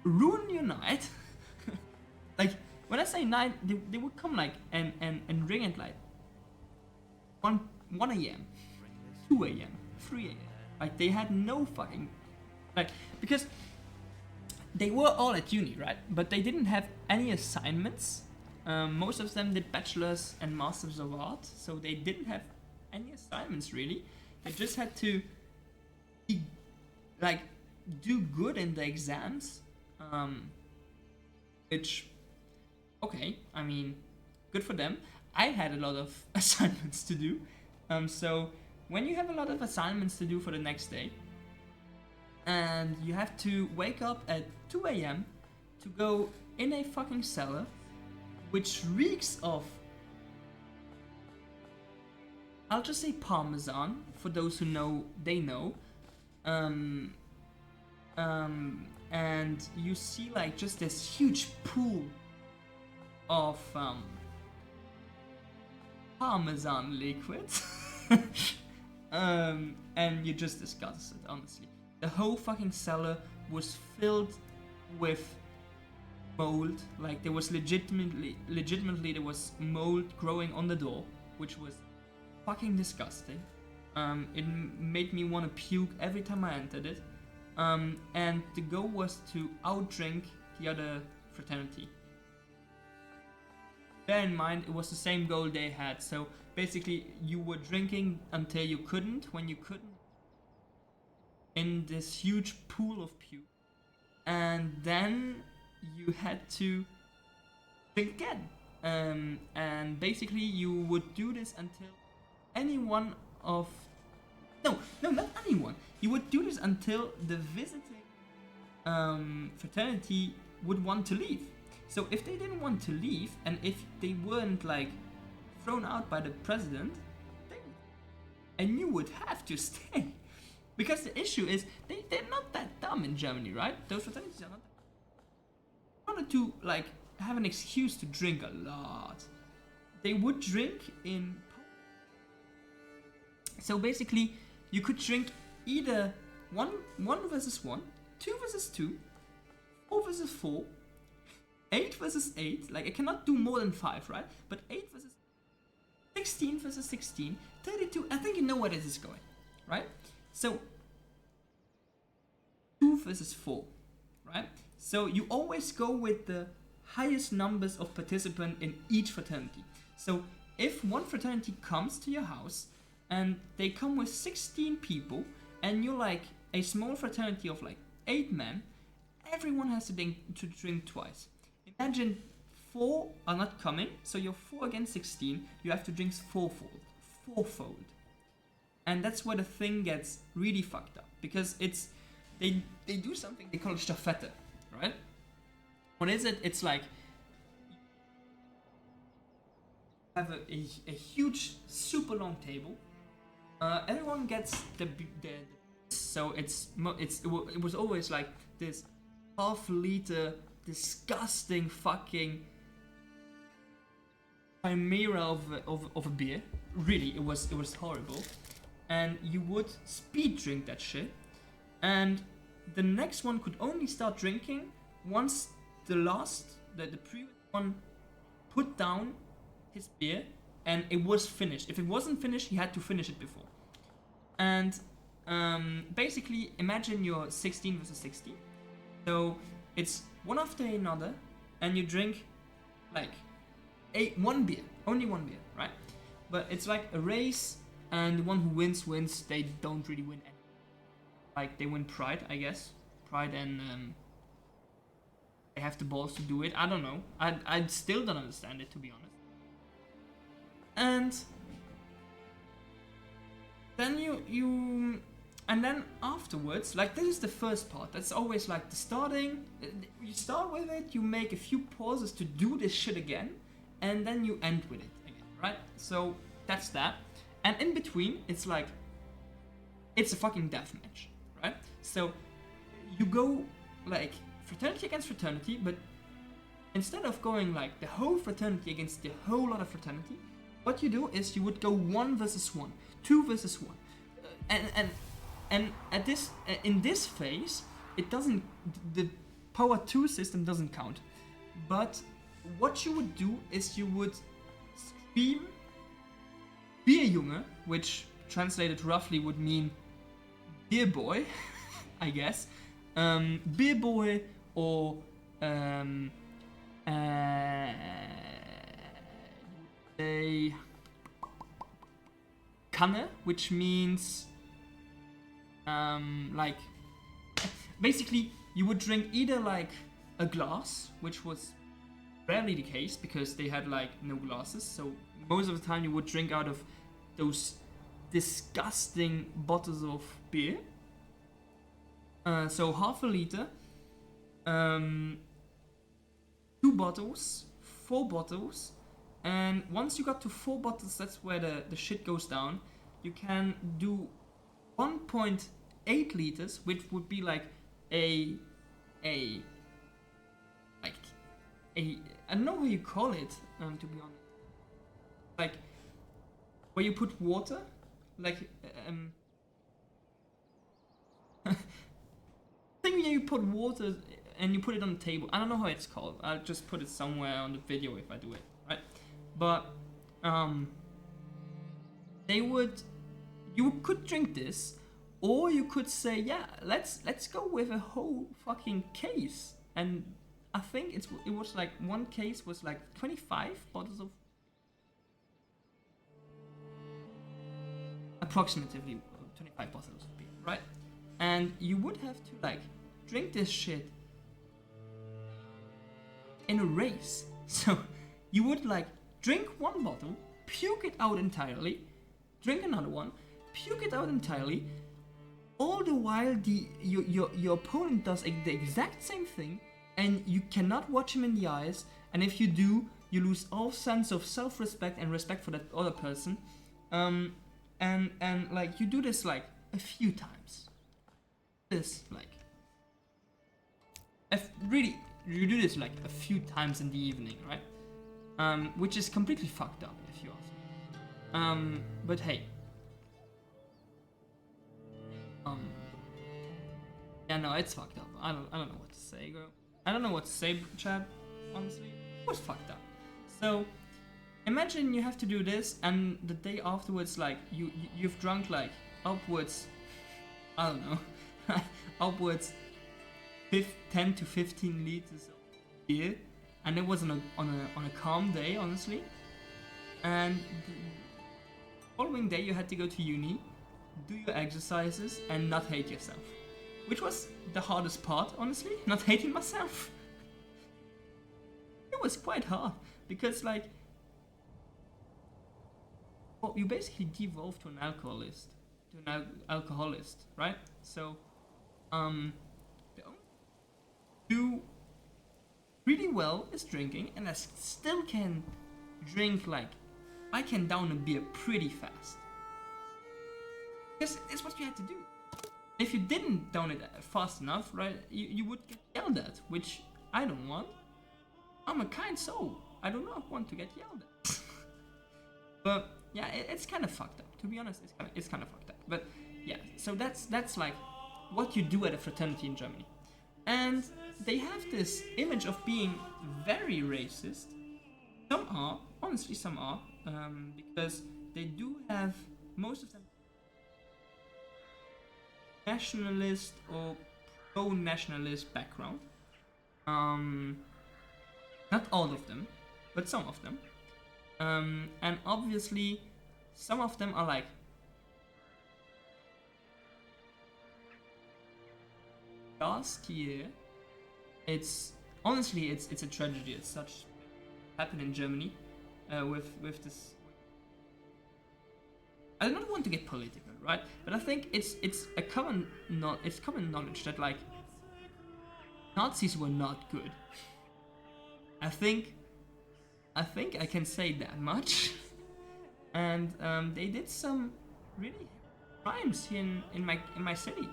ruin your night. Like when I say night, they would come like and ring at like 1 a.m., 2 a.m., 3 a.m. Like they had no fucking, like, because they were all at uni, right? But they didn't have any assignments. Most of them did bachelors and masters of art, so they didn't have any assignments really. They just had to like do good in the exams, which, okay, I mean, good for them. I had a lot of assignments to do, so when you have a lot of assignments to do for the next day, and you have to wake up at 2 a.m. to go in a fucking cellar, which reeks of, I'll just say parmesan, for those who know, they know. And you see like just this huge pool of parmesan liquid. And you just discuss it, honestly. The whole fucking cellar was filled with mold. Like there was legitimately there was mold growing on the door, which was fucking disgusting. It made me want to puke every time I entered it. And the goal was to outdrink the other fraternity. Bear in mind, it was the same goal they had. So basically, you were drinking until you couldn't. When you couldn't, in this huge pool of puke, and then you had to drink again. And basically, you would do this until anyone of no, not anyone. You would do this until the visiting fraternity would want to leave. So if they didn't want to leave, and if they weren't like thrown out by the president, and you would have to stay. Because the issue is, they're not that dumb in Germany, right? Those fraternities are not that dumb. They wanted to like have an excuse to drink a lot. They would drink in. So basically, you could drink either 1 versus 1, 2 versus 2, 4 versus 4, 8 versus 8. Like I cannot do more than 5, right? But 8 versus 16 versus 16, 32. I think you know where this is going, right? So 2 versus 4, right? So you always go with the highest numbers of participants in each fraternity. So if one fraternity comes to your house and they come with 16 people, and you're like a small fraternity of like 8 men, everyone has to drink twice. Imagine 4 are not coming, so you're 4 against 16, you have to drink fourfold. And that's where the thing gets really fucked up, because it's they do something they call it staffette, right? What is it? It's like you have a huge, super long table. Everyone gets the so it was always like this half-liter disgusting fucking chimera of a beer. Really, it was horrible. And you would speed drink that shit, and the next one could only start drinking once the previous one put down his beer and it was finished. If it wasn't finished, he had to finish it before. And basically, imagine you're 16 versus 16. So it's one after another, and you drink like one beer, only one beer, right? But it's like a race, and the one who wins. They don't really win anything. Like they win pride, I guess. Pride, and they have the balls to do it. I don't know. I still don't understand it, to be honest. And then and then afterwards, like this is the first part. That's always like the starting. You start with it, you make a few pauses to do this shit again, and then you end with it again, right? So that's that. And in between, it's like, it's a fucking deathmatch, right? So you go like fraternity against fraternity, but instead of going like the whole fraternity against the whole other fraternity, what you do is you would go 1 versus 1, 2 versus 1, and at this in this phase, it doesn't, the power 2 system doesn't count. But what you would do is you would scream Bierjunge, which translated roughly would mean beer boy, I guess, beer boy or a Kanne, which means like basically you would drink either like a glass, which was rarely the case because they had like no glasses, so most of the time you would drink out of those disgusting bottles of beer. So half a liter, 2 bottles, 4 bottles, and once you got to 4 bottles, that's where the shit goes down. You can do 1.8 liters, which would be like I don't know how you call it, to be honest. Like where you put water, like thing where you put water and you put it on the table. I don't know how it's called. I'll just put it somewhere on the video if I do it, right? But you could drink this, or you could say, yeah, let's go with a whole fucking case. And I think it was like one case was like 25 bottles of approximately 25 bottles of beer, right? And you would have to like drink this shit in a race. So you would like drink one bottle, puke it out entirely, drink another one, puke it out entirely. All the while your opponent does the exact same thing, and you cannot watch him in the eyes. And if you do, you lose all sense of self-respect and respect for that other person. And like you do this like a few times. This like you do this like a few times in the evening, right? Which is completely fucked up if you ask me. But hey. Yeah, no, it's fucked up. I don't know what to say, girl. I don't know what to say, Chad. Honestly, it was fucked up. So imagine you have to do this, and the day afterwards, like you've drunk like upwards, I don't know, upwards 10 to 15 liters of beer, and it was on a calm day, honestly. And the following day, you had to go to uni, do your exercises, and not hate yourself, which was the hardest part, honestly. Not hating myself. It was quite hard because, like, well, you basically devolve to an alcoholist, right? So, the only do really well is drinking, and I still can drink like I can down a beer pretty fast. Because it's what you had to do. If you didn't down it fast enough, right, you would get yelled at, which I don't want. I'm a kind soul. I do not want to get yelled at. But yeah, it's kind of fucked up. To be honest, it's kind of fucked up. But yeah, so that's like what you do at a fraternity in Germany. And they have this image of being very racist. Some are, honestly, some are, because they do have, most of them, nationalist or pro-nationalist background. Not all of them, but some of them. And obviously, some of them are like last year. It's honestly, it's a tragedy. It's such happened in Germany with this. I don't want to get political, right? But I think it's common knowledge that like Nazis were not good. I think I can say that much. And they did some really crimes here in my city.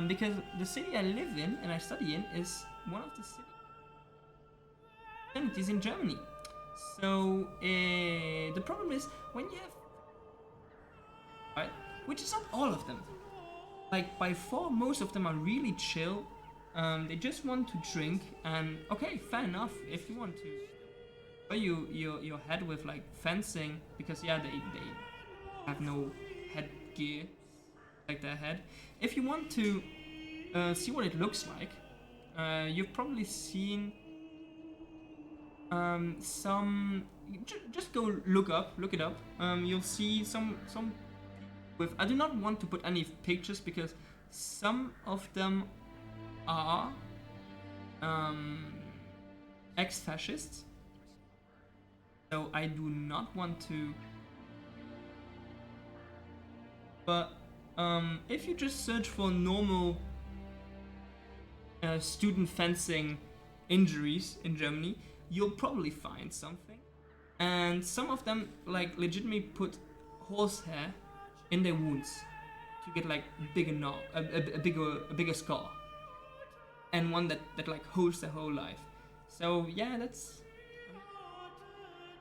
Because the city I live in and I study in is one of the cities in Germany. So the problem is when you have, right, which is not all of them. Like by far, most of them are really chill. They just want to drink, and okay, fair enough. If you want to your head with like fencing, because yeah, they have no headgear like their head. If you want to see what it looks like, You've probably seen some. Just go look it up. You'll see some with. I do not want to put any pictures because some of them are ex-fascists. So I do not want to. But if you just search for normal student fencing injuries in Germany, you'll probably find something. And some of them like legitimately put horsehair in their wounds to get like a bigger scar, and one that like holds their whole life. So yeah, that's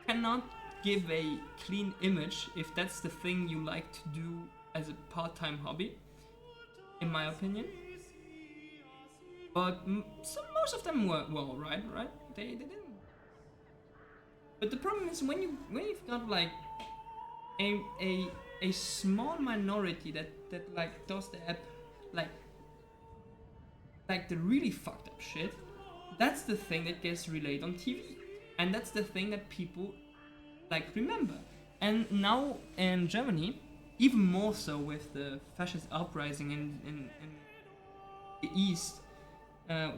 cannot give a clean image if that's the thing you like to do as a part-time hobby, in my opinion. But most of them were alright, right? They didn't. But the problem is when you've got like a small minority that like does the like the really fucked up shit, that's the thing that gets relayed on TV, and that's the thing that people like remember. And now in Germany, even more so with the fascist uprising in the east,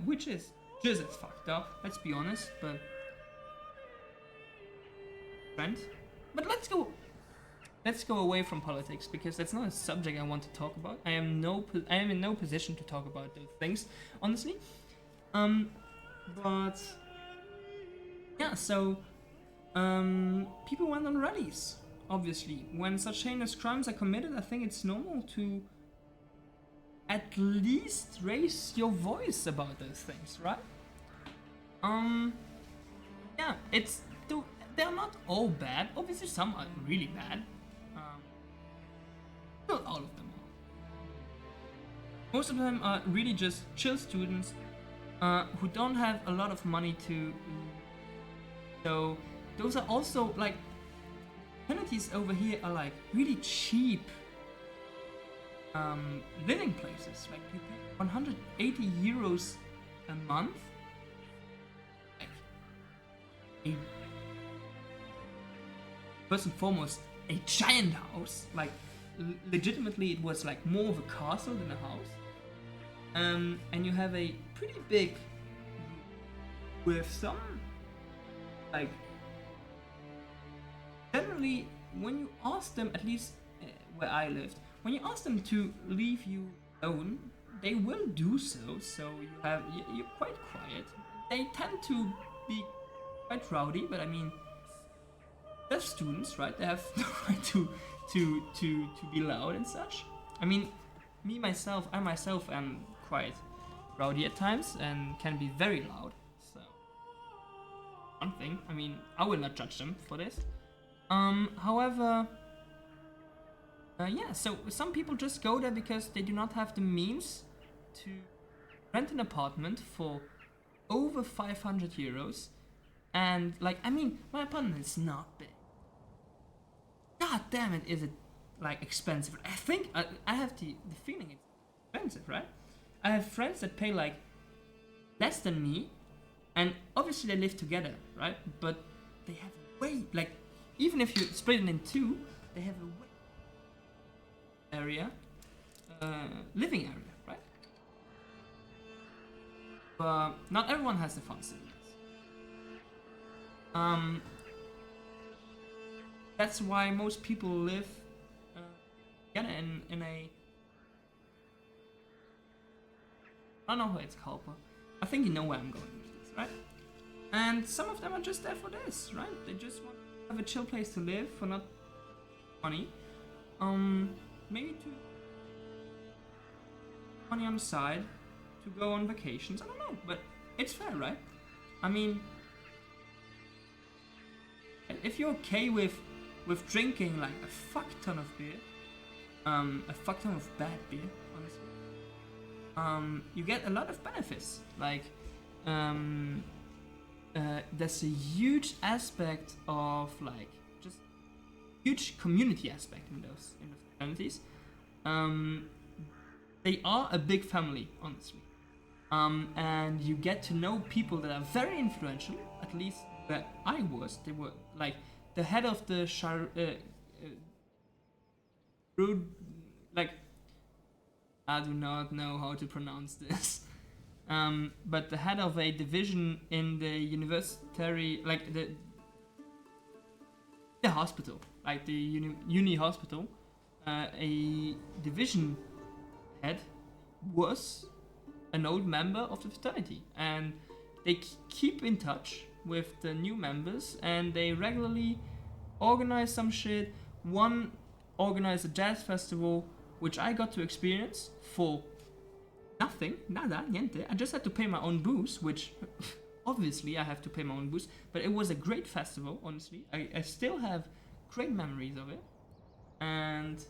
which is just as fucked up, let's be honest. But let's go away from politics, because that's not a subject I want to talk about. I am in no position to talk about those things, honestly. But yeah, so people went on rallies. Obviously, when such heinous crimes are committed, I think it's normal to at least raise your voice about those things, right? Yeah, they're not all bad. Obviously, some are really bad. Not all of them are. Most of them are really just chill students who don't have a lot of money to. So those are also like penalties over here are like really cheap living places. Like you pay 180 euros a month. Like first and foremost, a giant house. Like legitimately, it was like more of a castle than a house. And you have a pretty big with some like generally when you ask them, at least where I lived, when you ask them to leave you alone, they will do so. So you're quite quiet. They tend to be quite rowdy, but I mean, they're students, right? They have the right to be loud and such. I mean, I myself am quite rowdy at times and can be very loud. So one thing, I mean, I will not judge them for this. However, yeah, so some people just go there because they do not have the means to rent an apartment for over 500 euros. And, like, I mean, my apartment is not big. God damn it, is it, like, expensive. I think, I have the feeling it's expensive, right? I have friends that pay, like, less than me. And obviously they live together, right? But they have way, like, even if you split it in two, they have a way area, living area, right? But not everyone has the funds to do this. That's why most people live together in a, I don't know what it's called, but I think you know where I'm going with this, right? And some of them are just there for this, right? They just want to have a chill place to live for not money. Maybe to money on the side to go on vacations. I don't know, but it's fair, right? I mean, if you're okay with drinking like a fuck ton of beer, a fuck ton of bad beer, honestly, you get a lot of benefits. Like, there's a huge aspect of like just huge community aspect in those communities. They are a big family, honestly. And you get to know people that are very influential, at least where I was. They were like the head of the like, I do not know how to pronounce this. But the head of a division in the university, like the hospital, like the uni hospital, a division head was an old member of the fraternity, and they keep in touch with the new members, and they regularly organize some shit. One organized a jazz festival, which I got to experience for nothing, nada, niente. I just had to pay my own booze, which obviously I have to pay my own booze, but it was a great festival, honestly. I still have great memories of it, and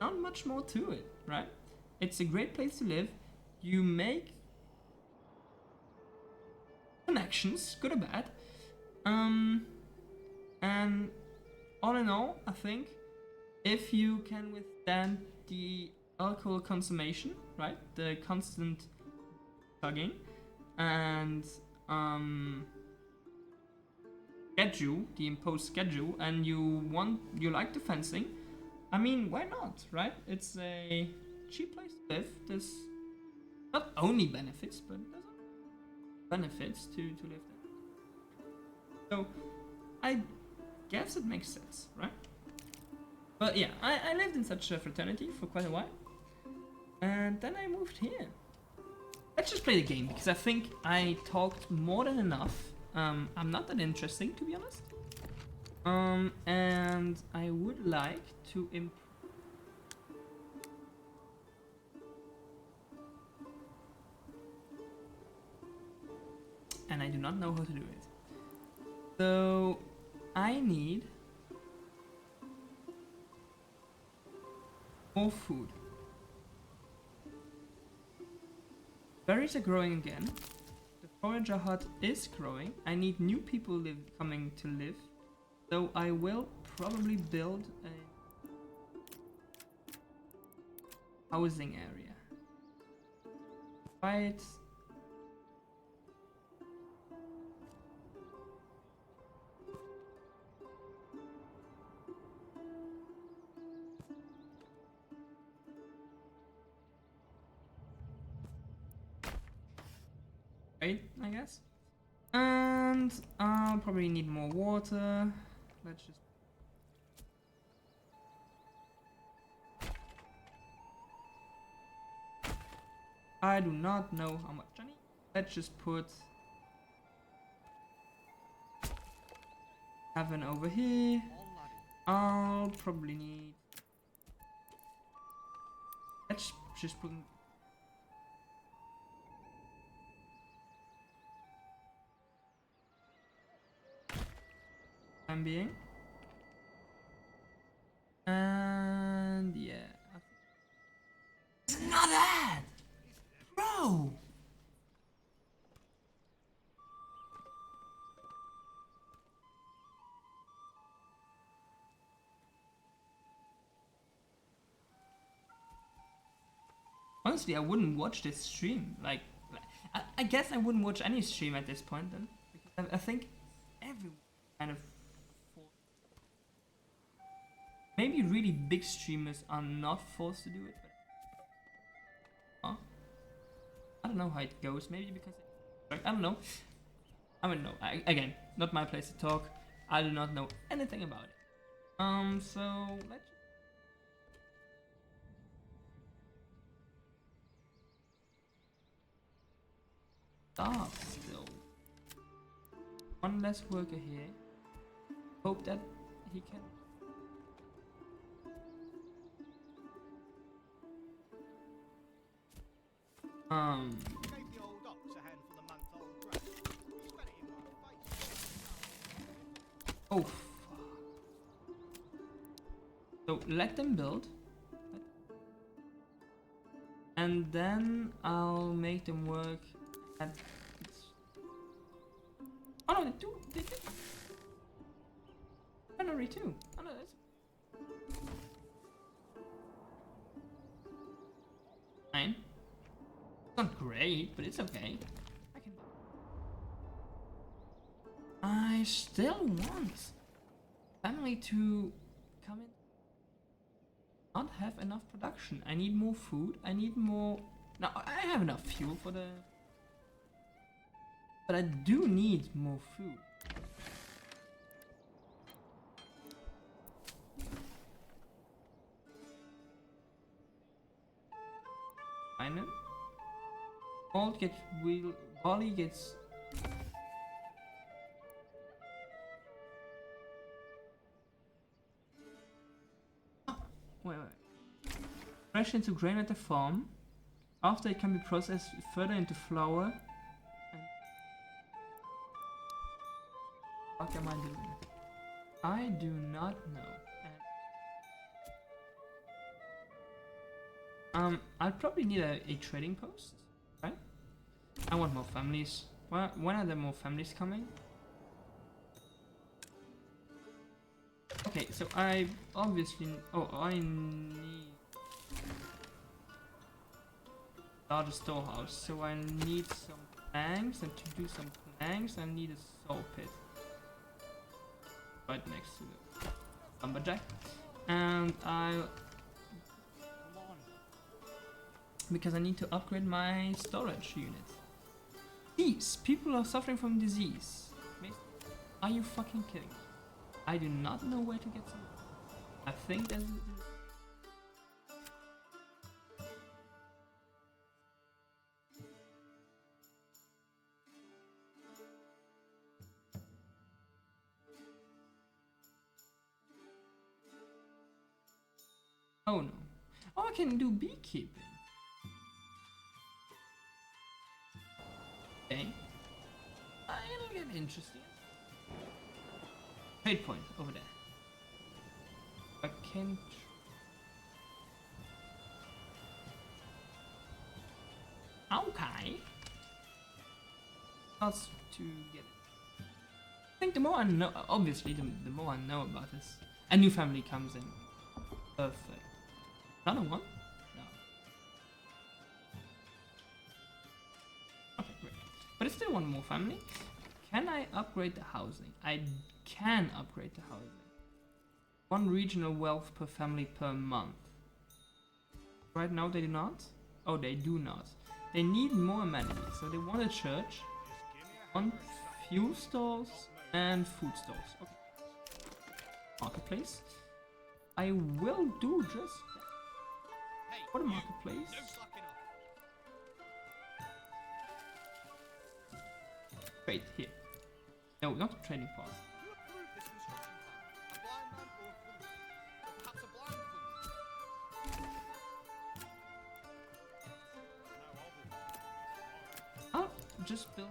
not much more to it, right? It's a great place to live. You make connections, good or bad. And all in all, I think if you can withstand the alcohol consummation, right, the constant chugging, and schedule, the imposed schedule, and you like the fencing, I mean, why not, right? It's a cheap place to live. There's not only benefits, but there's benefits to live there. So I guess it makes sense, right? But yeah, I lived in such a fraternity for quite a while, and then I moved here. Let's just play the game, because I think I talked more than enough. I'm not that interesting, to be honest. And I would like to and I do not know how to do it. So I need more food. Berries are growing again. The forager hut is growing. I need new people coming to live. So I will probably build a housing area. Right. Right, I guess. And I'll probably need more water. Let's just... I do not know how much I need. Let's just put... Heaven over here. I'll probably need... Let's just put... I'm being. And yeah. It's not that! Bro! Honestly, I wouldn't watch this stream. Like I guess I wouldn't watch any stream at this point then. Because I think everyone kind of... Maybe really big streamers are not forced to do it, but... Huh? I don't know how it goes. Maybe because... I don't know. I don't know. Again, not my place to talk. I do not know anything about it. So... Let's... Still. One less worker here. Hope that he can... Gave the old ox a handful of month-old grass. He spat it in my face. Oh, fuck. So let them build. And then I'll make them work at... Oh no, they do. January too. Oh no, that's... Not great, but it's okay. I still want family to come in. Not have enough production. I need more food. I need more. No, I have enough fuel for the. But I do need more food. Find it. Gold gets wheel. Volley gets. Oh, wait. Fresh into grain at the farm. After it can be processed further into flour. What am I doing? I do not know. I'll probably need a trading post, right? I want more families. When are there more families coming? Okay, so I obviously... Oh, I need... larger storehouse, so I need some planks, and to do some planks I need a saw pit. Right next to the lumberjack. And I'll... because I need to upgrade my storage unit. These people are suffering from disease. Are you fucking kidding me? I do not know where to get some. I think there's... Oh no. Oh, I can do beekeeping. Okay. It'll get interesting. Trade point over there. I can. Okay. That's to get it. I think the more I know, obviously, the more I know about this, a new family comes in. Perfect. Another one? No. Okay, great. But it's still one more family. Can I upgrade the housing? I can upgrade the housing. 1 regional wealth per family per month. Right now they do not? Oh, they do not. They need more amenities. So they want a church, 1 fuel stores, and food stores. Okay. Marketplace. I will do just that. What a marketplace. Wait, here. No, not trading pass. I'll just build.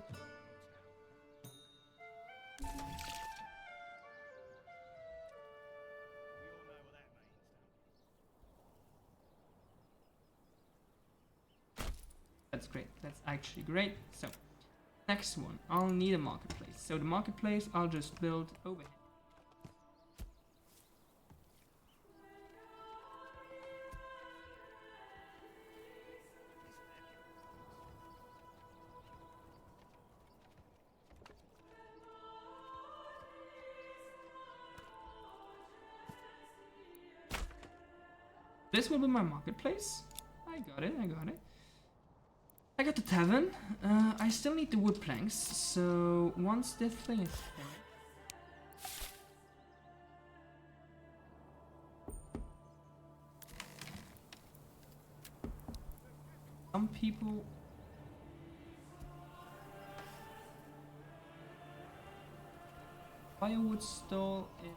That's great. That's actually great. So, next one. I'll need a marketplace. So the marketplace, I'll just build over here. This will be my marketplace. I got it. I got the tavern. I still need the wood planks, so once this thing is finished... Some people... Firewood stall is...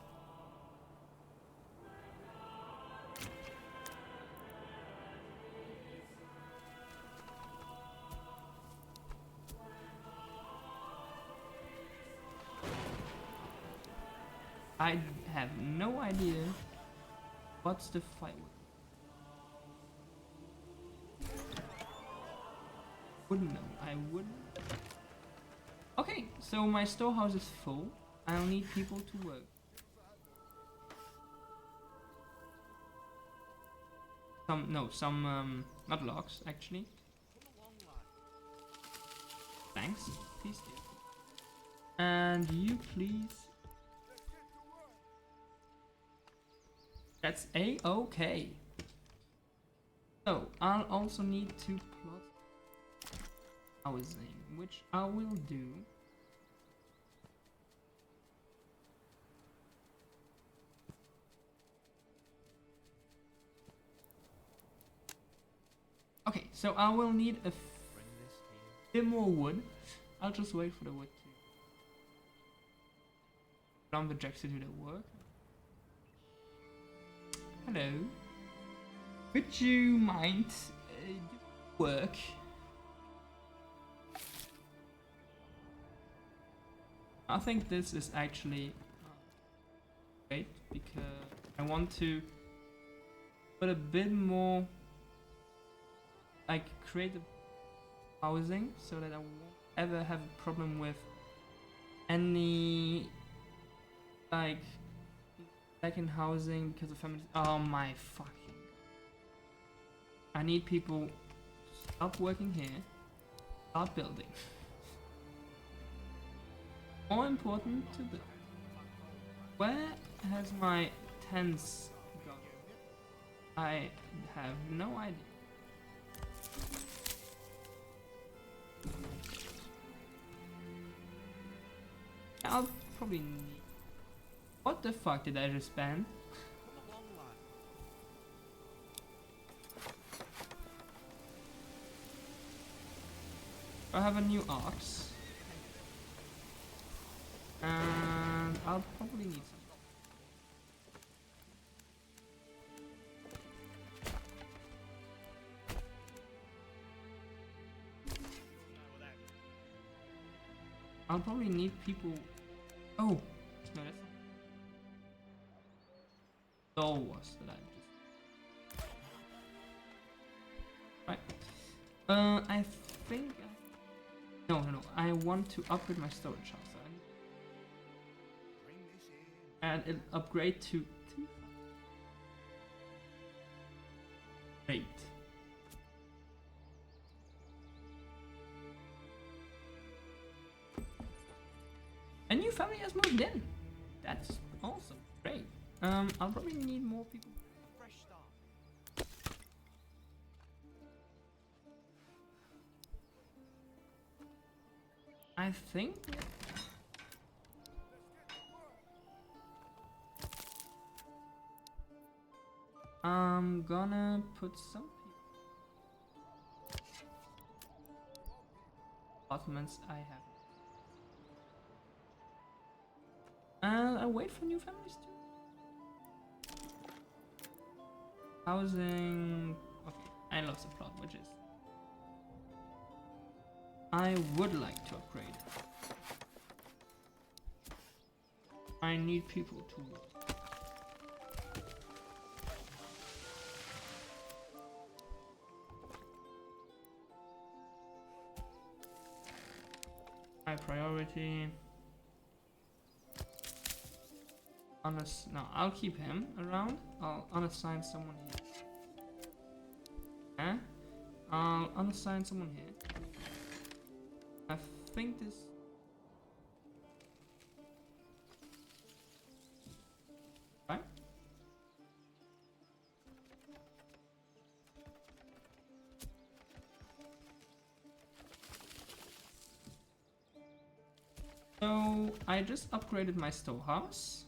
I have no idea what's the firewood. Wouldn't know. I wouldn't. Okay, so my storehouse is full. I'll need people to work. Some not logs actually. Thanks. Please do. And you please. That's a-okay. So I'll also need to plot housing, which I will do. Okay, so I will need a bit more wood. I'll just wait for the wood to lumberjacks to do the work. Hello. Would you mind work? I think this is actually great because I want to put a bit more, like create a housing so that I won't ever have a problem with any like second housing because of family. Oh my fucking God. I need people to stop working here, start building. More important to build. Where has my tents gone? I have no idea. I'll probably need... What the fuck did I just ban? I have a new ox. And I'll probably need some. I'll probably need people. Oh, no, that's not. Was that I just. Right. I think. No. I want to upgrade my storage house. And it'll upgrade to 2. Great. A new family has moved in. That's awesome. Great. I'll probably need more people. Fresh start. I think. I'm gonna put some apartments I have. And I wait for new families too. Housing. Okay, I lost a plot, which is. I would like to upgrade. I need people to work. High priority. No, I'll keep him around. I'll unassign someone here. I'll unassign someone here. I think this. Right? So I just upgraded my storehouse.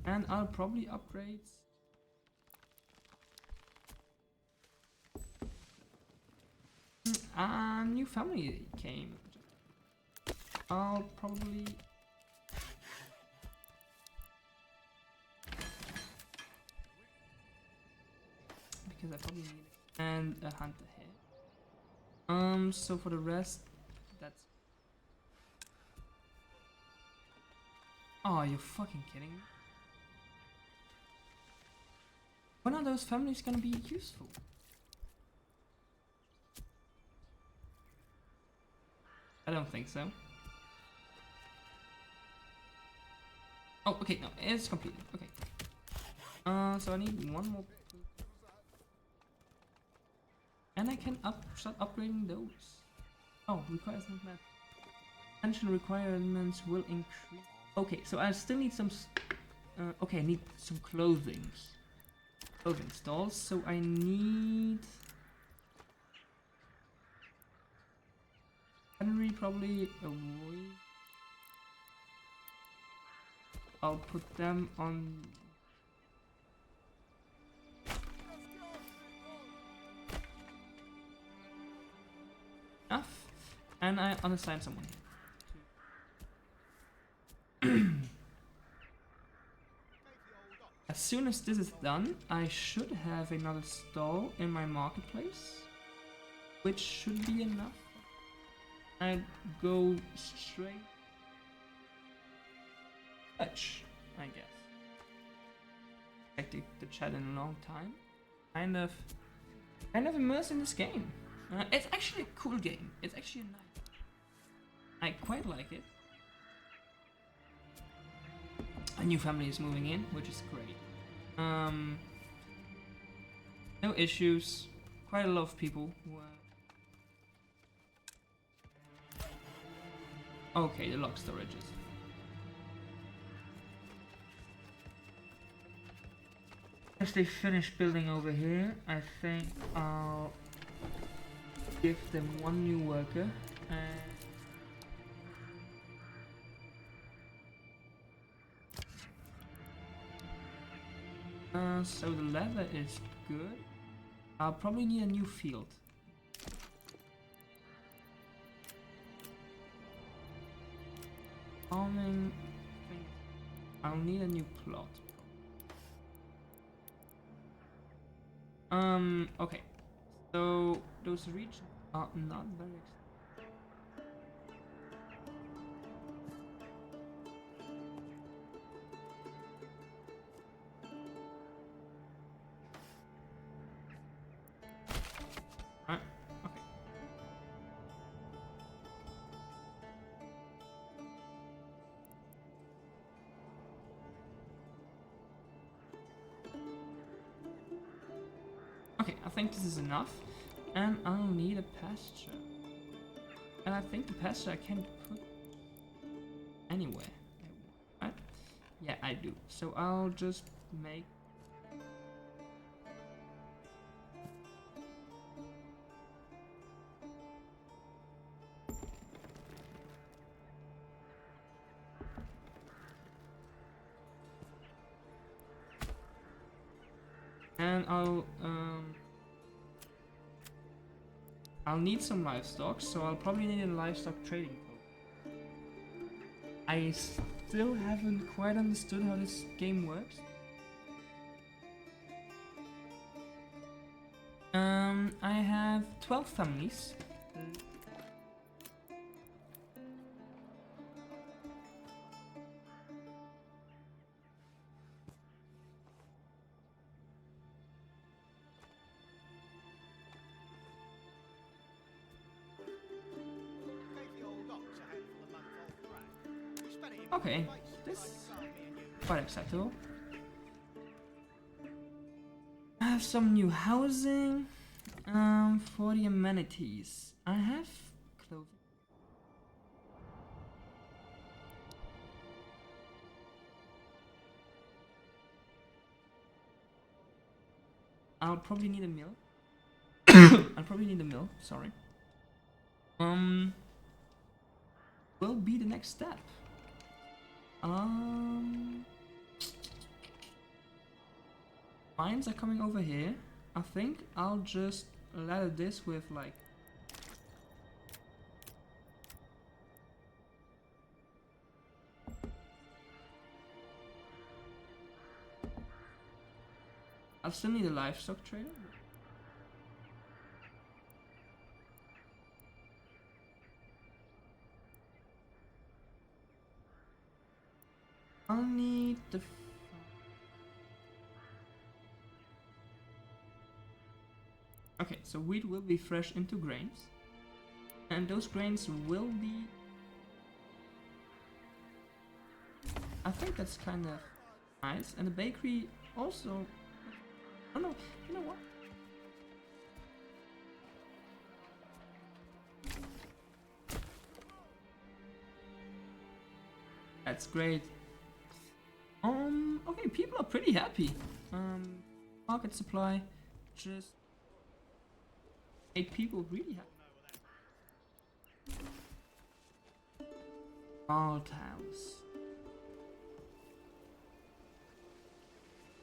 And I'll probably upgrade. New family came. I'll probably. Because I probably need. And a hunter here. So for the rest, that's. Oh, you're fucking kidding me. When are those families gonna be useful? I don't think so. Oh, okay, no, it's completed. Okay. So I need one more. And I can start upgrading those. Oh, requires not map. Expansion requirements will increase. Okay, so I still need some. Okay, I need some clothing stalls. So I need. Henry probably avoid. I'll put them on. Enough, and I unassign someone here. As soon as this is done, I should have another stall in my marketplace, which should be enough. I go straight. Touch, I guess. Checked the chat in a long time. Kind of immersed in this game. It's actually a cool game. It's actually a nice. I quite like it. A new family is moving in, which is great. No issues. Quite a lot of people who are... Okay, the lock storages. As they finish building over here, I think I'll give them one new worker and so the leather is good. I'll probably need a new field. Farming, I'll need a new plot. Okay. So those regions are not very Alright, okay. Okay, I think this is enough. And I'll need a pasture. And I think the pasture I can put anywhere. Right? Yeah, I do. So I'll just make... And I'll need some livestock, so I'll probably need a livestock trading post. I still haven't quite understood how this game works. I have 12 families. Okay, this is quite acceptable. I have some new housing. For the amenities, I have clothing. I'll probably need a mill. I'll probably need a mill. Sorry. Will be the next step. Mines are coming over here. I think I'll just ladder this with like... I'll still need a livestock trader. I'll need the... Okay, so wheat will be fresh into grains. And those grains will be... I think that's kind of nice. And the bakery also... Oh no, you know what? That's great. Okay, people are pretty happy. Market supply, just 8 people really happy. Malt house.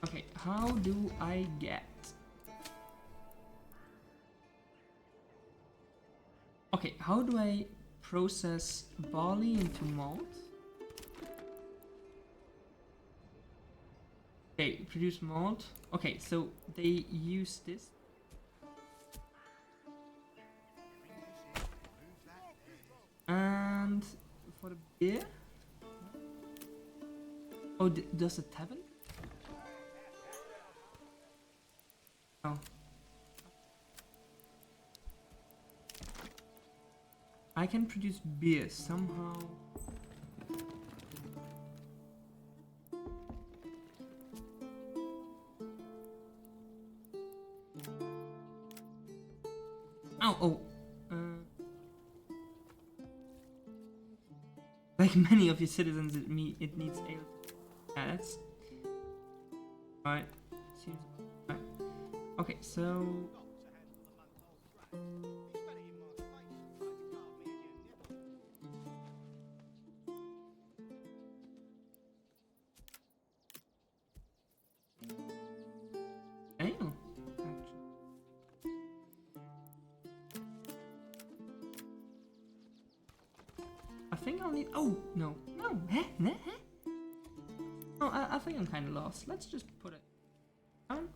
Okay, how do I get? Okay, how do I process barley into malt? Okay, produce malt. Okay, so they use this. And for the beer? Oh, does it have it? Oh. I can produce beer somehow. Oh. Like many of your citizens, it needs ale. Yeah, that's right. Seems right. Okay, so ale. I think I'll need. Oh no. Huh? Oh, I think I'm kind of lost. Let's just put it down.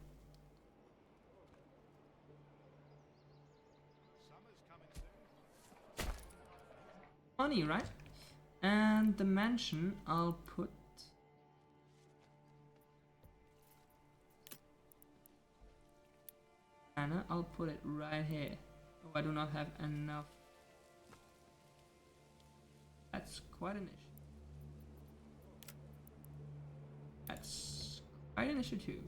Money, right? And the mansion, I'll put. Anna, I'll put it right here. Oh, I do not have enough. That's quite an issue. That's quite an issue too.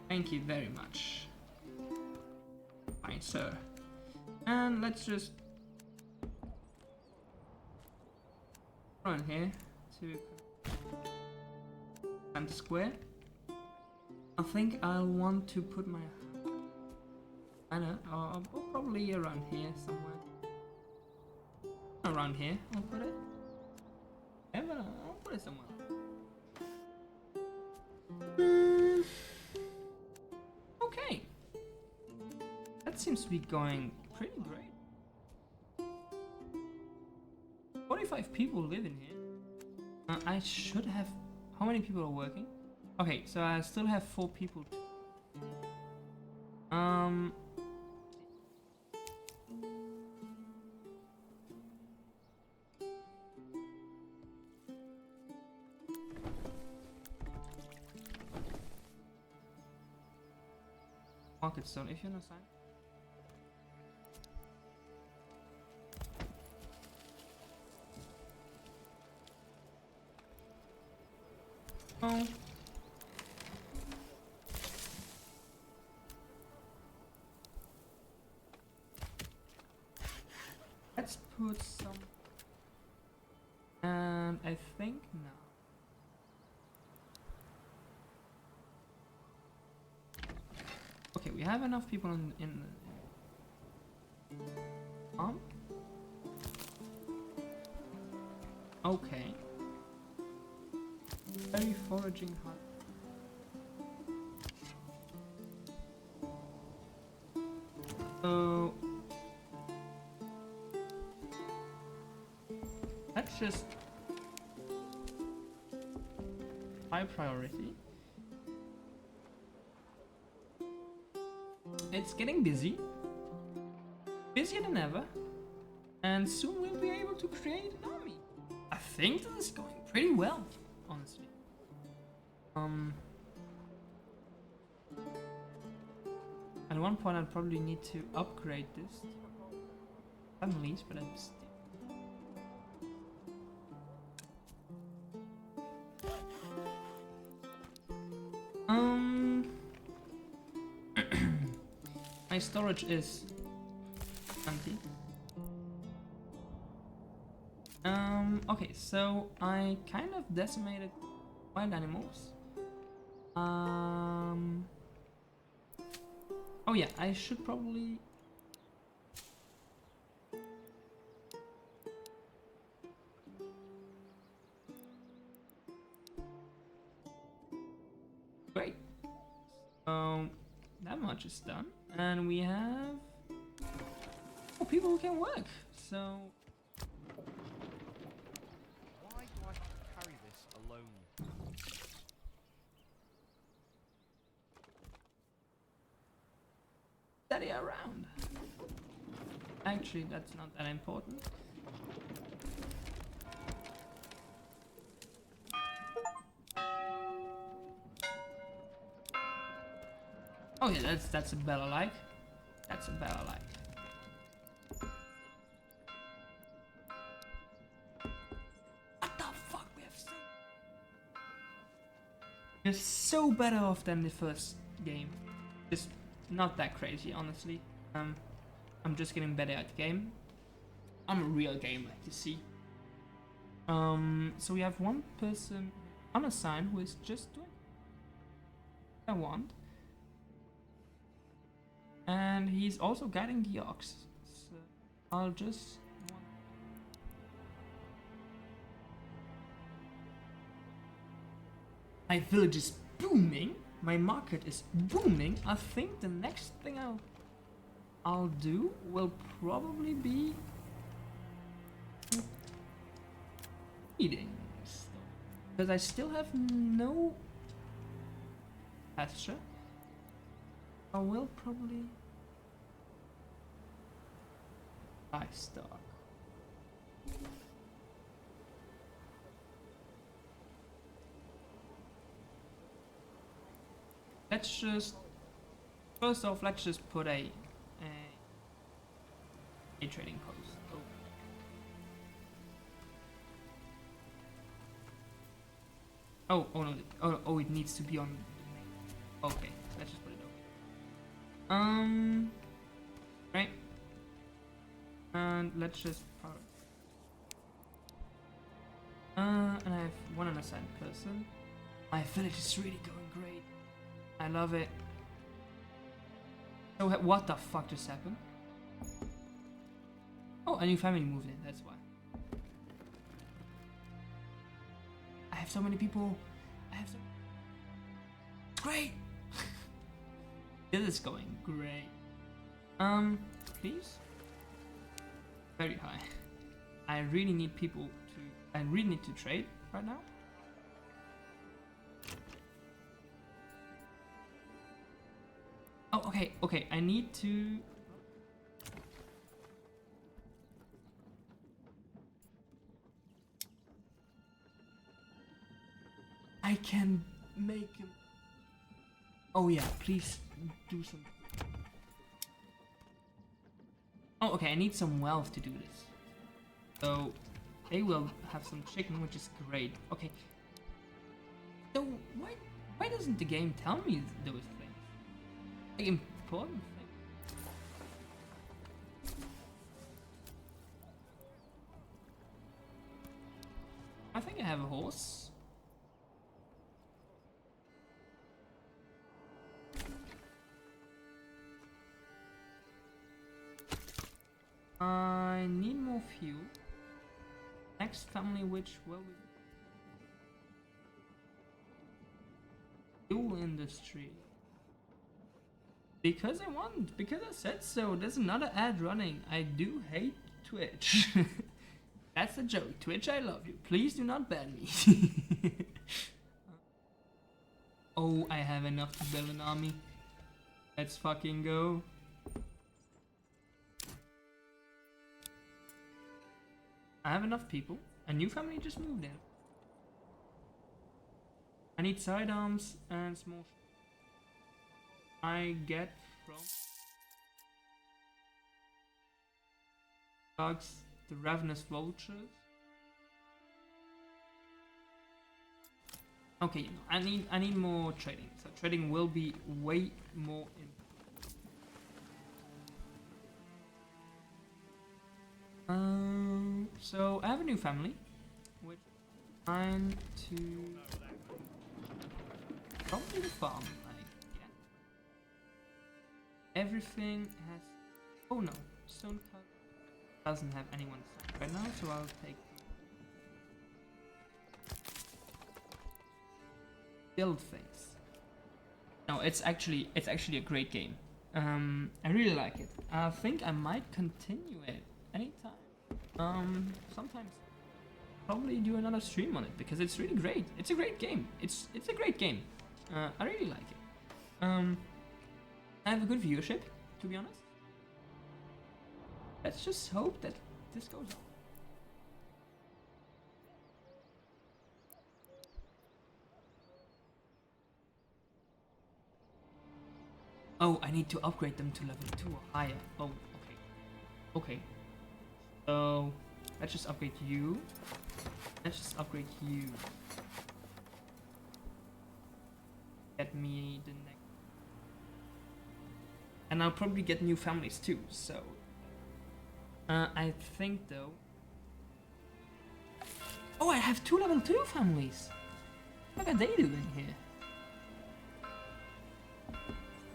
Thank you very much. Fine, sir. And let's just run here to Center Square. I think I'll want to put my banner probably around here somewhere. Around here, I'll put it. Yeah, but I'll put it somewhere. Okay. That seems to be going pretty great. 45 people live in here. I should have. How many people are working? Okay, so I still have 4 people. Market zone, if you're not signed. Oh. Let's put some. And I think now. Okay, we have enough people in farm. Okay. Very foraging hut. So that's just high priority. It's getting busy. Busier than ever. And soon we'll be able to create an army. I think this is going pretty well, honestly. At one point I'd probably need to upgrade this. Families, but I'm still. My storage is empty. Okay, so I kind of decimated wild animals. Oh yeah, I should probably... Great. That much is done. And we have... Oh, people who can work. So... Why do I have to carry this alone? Steady around. Actually, that's not that important. Oh yeah, that's a better like. That's a better like. What the fuck? We're so better off than the first game. It's not that crazy, honestly. I'm just getting better at the game. I'm a real gamer, you see. So we have one person on a sign who is just doing what I want. And he's also guiding the ox. So I'll just... My village is booming. My market is booming. I think the next thing I'll do will probably be eating stuff. Because I still have no pasture. I will probably buy stock. Let's just first off, let's just put a trading post. Oh no! Oh, it needs to be on. Okay, let's just put it over. Right. And let's just power. And I have one unassigned person. My village is really going great. I love it. So what the fuck just happened? Oh, a new family moved in, that's why. I have so many people. I have so... Great! This is going great. Please? Very high. I really need people to... I really need to trade right now. Oh, okay, I need to... I can make him... Oh yeah, please do some... Oh, okay, I need some wealth to do this. So, they will have some chicken, which is great. Okay. So, why doesn't the game tell me those things? Like, important things. I think I have a horse. I need more fuel. Next family, which will be fuel industry. Because I want, because I said so. There's another ad running. I do hate Twitch. That's a joke. Twitch, I love you. Please do not ban me. Oh, I have enough to build an army. Let's fucking go. I have enough people. A new family just moved in. I need sidearms and small. I get from dogs the ravenous vultures. Okay, I need more trading. So trading will be way more so I have a new family, which I'm trying to probably the farm. Yeah. Everything has. Oh no, stone cut doesn't have anyone right now, so I'll take build things. No, it's actually a great game. I really like it. I think I might continue it anytime. Sometimes probably do another stream on it because it's really great. It's a great game. It's a great game. I really like it. I have a good viewership, to be honest. Let's just hope that this goes on. Oh, I need to upgrade them to level 2 or higher. Oh, okay. Okay. So, let's just upgrade you. Let's just upgrade you. Get me the next. And I'll probably get new families too, so. I think though. Oh, I have 2 level 2 families. What are they doing here?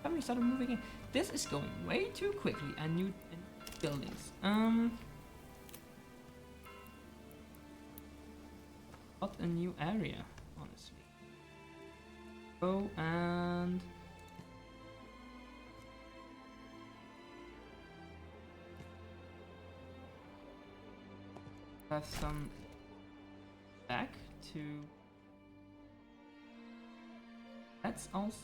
Family started moving in. This is going way too quickly. And new buildings. What a new area, honestly. Oh, and have some back to. That's also.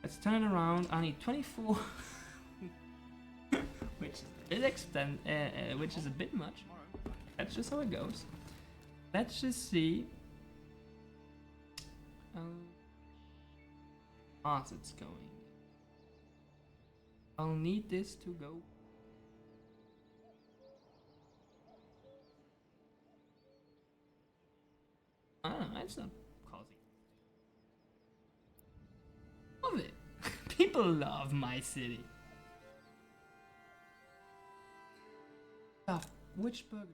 Let's turn it around. I need 24, which is a bit which is a bit much. That's just how it goes. Let's just see. Fast it's going. I'll need this to go. It's not causing. Love it. People love my city. Oh, which burger?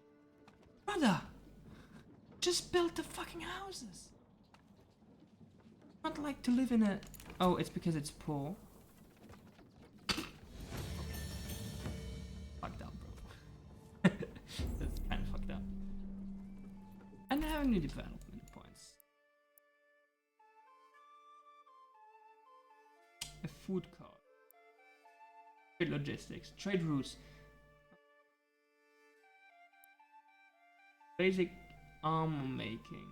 Brother! Just build the fucking houses. Not like to live in a. Oh, it's because it's poor. Fucked up, bro. That's kind of fucked up. And I have new development points. A food cart. Trade logistics. Trade routes. Basic armor making.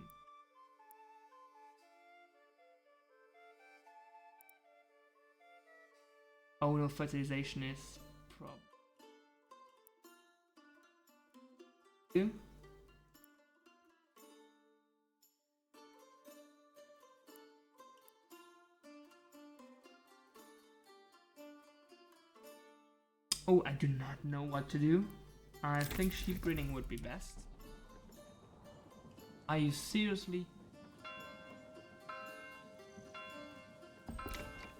Oh no, fertilization is prob. Oh, I do not know what to do. I think sheep breeding would be best. Are you seriously?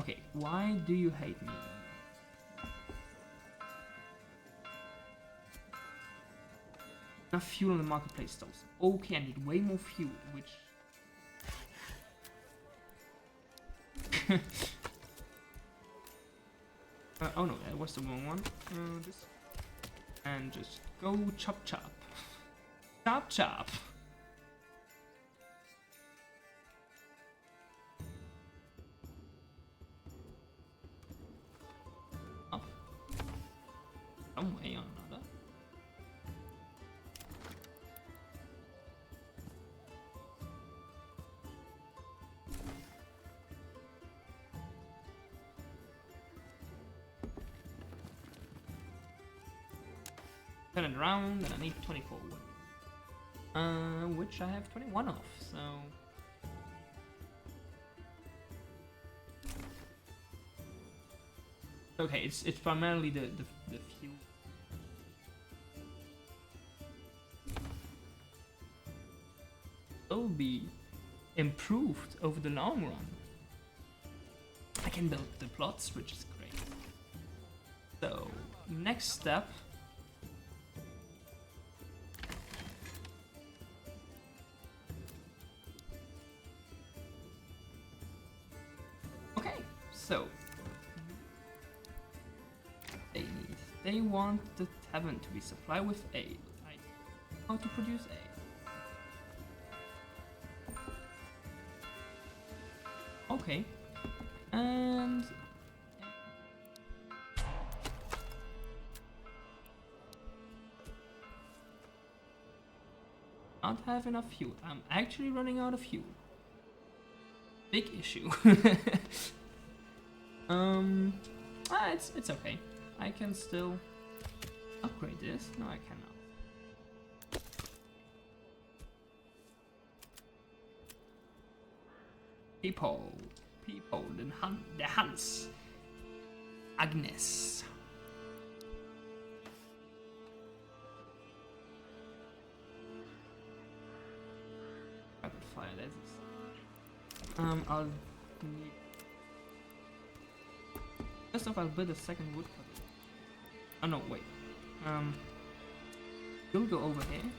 Okay, why do you hate me? Enough fuel in the marketplace stalls. Okay, I need way more fuel, which. Oh no, that was the wrong one. This. And just go chop chop. Chop chop. Up. Some way or another. Turn it around, and I need 24 wood. Which I have 21 of, so. Okay, it's primarily the fuel. Will be improved over the long run. I can build the plots, which is great. So next step. Okay, so they want the tavern to be supplied with ale. I know how to produce ale. Okay, and not have enough fuel. I'm actually running out of fuel. Big issue. It's okay. I can still upgrade this. No, I cannot. People, the Hans, Agnes. Rapid fire. I'll need. First off, I'll build a second woodcutter. Oh no, wait. You'll go over here.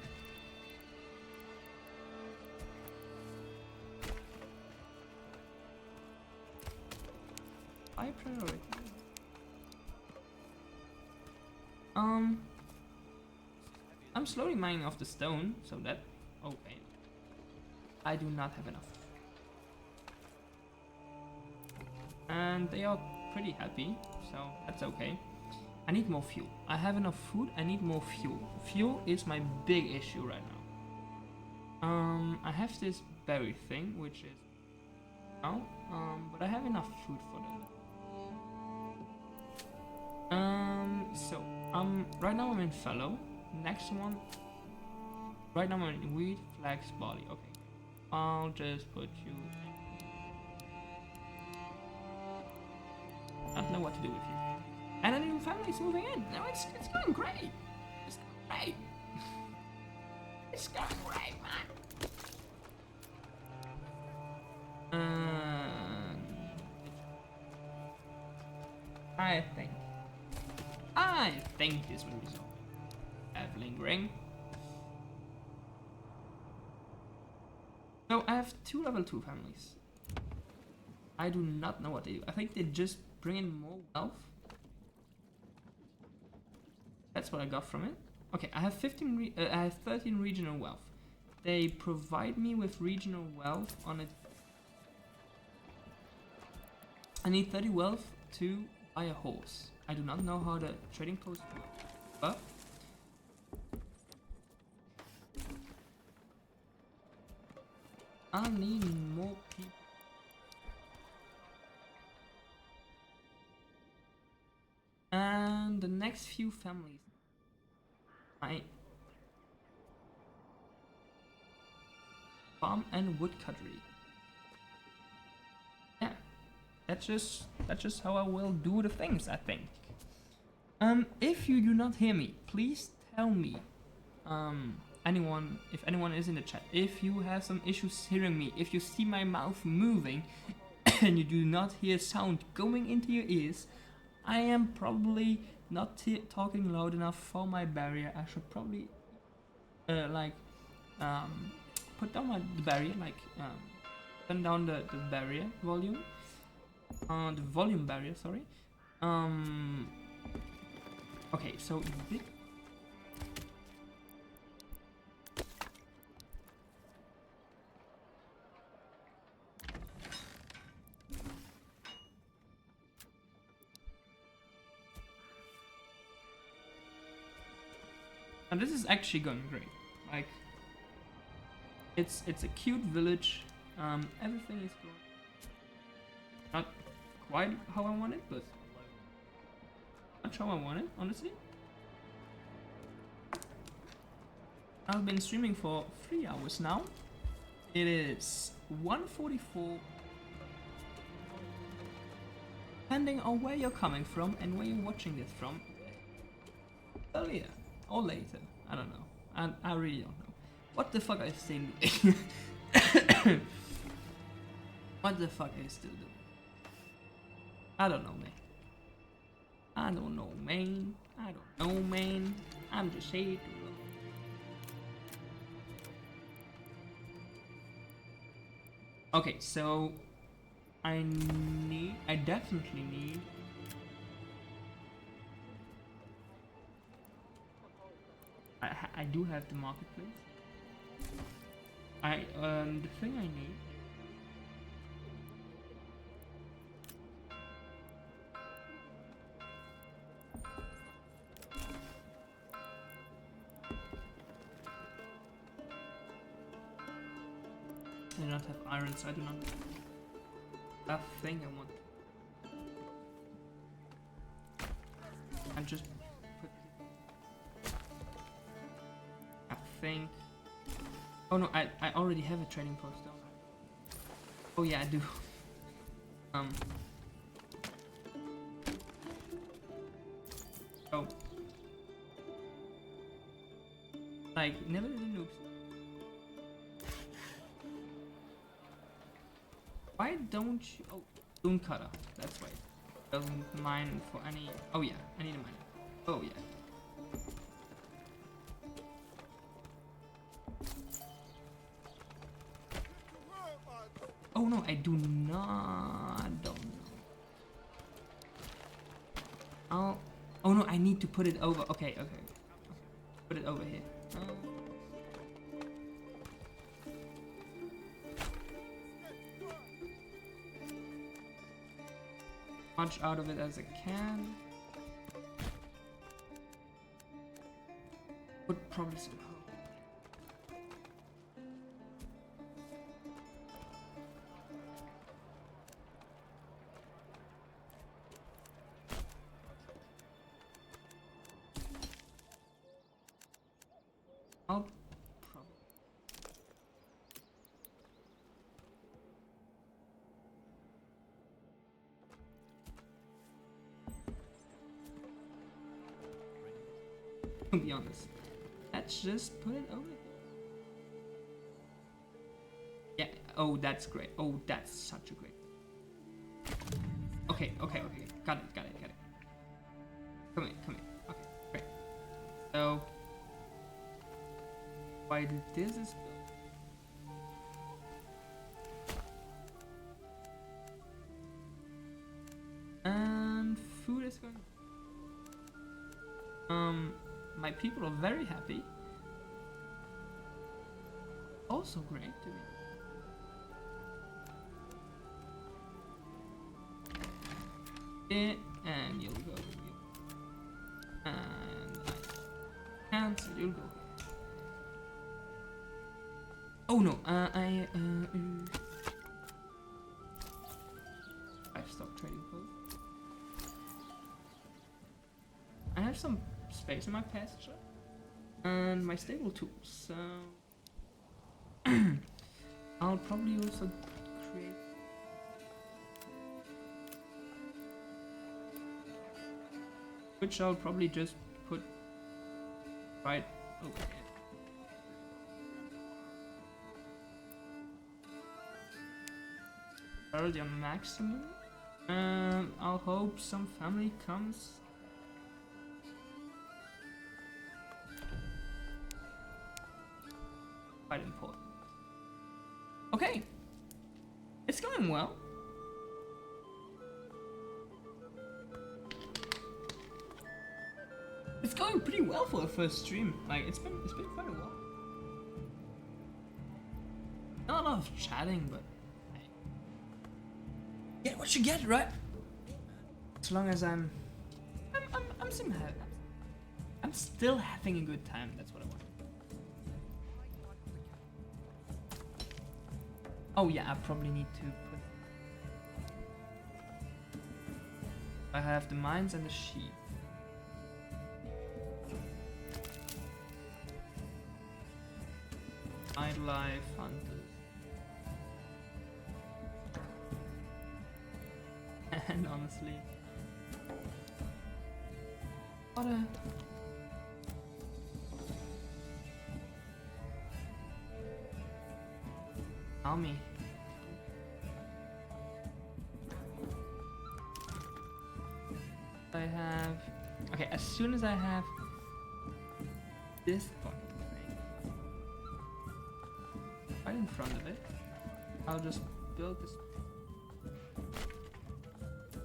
High priority. I'm slowly mining off the stone, so that okay. I do not have enough. And they are pretty happy, so that's okay. I need more fuel. I have enough food, I need more fuel. Fuel is my big issue right now. I have this berry thing, which is now, but I have enough food for them. So right now I'm in fallow. Next one, right now I'm in wheat, flax, barley. Okay, I'll just put you. I don't know what to do with you. And a new family is moving in. No, it's going great. It's going great. It's going great, man. I think this will resolve. Have lingering. So I have 2 level 2 families. I do not know what they do. I think they just bring in more wealth. That's what I got from it. Okay, I have 13 regional wealth. They provide me with regional wealth on it. I need 30 wealth to buy a horse. I do not know how the trading post works, but I need more people. And the next few families, I farm and woodcuttery. Yeah, that's just how I will do the things, I think. If you do not hear me, please tell me. If anyone is in the chat, if you have some issues hearing me, if you see my mouth moving and you do not hear sound going into your ears, I am probably not talking loud enough for my barrier. I should probably put down the barrier, turn down the barrier volume, the volume barrier, sorry. Okay, so big. And this is actually going great. Like, it's a cute village. Everything is going not quite how I want it, but much how I want it, honestly. I've been streaming for 3 hours now. It is 1:44. depending on where you're coming from and where you're watching this from, earlier or later. I don't know. I really don't know. What the fuck are you still doing? What the fuck are you still doing? I don't know, man. I don't know, man. I don't know, man. I'm just here to look. Okay, so I definitely need I do have the marketplace. The thing I need. I do not have iron, so I do not have that thing I want. I just put. I think. Oh no, I already have a trading post, don't I? Oh yeah, I do. Oh. Like, never really looks. Why don't you? Oh, Stone Cutter. That's right. Doesn't mine for any. Oh yeah, I need a miner. Oh yeah. Oh no, I do not. Don't know. Oh no, I need to put it over. Okay. Put it over here. Much out of it as I can. Would probably still help. I'll probably. To be honest, let's just put it over here. Yeah. Oh, that's great. Oh, that's such a great. Okay. Got it. Come here. Okay, great. So, while this is built, and food is going. My people are very happy. Also great to be. Yeah, and you'll go. And I can't, so you'll go. Oh no, I've stopped trading post. I have some space in my pasture and my stable too, so I'll probably also create. Which I'll probably just put right over here. Already on maximum. I'll hope some family comes. Quite important. Okay. It's going well. It's going pretty well for a first stream. Like it's been quite a while. Not a lot of chatting, but hey. Get what you get, right? As long as I'm still having a good time. That's what I want. Oh yeah, I probably need to put. I have the mines and the sheep. Wildlife hunters. And honestly. honestly. What a... army. I have... okay, as soon as I have this fucking thing right in front of it, I'll just build this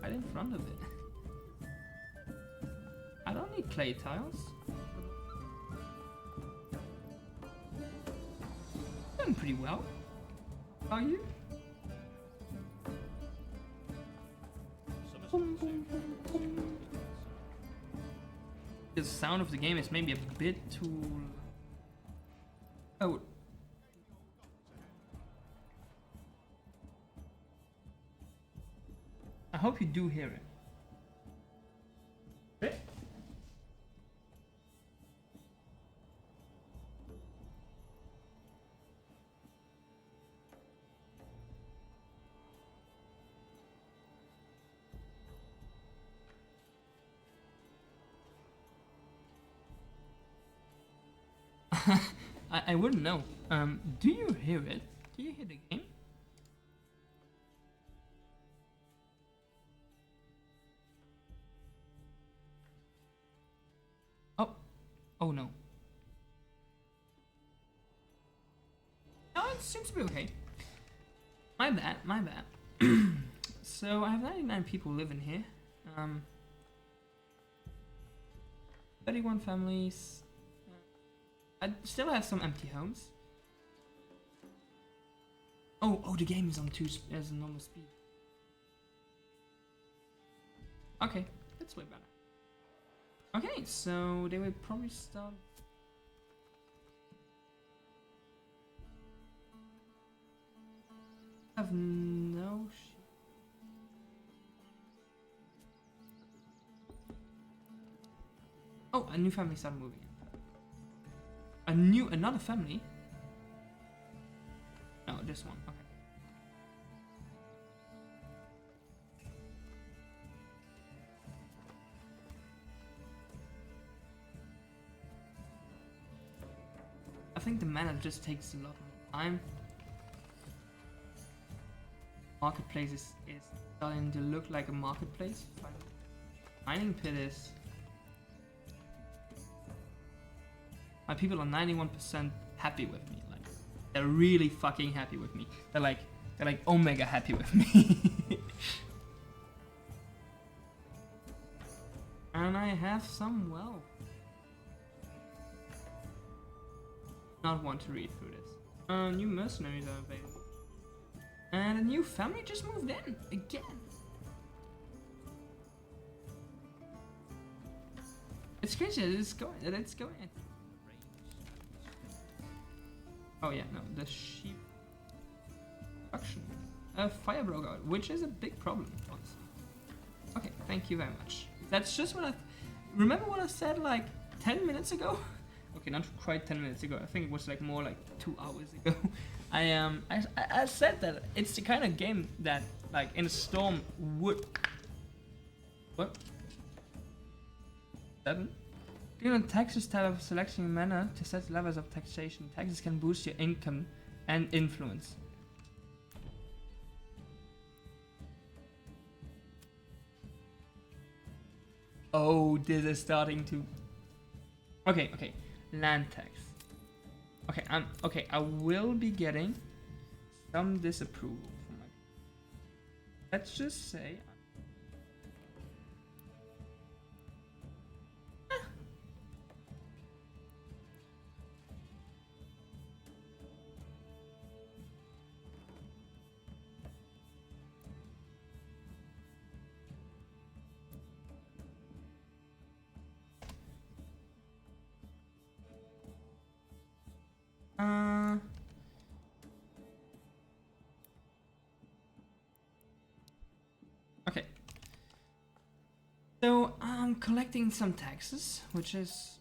right in front of it. I don't need clay tiles. Doing pretty well. Are you? Boom, boom, boom, boom. The sound of the game is maybe a bit too... oh. I hope you do hear it. Okay. I wouldn't know. Do you hear it? Do you hear the game? Oh. Oh no. Oh, it seems to be okay. My bad, my bad. So I have 99 people living here. 31 families. I still have some empty homes. Oh, the game is on as a normal speed. Okay, that's way better. Okay, so they will probably start. I have no shit. Oh, a new family started moving in. Another family? No, this one, okay. I think the manor just takes a lot more time. Marketplace is starting to look like a marketplace. Mining pit is... my people are 91% happy with me. Like, they're really fucking happy with me. They're like omega happy with me. And I have some wealth. Not want to read through this. New mercenaries are available. And a new family just moved in again. It's crazy that it's going. Oh yeah, no, the sheep production. Fire broke out, which is a big problem, honestly. Okay, thank you very much. That's just what remember what I said like 10 minutes ago? Okay, not quite 10 minutes ago. I think it was like more like 2 hours ago. I said that it's the kind of game that like in a storm would... what? 7? Click on Taxes tab of selecting a manor to set levels of taxation. Taxes can boost your income and influence. Oh, this is starting to... okay, land tax. Okay, I will be getting some disapproval from my... let's just say... okay. So I'm collecting some taxes, which is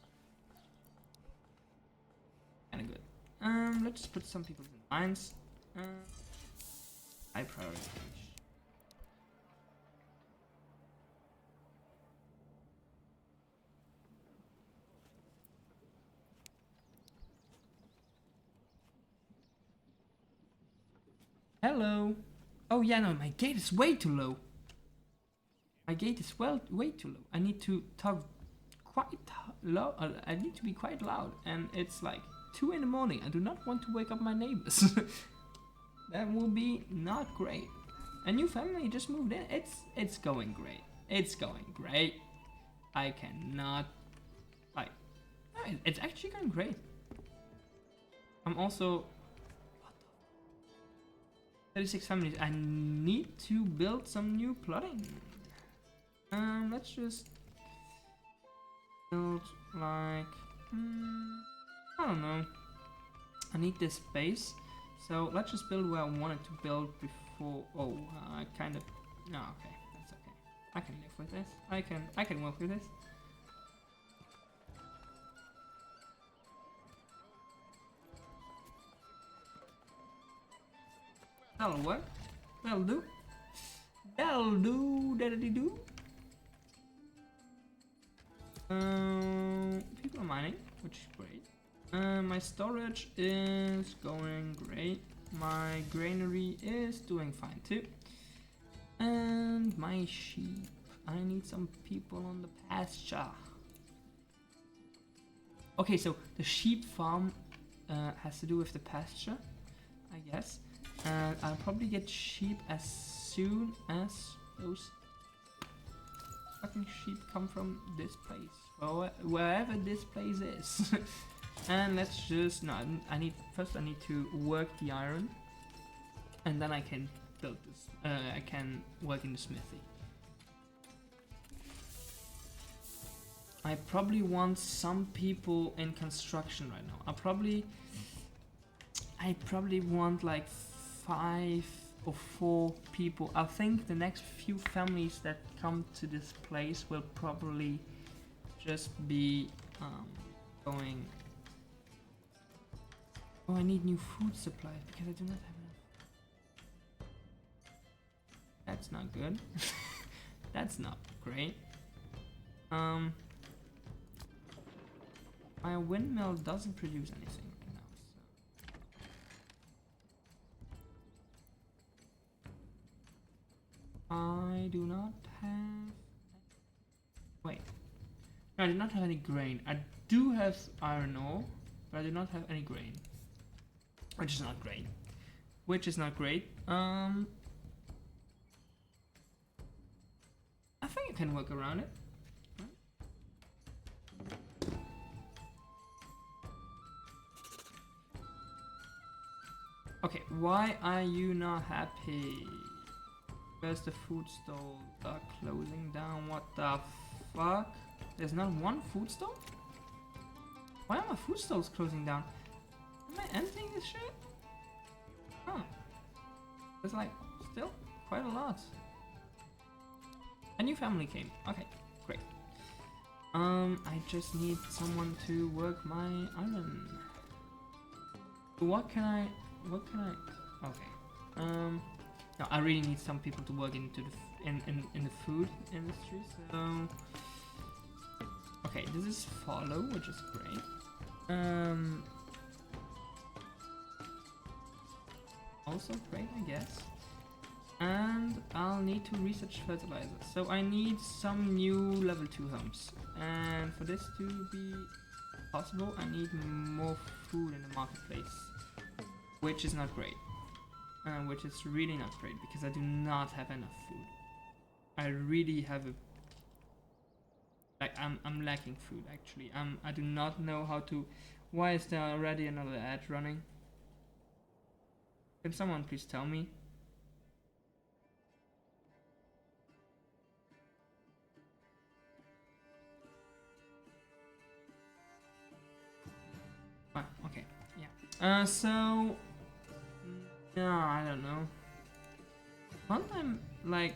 kind of good. Let's just put some people in mines. High priority. Hello. Oh yeah, no, my gate is way too low. My gate is way too low. I need to talk quite low. I need to be quite loud, and it's like 2 in the morning. I do not want to wake up my neighbors. That will be not great. A new family just moved in. It's going great. It's going great. I cannot like. No, it's actually going great. I'm also 36 families. I need to build some new plotting. Let's just build like I don't know. I need this space, so let's just build where I wanted to build before. Oh, I kind of. No, okay, that's okay. I can live with this. I can work with this. That'll work. That'll do. That'll do. That'll do. People are mining, which is great. My storage is going great. My granary is doing fine too. And my sheep. I need some people on the pasture. Okay, so the sheep farm has to do with the pasture, I guess. And I'll probably get sheep as soon as those fucking sheep come from this place. Or wherever this place is. And let's just, no, I need to work the iron. And then I can build this, I can work in the smithy. I probably want some people in construction right now. I probably want like 5 or 4 people. I think the next few families that come to this place will probably just be going. Oh, I need new food supplies because I do not have enough. That's not good. That's not great. My windmill doesn't produce anything right now, so I do not have. Wait, no, I do not have any grain. I do have iron ore, but I do not have any grain, which is not great. I think I can work around it. Okay, why are you not happy? Where's the food stall? Are closing down. What the fuck? There's not one food stall? Why are my food stalls closing down? Am I emptying this shit? Huh. There's like still quite a lot. A new family came. Okay, great. I just need someone to work my iron. What can I? Okay. No, I really need some people to work into the in the food industry. So, okay, this is follow, which is great. Also great, I guess. And I'll need to research fertilizer. So I need some new level 2 homes. And for this to be possible, I need more food in the marketplace. Which is not great. Which is really not great because I do not have enough food. I really have a... Like, I'm lacking food actually. I do not know how to... Why is there already another ad running? Can someone please tell me? Ah, okay, yeah. So... No, I don't know. One time, like...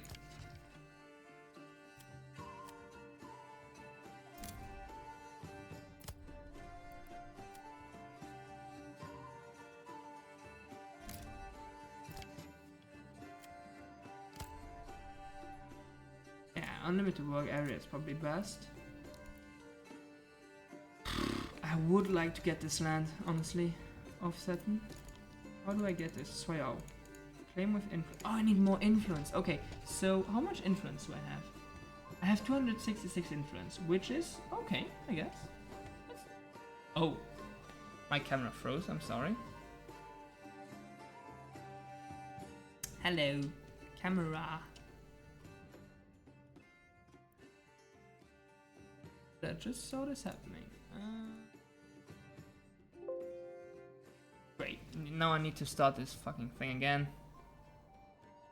Yeah, unlimited work area is probably best. I would like to get this land, honestly. Offsetting. How do I get this? Soyao. Claim with influence. Oh, I need more influence. Okay, so how much influence do I have? I have 266 influence, which is okay, I guess. Oh, my camera froze. I'm sorry. Hello, camera. I just saw this happening. Great. Now I need to start this fucking thing again.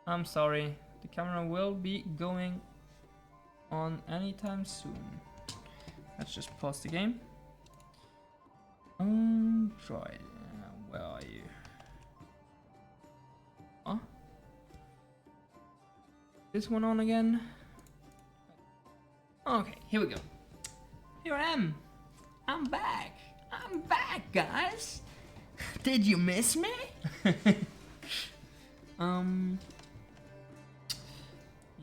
I'm sorry. The camera will be going on anytime soon. Let's just pause the game. Droid. Where are you? Oh? This one on again? Okay, here we go. Here I am. I'm back. I'm back, guys. Did you miss me?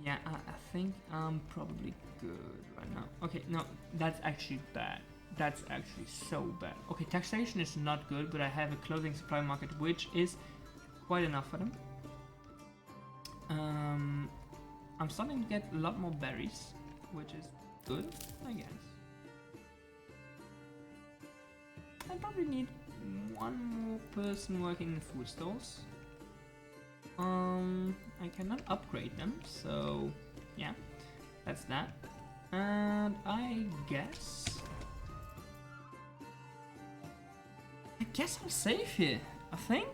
Yeah, I think I'm probably good right now. Okay, no, that's actually bad. That's actually so bad. Okay, taxation is not good, but I have a clothing supply market, which is quite enough for them. I'm starting to get a lot more berries, which is good, I guess. I probably need one more person working in the food stalls. I cannot upgrade them, so yeah, that's that. And I guess I'll save here. I think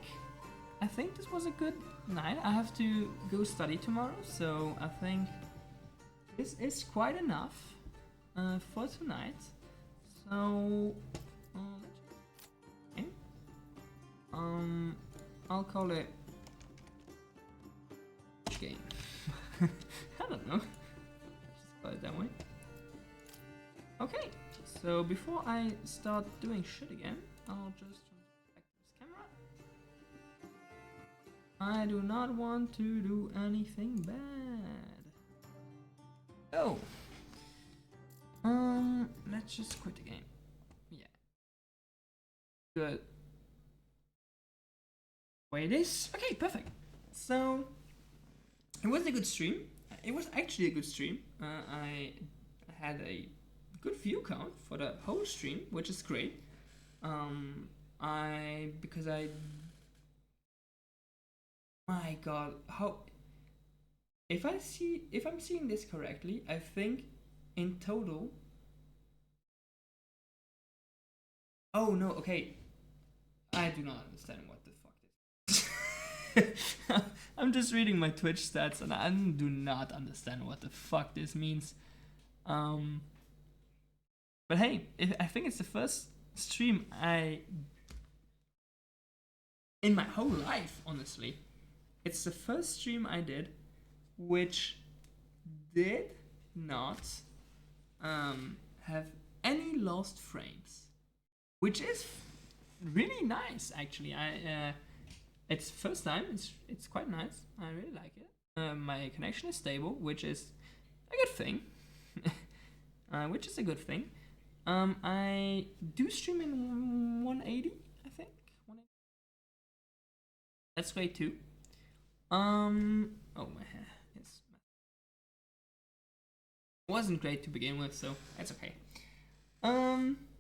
this was a good night. I have to go study tomorrow, so I think this is quite enough for tonight. So okay. I'll call it game. I don't know. Just call it that way. Okay, so before I start doing shit again, I'll just back this camera. I do not want to do anything bad. Oh. Let's just quit the game. Yeah. Good. Wait, this? Okay, perfect. So it was a good stream. It was actually a good stream. I had a good view count for the whole stream, which is great. My God, how? If I'm seeing this correctly, I think in total. Oh no, okay. I do not understand what the fuck this is. I'm just reading my Twitch stats and I do not understand what the fuck this means. But hey, I think it's the first stream in my whole life, honestly. It's the first stream I did which did not have any lost frames, which is really nice actually. It's first time. It's quite nice. I really like it. My connection is stable, which is a good thing. I do stream in 180, I think. 180. That's great too. Oh my hair. It wasn't great to begin with, so that's okay.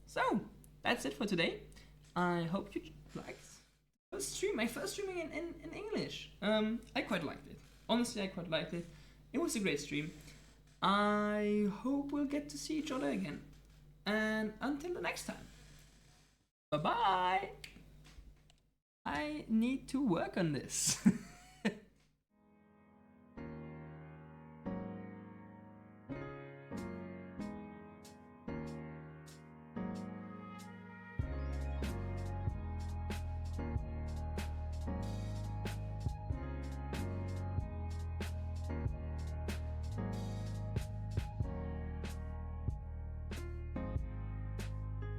So that's it for today. I hope you liked my first streaming in English. I quite liked it. Honestly, I quite liked it. It was a great stream. I hope we'll get to see each other again. And until the next time. Bye-bye. I need to work on this.